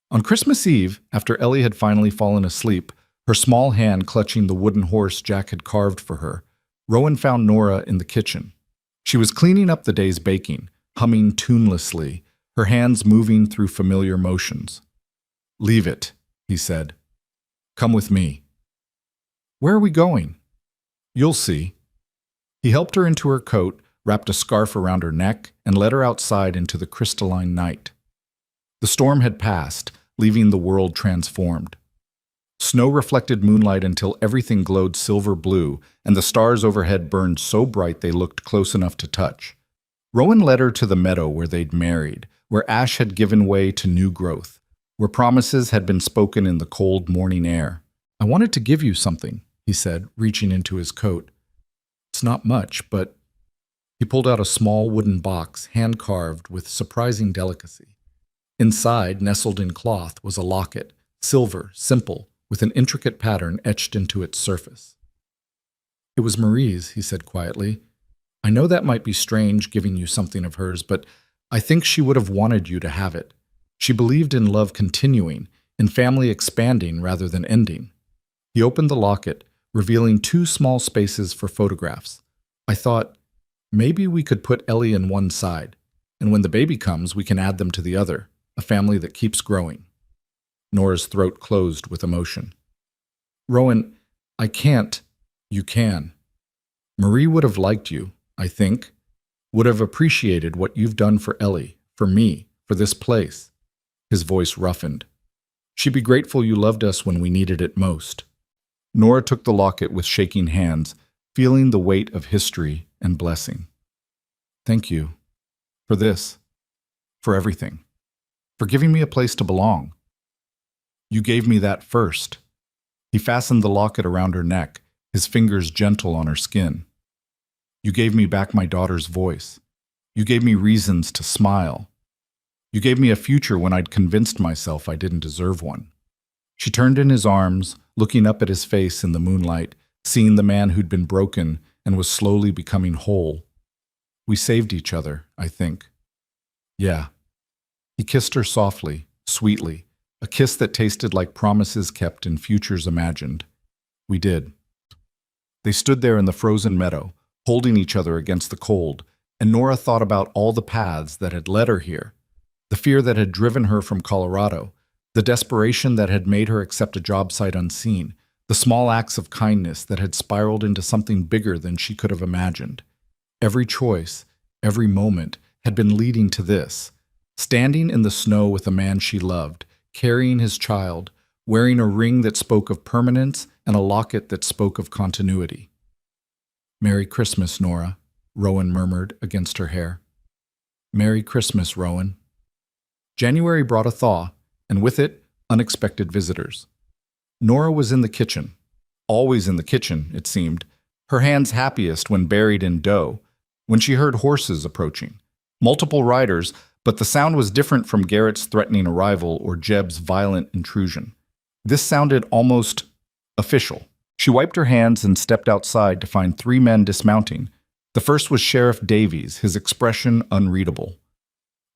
On Christmas Eve, after Ellie had finally fallen asleep, her small hand clutching the wooden horse Jack had carved for her, Rowan found Nora in the kitchen. She was cleaning up the day's baking, humming tunelessly, her hands moving through familiar motions. "Leave it," he said. "Come with me." "Where are we going?" "You'll see." He helped her into her coat, wrapped a scarf around her neck, and led her outside into the crystalline night. The storm had passed, leaving the world transformed. Snow reflected moonlight until everything glowed silver blue, and the stars overhead burned so bright they looked close enough to touch. Rowan led her to the meadow where they'd married, where ash had given way to new growth, where promises had been spoken in the cold morning air. "I wanted to give you something," he said, reaching into his coat. "It's not much, but—" He pulled out a small wooden box, hand-carved with surprising delicacy. Inside, nestled in cloth, was a locket, silver, simple, with an intricate pattern etched into its surface. "It was Marie's," he said quietly. "I know that might be strange, giving you something of hers, but I think she would have wanted you to have it. She believed in love continuing, in family expanding rather than ending." He opened the locket, revealing 2 small spaces for photographs. "I thought, maybe we could put Ellie in one side, and when the baby comes, we can add them to the other, a family that keeps growing." Nora's throat closed with emotion. "Rowan, I can't. You can. Marie would have liked you, I think, would have appreciated what you've done for Ellie, for me, for this place." His voice roughened. "She'd be grateful you loved us when we needed it most." Nora took the locket with shaking hands, feeling the weight of history and blessing. "Thank you. For this. For everything. For giving me a place to belong. You gave me that first." He fastened the locket around her neck, his fingers gentle on her skin. "You gave me back my daughter's voice. You gave me reasons to smile. You gave me a future when I'd convinced myself I didn't deserve one." She turned in his arms, looking up at his face in the moonlight, seeing the man who'd been broken and was slowly becoming whole. "We saved each other, I think." "Yeah." He kissed her softly, sweetly, a kiss that tasted like promises kept and futures imagined. "We did." They stood there in the frozen meadow, holding each other against the cold, and Nora thought about all the paths that had led her here, the fear that had driven her from Colorado, the desperation that had made her accept a job site unseen, the small acts of kindness that had spiraled into something bigger than she could have imagined. Every choice, every moment, had been leading to this, standing in the snow with a man she loved, carrying his child, wearing a ring that spoke of permanence and a locket that spoke of continuity. "Merry Christmas, Nora," Rowan murmured against her hair. "Merry Christmas, Rowan." January brought a thaw, and with it, unexpected visitors. Nora was in the kitchen. Always in the kitchen, it seemed, her hands happiest when buried in dough, when she heard horses approaching. Multiple riders, but the sound was different from Garrett's threatening arrival or Jeb's violent intrusion. This sounded almost official. She wiped her hands and stepped outside to find 3 men dismounting. The first was Sheriff Davies, his expression unreadable.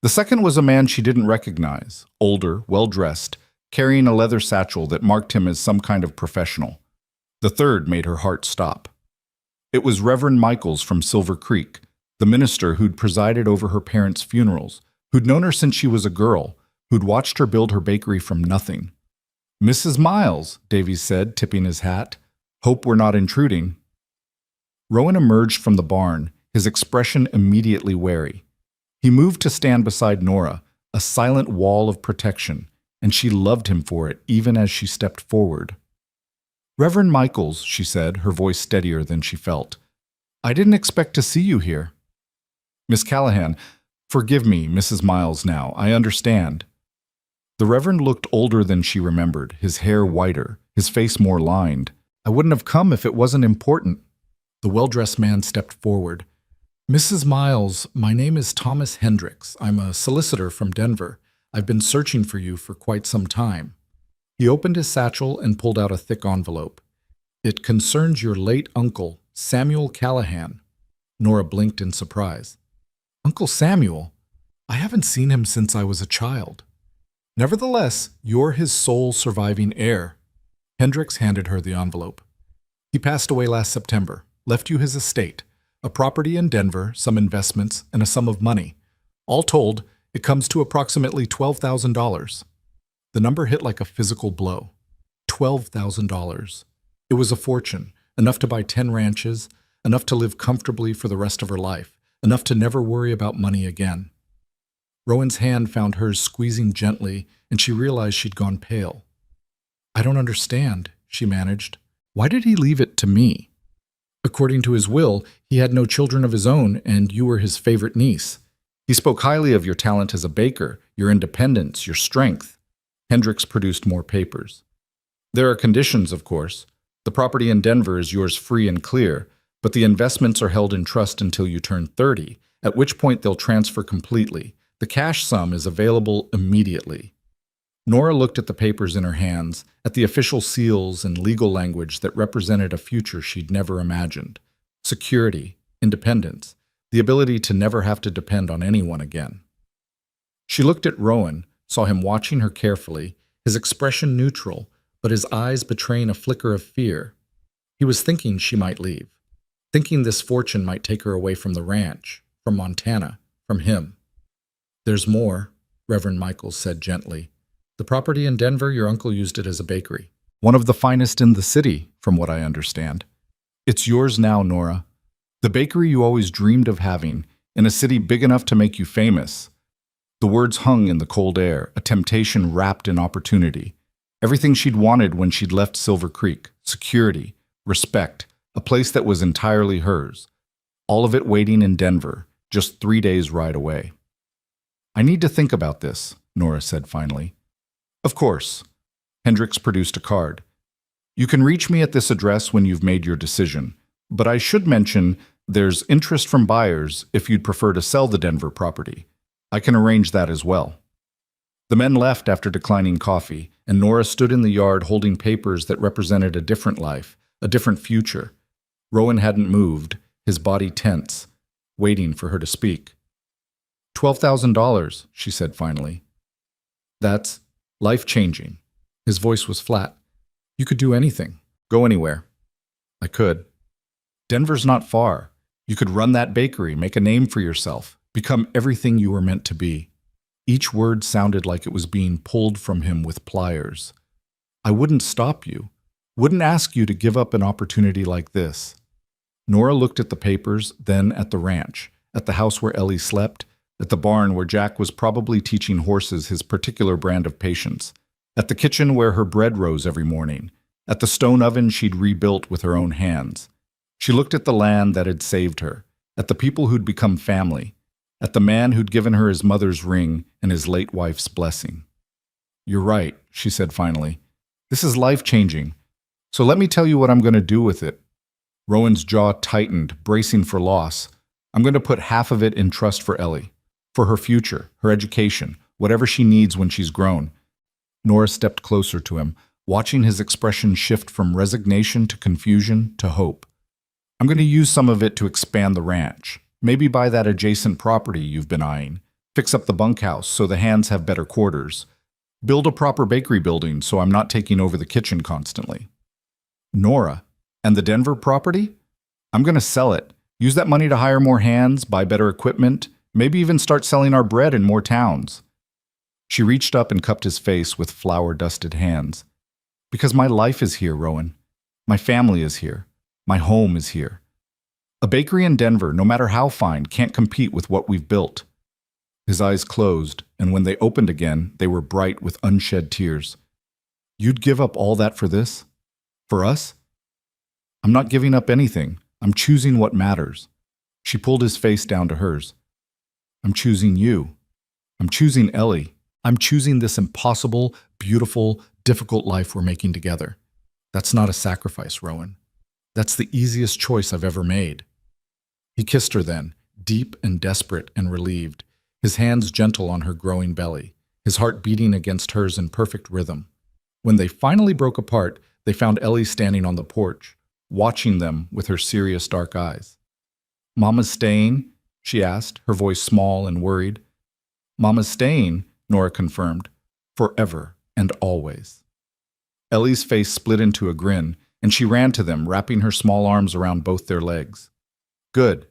The second was a man she didn't recognize, older, well-dressed, carrying a leather satchel that marked him as some kind of professional. The third made her heart stop. It was Reverend Michaels from Silver Creek, the minister who'd presided over her parents' funerals, who'd known her since she was a girl, who'd watched her build her bakery from nothing. "Mrs. Miles," Davies said, tipping his hat. Hope we're not intruding." Rowan emerged from the barn, his expression immediately wary. He moved to stand beside Nora, a silent wall of protection, and she loved him for it even as she stepped forward. "Reverend Michaels," she said, her voice steadier than she felt, "I didn't expect to see you here." "Miss Callahan, forgive me, Mrs. Miles now, I understand." The Reverend looked older than she remembered, his hair whiter, his face more lined. "I wouldn't have come if it wasn't important." The well-dressed man stepped forward. "Mrs. Miles, my name is Thomas Hendricks. I'm a solicitor from Denver. I've been searching for you for quite some time." He opened his satchel and pulled out a thick envelope. "It concerns your late uncle, Samuel Callahan." Nora blinked in surprise. "Uncle Samuel? I haven't seen him since I was a child." "Nevertheless, you're his sole surviving heir." Hendricks handed her the envelope. "He passed away last September, left you his estate, a property in Denver, some investments, and a sum of money. All told, it comes to approximately $12,000. The number hit like a physical blow. $12,000. It was a fortune, enough to buy 10 ranches, enough to live comfortably for the rest of her life, enough to never worry about money again. Rowan's hand found hers squeezing gently, and she realized she'd gone pale. "I don't understand," she managed. "Why did he leave it to me?" "According to his will, he had no children of his own, and you were his favorite niece. He spoke highly of your talent as a baker, your independence, your strength." Hendricks produced more papers. "There are conditions, of course. The property in Denver is yours free and clear, but the investments are held in trust until you turn 30, at which point they'll transfer completely. The cash sum is available immediately." Nora looked at the papers in her hands, at the official seals and legal language that represented a future she'd never imagined. Security, independence, the ability to never have to depend on anyone again. She looked at Rowan, saw him watching her carefully, his expression neutral, but his eyes betraying a flicker of fear. He was thinking she might leave, thinking this fortune might take her away from the ranch, from Montana, from him. "There's more," Reverend Michaels said gently. "The property in Denver, your uncle used it as a bakery. One of the finest in the city, from what I understand. It's yours now, Nora. The bakery you always dreamed of having, in a city big enough to make you famous." The words hung in the cold air, a temptation wrapped in opportunity. Everything she'd wanted when she'd left Silver Creek: security, respect, a place that was entirely hers. All of it waiting in Denver, just 3 days' ride away. "I need to think about this," Nora said finally. "Of course." Hendricks produced a card. "You can reach me at this address when you've made your decision, but I should mention there's interest from buyers if you'd prefer to sell the Denver property. I can arrange that as well." The men left after declining coffee, and Nora stood in the yard holding papers that represented a different life, a different future. Rowan hadn't moved, his body tense, waiting for her to speak. $12,000, she said finally. "That's life-changing." His voice was flat. "You could do anything, go anywhere." "I could." "Denver's not far. You could run that bakery, make a name for yourself, become everything you were meant to be." Each word sounded like it was being pulled from him with pliers. "I wouldn't stop you, wouldn't ask you to give up an opportunity like this." Nora looked at the papers, then at the ranch, at the house where Ellie slept, at the barn where Jack was probably teaching horses his particular brand of patience, at the kitchen where her bread rose every morning, at the stone oven she'd rebuilt with her own hands. She looked at the land that had saved her, at the people who'd become family, at the man who'd given her his mother's ring and his late wife's blessing. "You're right," she said finally. "This is life-changing. So let me tell you what I'm going to do with it." Rowan's jaw tightened, bracing for loss. "I'm going to put half of it in trust for Ellie, for her future, her education, whatever she needs when she's grown." Nora stepped closer to him, watching his expression shift from resignation to confusion to hope. "I'm going to use some of it to expand the ranch. Maybe buy that adjacent property you've been eyeing. Fix up the bunkhouse so the hands have better quarters. Build a proper bakery building so I'm not taking over the kitchen constantly." "Nora, and the Denver property?" "I'm going to sell it. Use that money to hire more hands, buy better equipment, maybe even start selling our bread in more towns." She reached up and cupped his face with flour-dusted hands. "Because my life is here, Rowan. My family is here. My home is here. A bakery in Denver, no matter how fine, can't compete with what we've built." His eyes closed, and when they opened again, they were bright with unshed tears. "You'd give up all that for this? For us?" "I'm not giving up anything. I'm choosing what matters." She pulled his face down to hers. "I'm choosing you. I'm choosing Ellie. I'm choosing this impossible, beautiful, difficult life we're making together. That's not a sacrifice, Rowan. That's the easiest choice I've ever made." He kissed her then, deep and desperate and relieved, his hands gentle on her growing belly, his heart beating against hers in perfect rhythm. When they finally broke apart, they found Ellie standing on the porch, watching them with her serious dark eyes. "Mama's staying?" she asked, her voice small and worried. "Mama's staying," Nora confirmed, "forever and always." Ellie's face split into a grin, and she ran to them, wrapping her small arms around both their legs. "Good,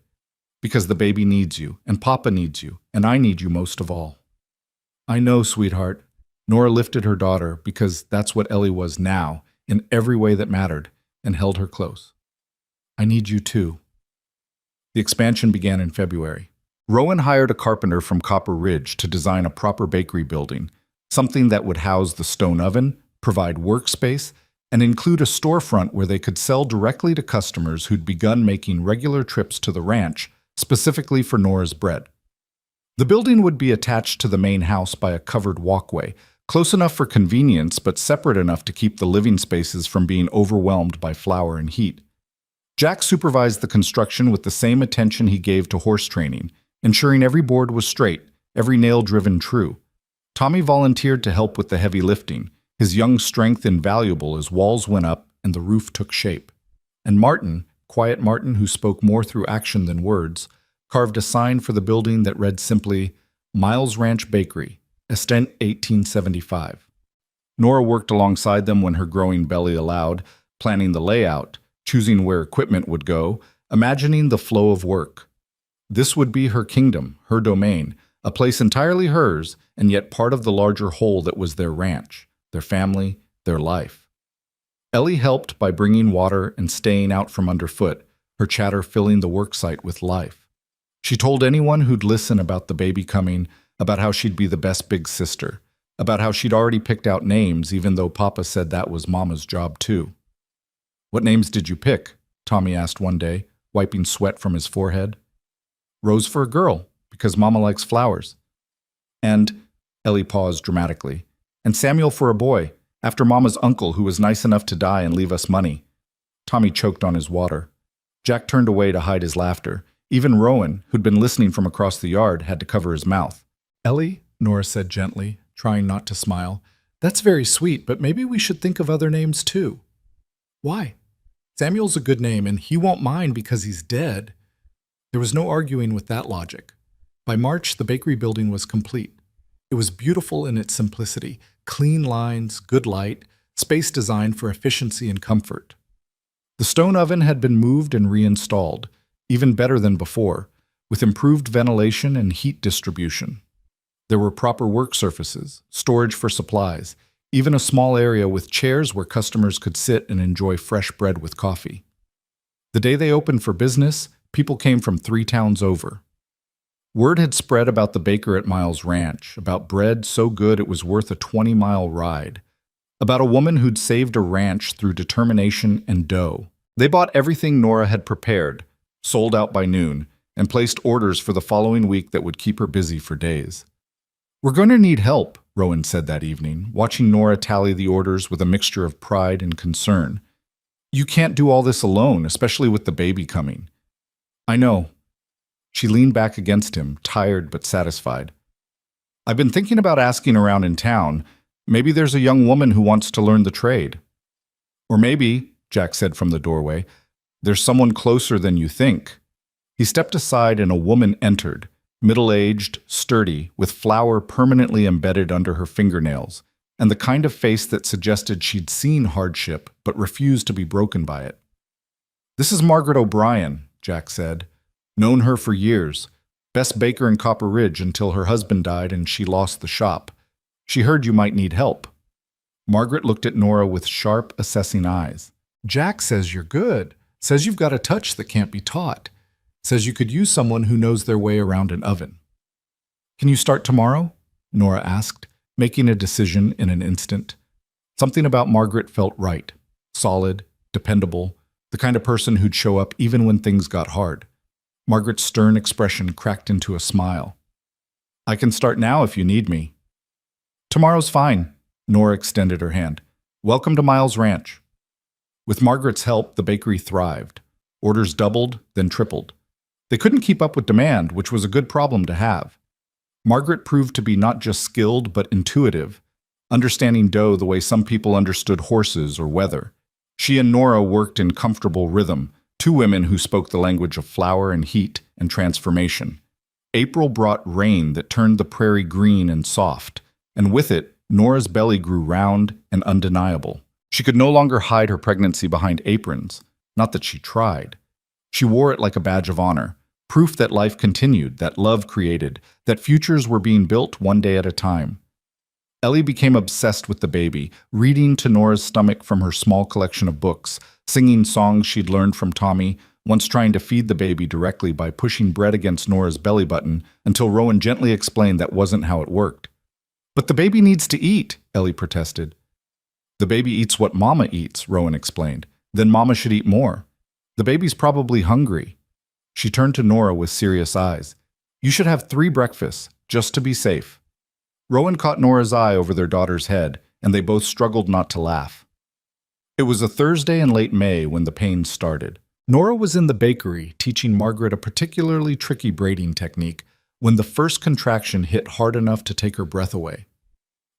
because the baby needs you, and Papa needs you, and I need you most of all." "I know, sweetheart." Nora lifted her daughter, because that's what Ellie was now, in every way that mattered, and held her close. "I need you too." The expansion began in February. Rowan hired a carpenter from Copper Ridge to design a proper bakery building, something that would house the stone oven, provide workspace, and include a storefront where they could sell directly to customers who'd begun making regular trips to the ranch, specifically for Nora's bread. The building would be attached to the main house by a covered walkway, close enough for convenience but separate enough to keep the living spaces from being overwhelmed by flour and heat. Jack supervised the construction with the same attention he gave to horse training, ensuring every board was straight, every nail driven true. Tommy volunteered to help with the heavy lifting, his young strength invaluable as walls went up and the roof took shape. And Martin, quiet Martin who spoke more through action than words, carved a sign for the building that read simply, "Miles Ranch Bakery, Estent 1875. Nora worked alongside them when her growing belly allowed, planning the layout, choosing where equipment would go, imagining the flow of work. This would be her kingdom, her domain, a place entirely hers, and yet part of the larger whole that was their ranch, their family, their life. Ellie helped by bringing water and staying out from underfoot, her chatter filling the worksite with life. She told anyone who'd listen about the baby coming, about how she'd be the best big sister, about how she'd already picked out names even though Papa said that was Mama's job too. "What names did you pick?" Tommy asked one day, wiping sweat from his forehead. "Rose for a girl, because Mama likes flowers. And," Ellie paused dramatically, "and Samuel for a boy, after Mama's uncle who was nice enough to die and leave us money." Tommy choked on his water. Jack turned away to hide his laughter. Even Rowan, who'd been listening from across the yard, had to cover his mouth. "Ellie," Nora said gently, trying not to smile, "that's very sweet, but maybe we should think of other names too." "Why? Samuel's a good name, and he won't mind because he's dead." There was no arguing with that logic. By March, the bakery building was complete. It was beautiful in its simplicity, clean lines, good light, space designed for efficiency and comfort. The stone oven had been moved and reinstalled, even better than before, with improved ventilation and heat distribution. There were proper work surfaces, storage for supplies, even a small area with chairs where customers could sit and enjoy fresh bread with coffee. The day they opened for business, people came from 3 towns over. Word had spread about the baker at Miles Ranch, about bread so good it was worth a 20-mile ride, about a woman who'd saved a ranch through determination and dough. They bought everything Nora had prepared, sold out by noon, and placed orders for the following week that would keep her busy for days. "We're going to need help," Rowan said that evening, watching Nora tally the orders with a mixture of pride and concern. "You can't do all this alone, especially with the baby coming." "I know." She leaned back against him, tired but satisfied. "I've been thinking about asking around in town. Maybe there's a young woman who wants to learn the trade." "Or maybe," Jack said from the doorway, "there's someone closer than you think." He stepped aside and a woman entered, middle-aged, sturdy, with flour permanently embedded under her fingernails, and the kind of face that suggested she'd seen hardship but refused to be broken by it. "This is Margaret O'Brien," Jack said. "Known her for years. Best baker in Copper Ridge until her husband died and she lost the shop. She heard you might need help." Margaret looked at Nora with sharp, assessing eyes. Jack says you're good. Says you've got a touch that can't be taught. Says you could use someone who knows their way around an oven. Can you start tomorrow? Nora asked, making a decision in an instant. Something about Margaret felt right. Solid, dependable, the kind of person who'd show up even when things got hard. Margaret's stern expression cracked into a smile. I can start now if you need me. Tomorrow's fine. Nora extended her hand. Welcome to Miles Ranch. With Margaret's help, the bakery thrived. Orders doubled, then tripled. They couldn't keep up with demand, which was a good problem to have. Margaret proved to be not just skilled, but intuitive, understanding dough the way some people understood horses or weather. She and Nora worked in comfortable rhythm, two women who spoke the language of flour and heat and transformation. April brought rain that turned the prairie green and soft, and with it, Nora's belly grew round and undeniable. She could no longer hide her pregnancy behind aprons, not that she tried. She wore it like a badge of honor, proof that life continued, that love created, that futures were being built one day at a time. Ellie became obsessed with the baby, reading to Nora's stomach from her small collection of books, singing songs she'd learned from Tommy, once trying to feed the baby directly by pushing bread against Nora's belly button until Rowan gently explained that wasn't how it worked. But the baby needs to eat, Ellie protested. The baby eats what Mama eats, Rowan explained. Then Mama should eat more. The baby's probably hungry. She turned to Nora with serious eyes. You should have 3 breakfasts, just to be safe. Rowan caught Nora's eye over their daughter's head, and they both struggled not to laugh. It was a Thursday in late May when the pain started. Nora was in the bakery teaching Margaret a particularly tricky braiding technique when the first contraction hit hard enough to take her breath away.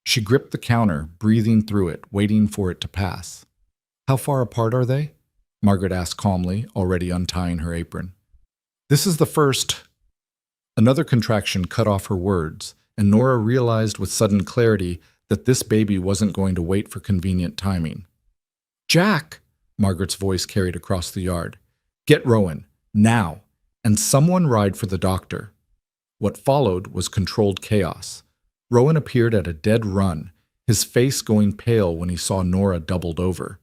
She gripped the counter, breathing through it, waiting for it to pass. How far apart are they? Margaret asked calmly, already untying her apron. This is the first. Another contraction cut off her words, and Nora realized with sudden clarity that this baby wasn't going to wait for convenient timing. Jack! Margaret's voice carried across the yard. Get Rowan, now, and someone ride for the doctor. What followed was controlled chaos. Rowan appeared at a dead run, his face going pale when he saw Nora doubled over.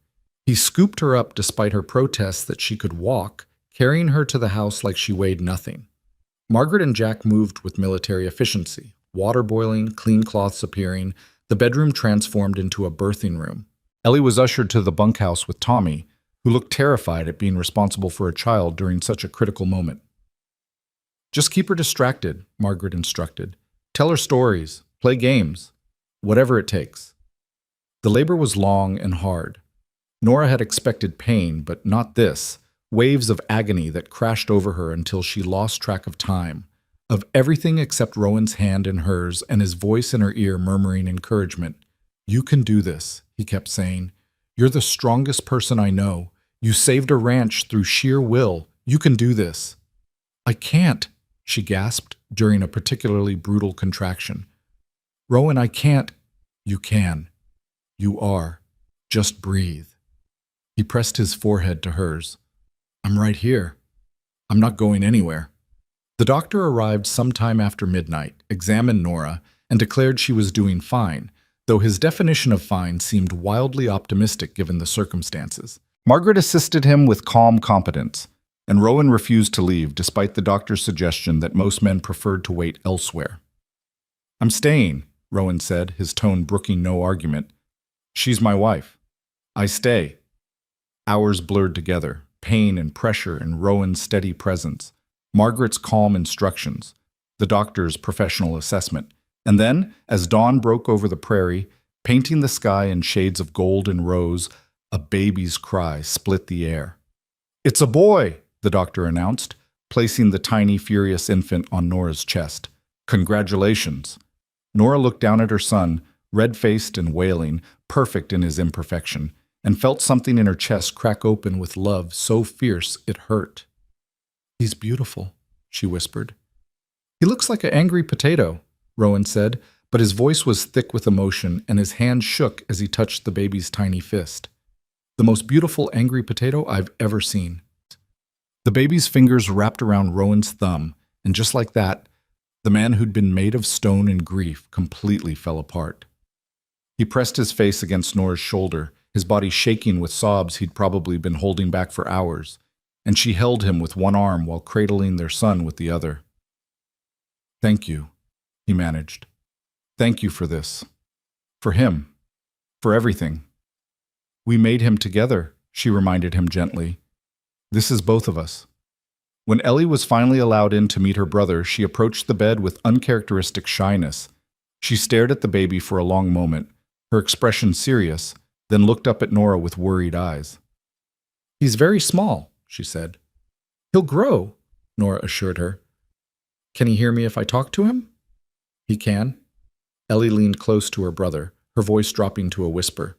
He scooped her up despite her protests that she could walk, carrying her to the house like she weighed nothing. Margaret and Jack moved with military efficiency, water boiling, clean cloths appearing, the bedroom transformed into a birthing room. Ellie was ushered to the bunkhouse with Tommy, who looked terrified at being responsible for a child during such a critical moment. Just keep her distracted, Margaret instructed. Tell her stories, play games, whatever it takes. The labor was long and hard. Nora had expected pain, but not this. Waves of agony that crashed over her until she lost track of time, of everything except Rowan's hand in hers and his voice in her ear murmuring encouragement. You can do this, he kept saying. You're the strongest person I know. You saved a ranch through sheer will. You can do this. I can't, she gasped during a particularly brutal contraction. Rowan, I can't. You can. You are. Just breathe. He pressed his forehead to hers. I'm right here. I'm not going anywhere. The doctor arrived sometime after midnight, examined Nora, and declared she was doing fine, though his definition of fine seemed wildly optimistic given the circumstances. Margaret assisted him with calm competence, and Rowan refused to leave despite the doctor's suggestion that most men preferred to wait elsewhere. I'm staying, Rowan said, his tone brooking no argument. She's my wife. I stay. Hours blurred together, pain and pressure in Rowan's steady presence, Margaret's calm instructions, the doctor's professional assessment. And then, as dawn broke over the prairie, painting the sky in shades of gold and rose, a baby's cry split the air. It's a boy, the doctor announced, placing the tiny, furious infant on Nora's chest. Congratulations. Nora looked down at her son, red-faced and wailing, perfect in his imperfection, and felt something in her chest crack open with love so fierce it hurt. He's beautiful, she whispered. He looks like an angry potato, Rowan said, but his voice was thick with emotion and his hand shook as he touched the baby's tiny fist. The most beautiful angry potato I've ever seen. The baby's fingers wrapped around Rowan's thumb, and just like that, the man who'd been made of stone and grief completely fell apart. He pressed his face against Nora's shoulder, his body shaking with sobs he'd probably been holding back for hours, and she held him with one arm while cradling their son with the other. "Thank you," he managed. "Thank you for this. For him. For everything." "We made him together," she reminded him gently. "This is both of us." When Ellie was finally allowed in to meet her brother, she approached the bed with uncharacteristic shyness. She stared at the baby for a long moment, her expression serious, then looked up at Nora with worried eyes. "He's very small," she said. "He'll grow," Nora assured her. "Can he hear me if I talk to him?" "He can." Ellie leaned close to her brother, her voice dropping to a whisper.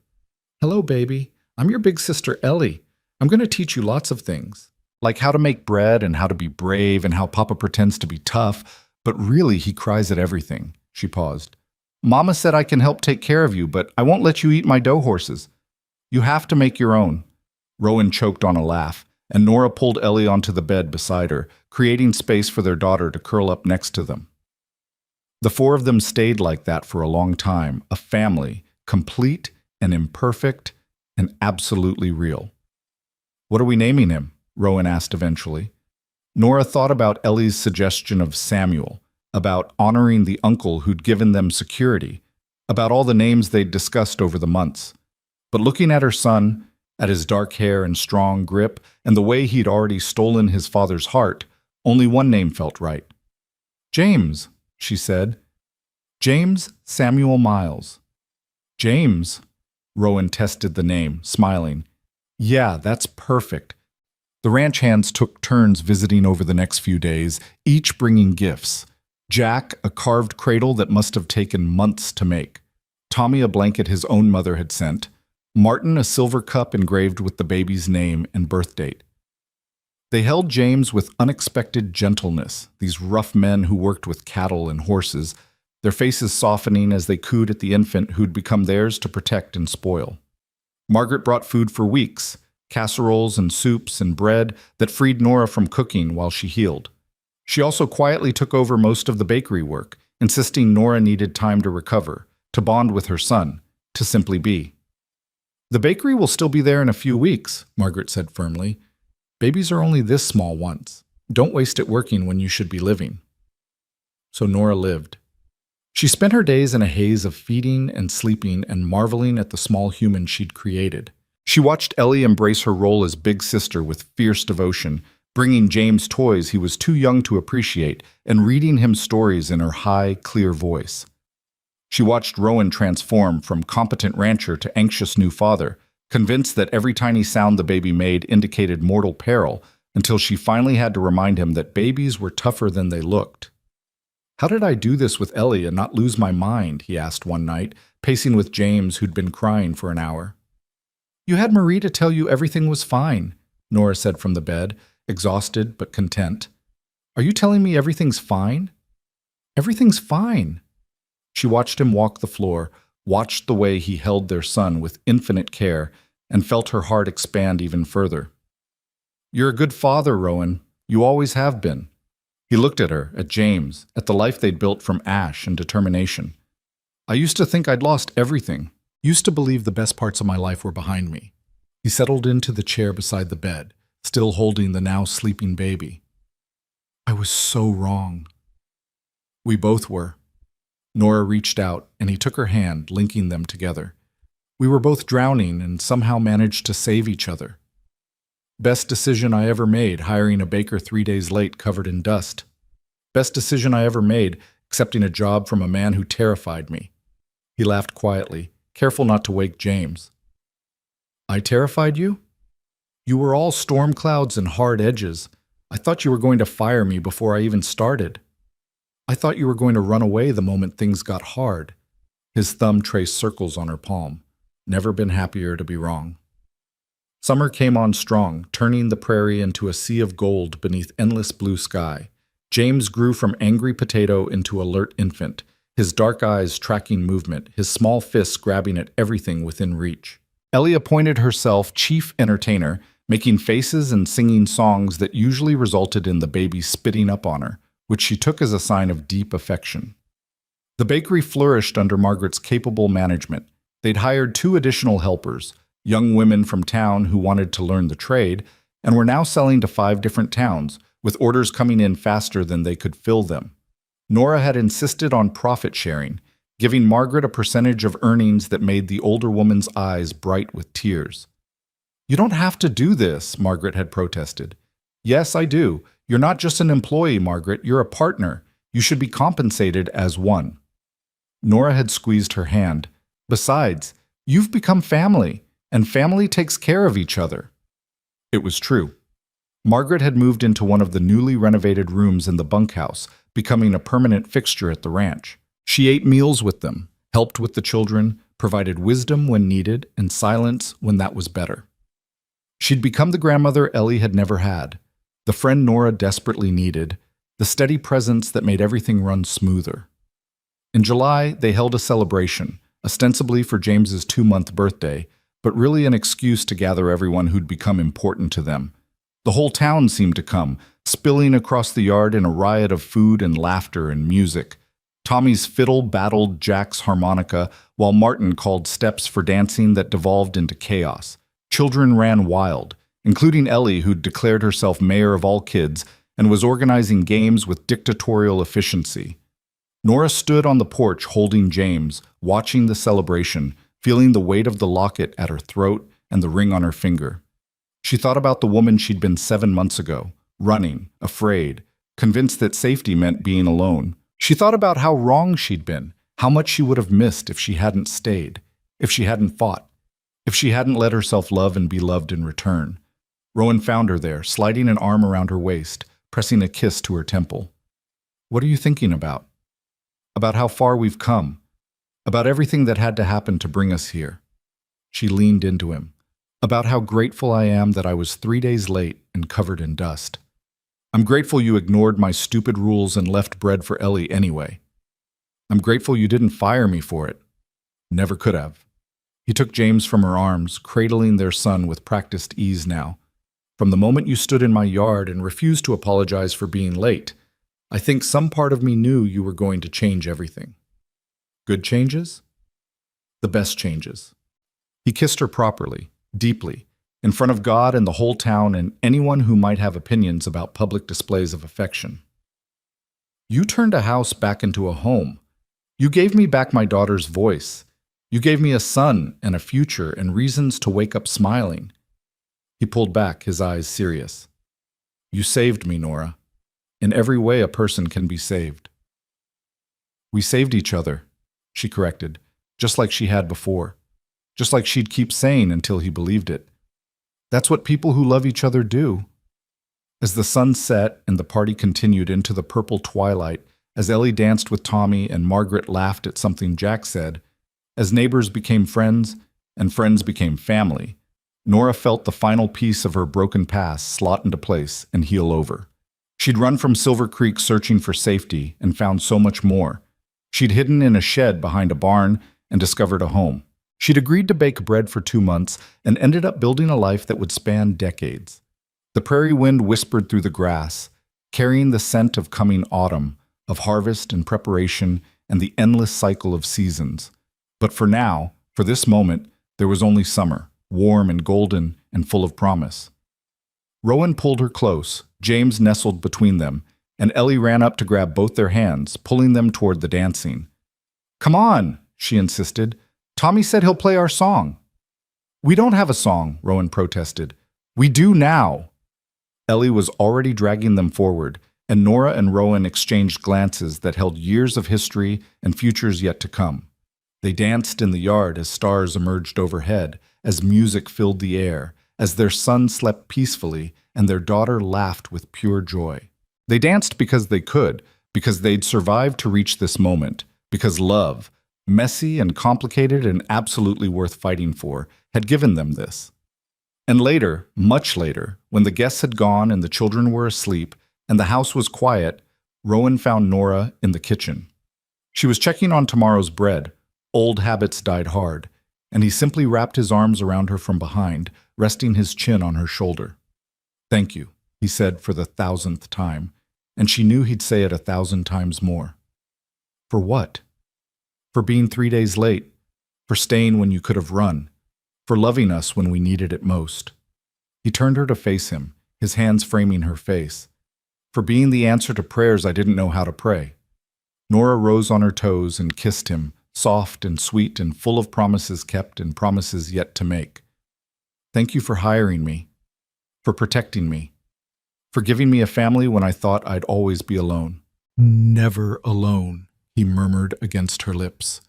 "Hello, baby. I'm your big sister, Ellie. I'm going to teach you lots of things, like how to make bread and how to be brave and how Papa pretends to be tough, but really he cries at everything." She paused. "Mama said I can help take care of you, but I won't let you eat my dough horses. You have to make your own." Rowan choked on a laugh, and Nora pulled Ellie onto the bed beside her, creating space for their daughter to curl up next to them. The four of them stayed like that for a long time, a family, complete and imperfect and absolutely real. "What are we naming him?" Rowan asked eventually. Nora thought about Ellie's suggestion of Samuel, about honoring the uncle who'd given them security, about all the names they'd discussed over the months. But looking at her son, at his dark hair and strong grip, and the way he'd already stolen his father's heart, only one name felt right. "James," she said. "James Samuel Miles." "James," Rowan tested the name, smiling. "Yeah, that's perfect." The ranch hands took turns visiting over the next few days, each bringing gifts. Jack, a carved cradle that must have taken months to make. Tommy, a blanket his own mother had sent. Martin, a silver cup engraved with the baby's name and birth date. They held James with unexpected gentleness, these rough men who worked with cattle and horses, their faces softening as they cooed at the infant who'd become theirs to protect and spoil. Margaret brought food for weeks, casseroles and soups and bread that freed Nora from cooking while she healed. She also quietly took over most of the bakery work, insisting Nora needed time to recover, to bond with her son, to simply be. "The bakery will still be there in a few weeks," Margaret said firmly. "Babies are only this small once. Don't waste it working when you should be living." So Nora lived. She spent her days in a haze of feeding and sleeping and marveling at the small human she'd created. She watched Ellie embrace her role as big sister with fierce devotion, bringing James toys he was too young to appreciate and reading him stories in her high, clear voice. She watched Rowan transform from competent rancher to anxious new father, convinced that every tiny sound the baby made indicated mortal peril, until she finally had to remind him that babies were tougher than they looked. "How did I do this with Ellie and not lose my mind?" he asked one night, pacing with James, who'd been crying for an hour. "You had Marie to tell you everything was fine," Nora said from the bed, exhausted but content. "Are you telling me everything's fine?" "Everything's fine." She watched him walk the floor, watched the way he held their son with infinite care, and felt her heart expand even further. "You're a good father, Rowan. You always have been." He looked at her, at James, at the life they'd built from ash and determination. "I used to think I'd lost everything. Used to believe the best parts of my life were behind me." He settled into the chair beside the bed, still holding the now sleeping baby. "I was so wrong." "We both were." Nora reached out, and he took her hand, linking them together. "We were both drowning and somehow managed to save each other. Best decision I ever made, hiring a baker 3 days late covered in dust. Best decision I ever made, accepting a job from a man who terrified me." He laughed quietly, careful not to wake James. "I terrified you? You were all storm clouds and hard edges. I thought you were going to fire me before I even started. I thought you were going to run away the moment things got hard." His thumb traced circles on her palm. "Never been happier to be wrong." Summer came on strong, turning the prairie into a sea of gold beneath endless blue sky. James grew from angry potato into alert infant, his dark eyes tracking movement, his small fists grabbing at everything within reach. Ellie appointed herself chief entertainer, making faces and singing songs that usually resulted in the baby spitting up on her, which she took as a sign of deep affection. The bakery flourished under Margaret's capable management. They'd hired 2 additional helpers, young women from town who wanted to learn the trade, and were now selling to 5 different towns, with orders coming in faster than they could fill them. Nora had insisted on profit sharing, giving Margaret a percentage of earnings that made the older woman's eyes bright with tears. "You don't have to do this," Margaret had protested. "Yes, I do. You're not just an employee, Margaret. You're a partner. You should be compensated as one." Nora had squeezed her hand. "Besides, you've become family, and family takes care of each other." It was true. Margaret had moved into one of the newly renovated rooms in the bunkhouse, becoming a permanent fixture at the ranch. She ate meals with them, helped with the children, provided wisdom when needed, and silence when that was better. She'd become the grandmother Ellie had never had, the friend Nora desperately needed, the steady presence that made everything run smoother. In July, they held a celebration, ostensibly for James's 2-month birthday, but really an excuse to gather everyone who'd become important to them. The whole town seemed to come, spilling across the yard in a riot of food and laughter and music. Tommy's fiddle battled Jack's harmonica, while Martin called steps for dancing that devolved into chaos. Children ran wild, including Ellie, who'd declared herself mayor of all kids and was organizing games with dictatorial efficiency. Nora stood on the porch holding James, watching the celebration, feeling the weight of the locket at her throat and the ring on her finger. She thought about the woman she'd been 7 months ago, running, afraid, convinced that safety meant being alone. She thought about how wrong she'd been, how much she would have missed if she hadn't stayed, if she hadn't fought, if she hadn't let herself love and be loved in return. Rowan found her there, sliding an arm around her waist, pressing a kiss to her temple. "What are you thinking about?" "About how far we've come. About everything that had to happen to bring us here." She leaned into him. "About how grateful I am that I was 3 days late and covered in dust. I'm grateful you ignored my stupid rules and left bread for Ellie anyway. I'm grateful you didn't fire me for it. Never could have." He took James from her arms, cradling their son with practiced ease now. "From the moment you stood in my yard and refused to apologize for being late, I think some part of me knew you were going to change everything." "Good changes?" "The best changes." He kissed her properly, deeply, in front of God and the whole town and anyone who might have opinions about public displays of affection. "You turned a house back into a home. You gave me back my daughter's voice. You gave me a son and a future and reasons to wake up smiling." He pulled back, his eyes serious. "You saved me, Nora. In every way a person can be saved." "We saved each other," she corrected, just like she had before, just like she'd keep saying until he believed it. "That's what people who love each other do." As the sun set and the party continued into the purple twilight, as Ellie danced with Tommy and Margaret laughed at something Jack said, as neighbors became friends and friends became family, Nora felt the final piece of her broken past slot into place and heal over. She'd run from Silver Creek searching for safety and found so much more. She'd hidden in a shed behind a barn and discovered a home. She'd agreed to bake bread for 2 months and ended up building a life that would span decades. The prairie wind whispered through the grass, carrying the scent of coming autumn, of harvest and preparation and the endless cycle of seasons. But for now, for this moment, there was only summer, warm and golden and full of promise. Rowan pulled her close, James nestled between them, and Ellie ran up to grab both their hands, pulling them toward the dancing. "Come on," she insisted. "Tommy said he'll play our song." "We don't have a song," Rowan protested. "We do now." Ellie was already dragging them forward, and Nora and Rowan exchanged glances that held years of history and futures yet to come. They danced in the yard as stars emerged overhead, as music filled the air, as their son slept peacefully and their daughter laughed with pure joy. They danced because they could, because they'd survived to reach this moment, because love, messy and complicated and absolutely worth fighting for, had given them this. And later, much later, when the guests had gone and the children were asleep and the house was quiet, Rowan found Nora in the kitchen. She was checking on tomorrow's bread. Old habits died hard, and he simply wrapped his arms around her from behind, resting his chin on her shoulder. "Thank you," he said for the 1,000th time, and she knew he'd say it 1,000 times more. "For what?" "For being 3 days late, for staying when you could have run, for loving us when we needed it most. He turned her to face him, his hands framing her face, for being the answer to prayers I didn't know how to pray. Nora rose on her toes and kissed him, soft and sweet and full of promises kept and promises yet to make. Thank you for hiring me, for protecting me, for giving me a family when I thought I'd always be alone. Never alone, he murmured against her lips.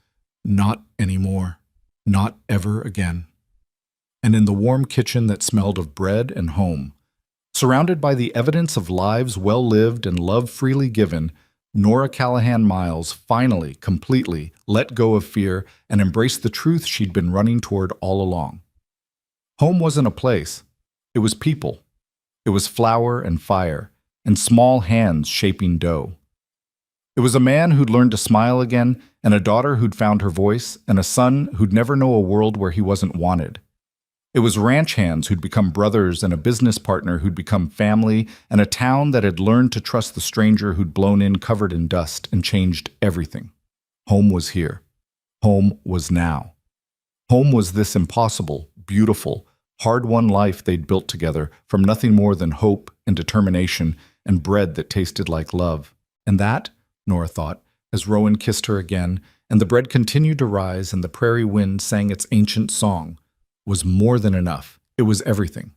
Not anymore. Not ever again. And in the warm kitchen that smelled of bread and home, surrounded by the evidence of lives well lived and love freely given, Nora Callahan Miles finally, completely let go of fear and embraced the truth she'd been running toward all along. Home wasn't a place. It was people. It was flour and fire, and small hands shaping dough. It was a man who'd learned to smile again, and a daughter who'd found her voice, and a son who'd never know a world where he wasn't wanted. It was ranch hands who'd become brothers, and a business partner who'd become family, and a town that had learned to trust the stranger who'd blown in covered in dust and changed everything. Home was here. Home was now. Home was this impossible, beautiful, hard-won life they'd built together from nothing more than hope and determination and bread that tasted like love. And that, Nora thought, as Rowan kissed her again, and the bread continued to rise and the prairie wind sang its ancient song, was more than enough. It was everything.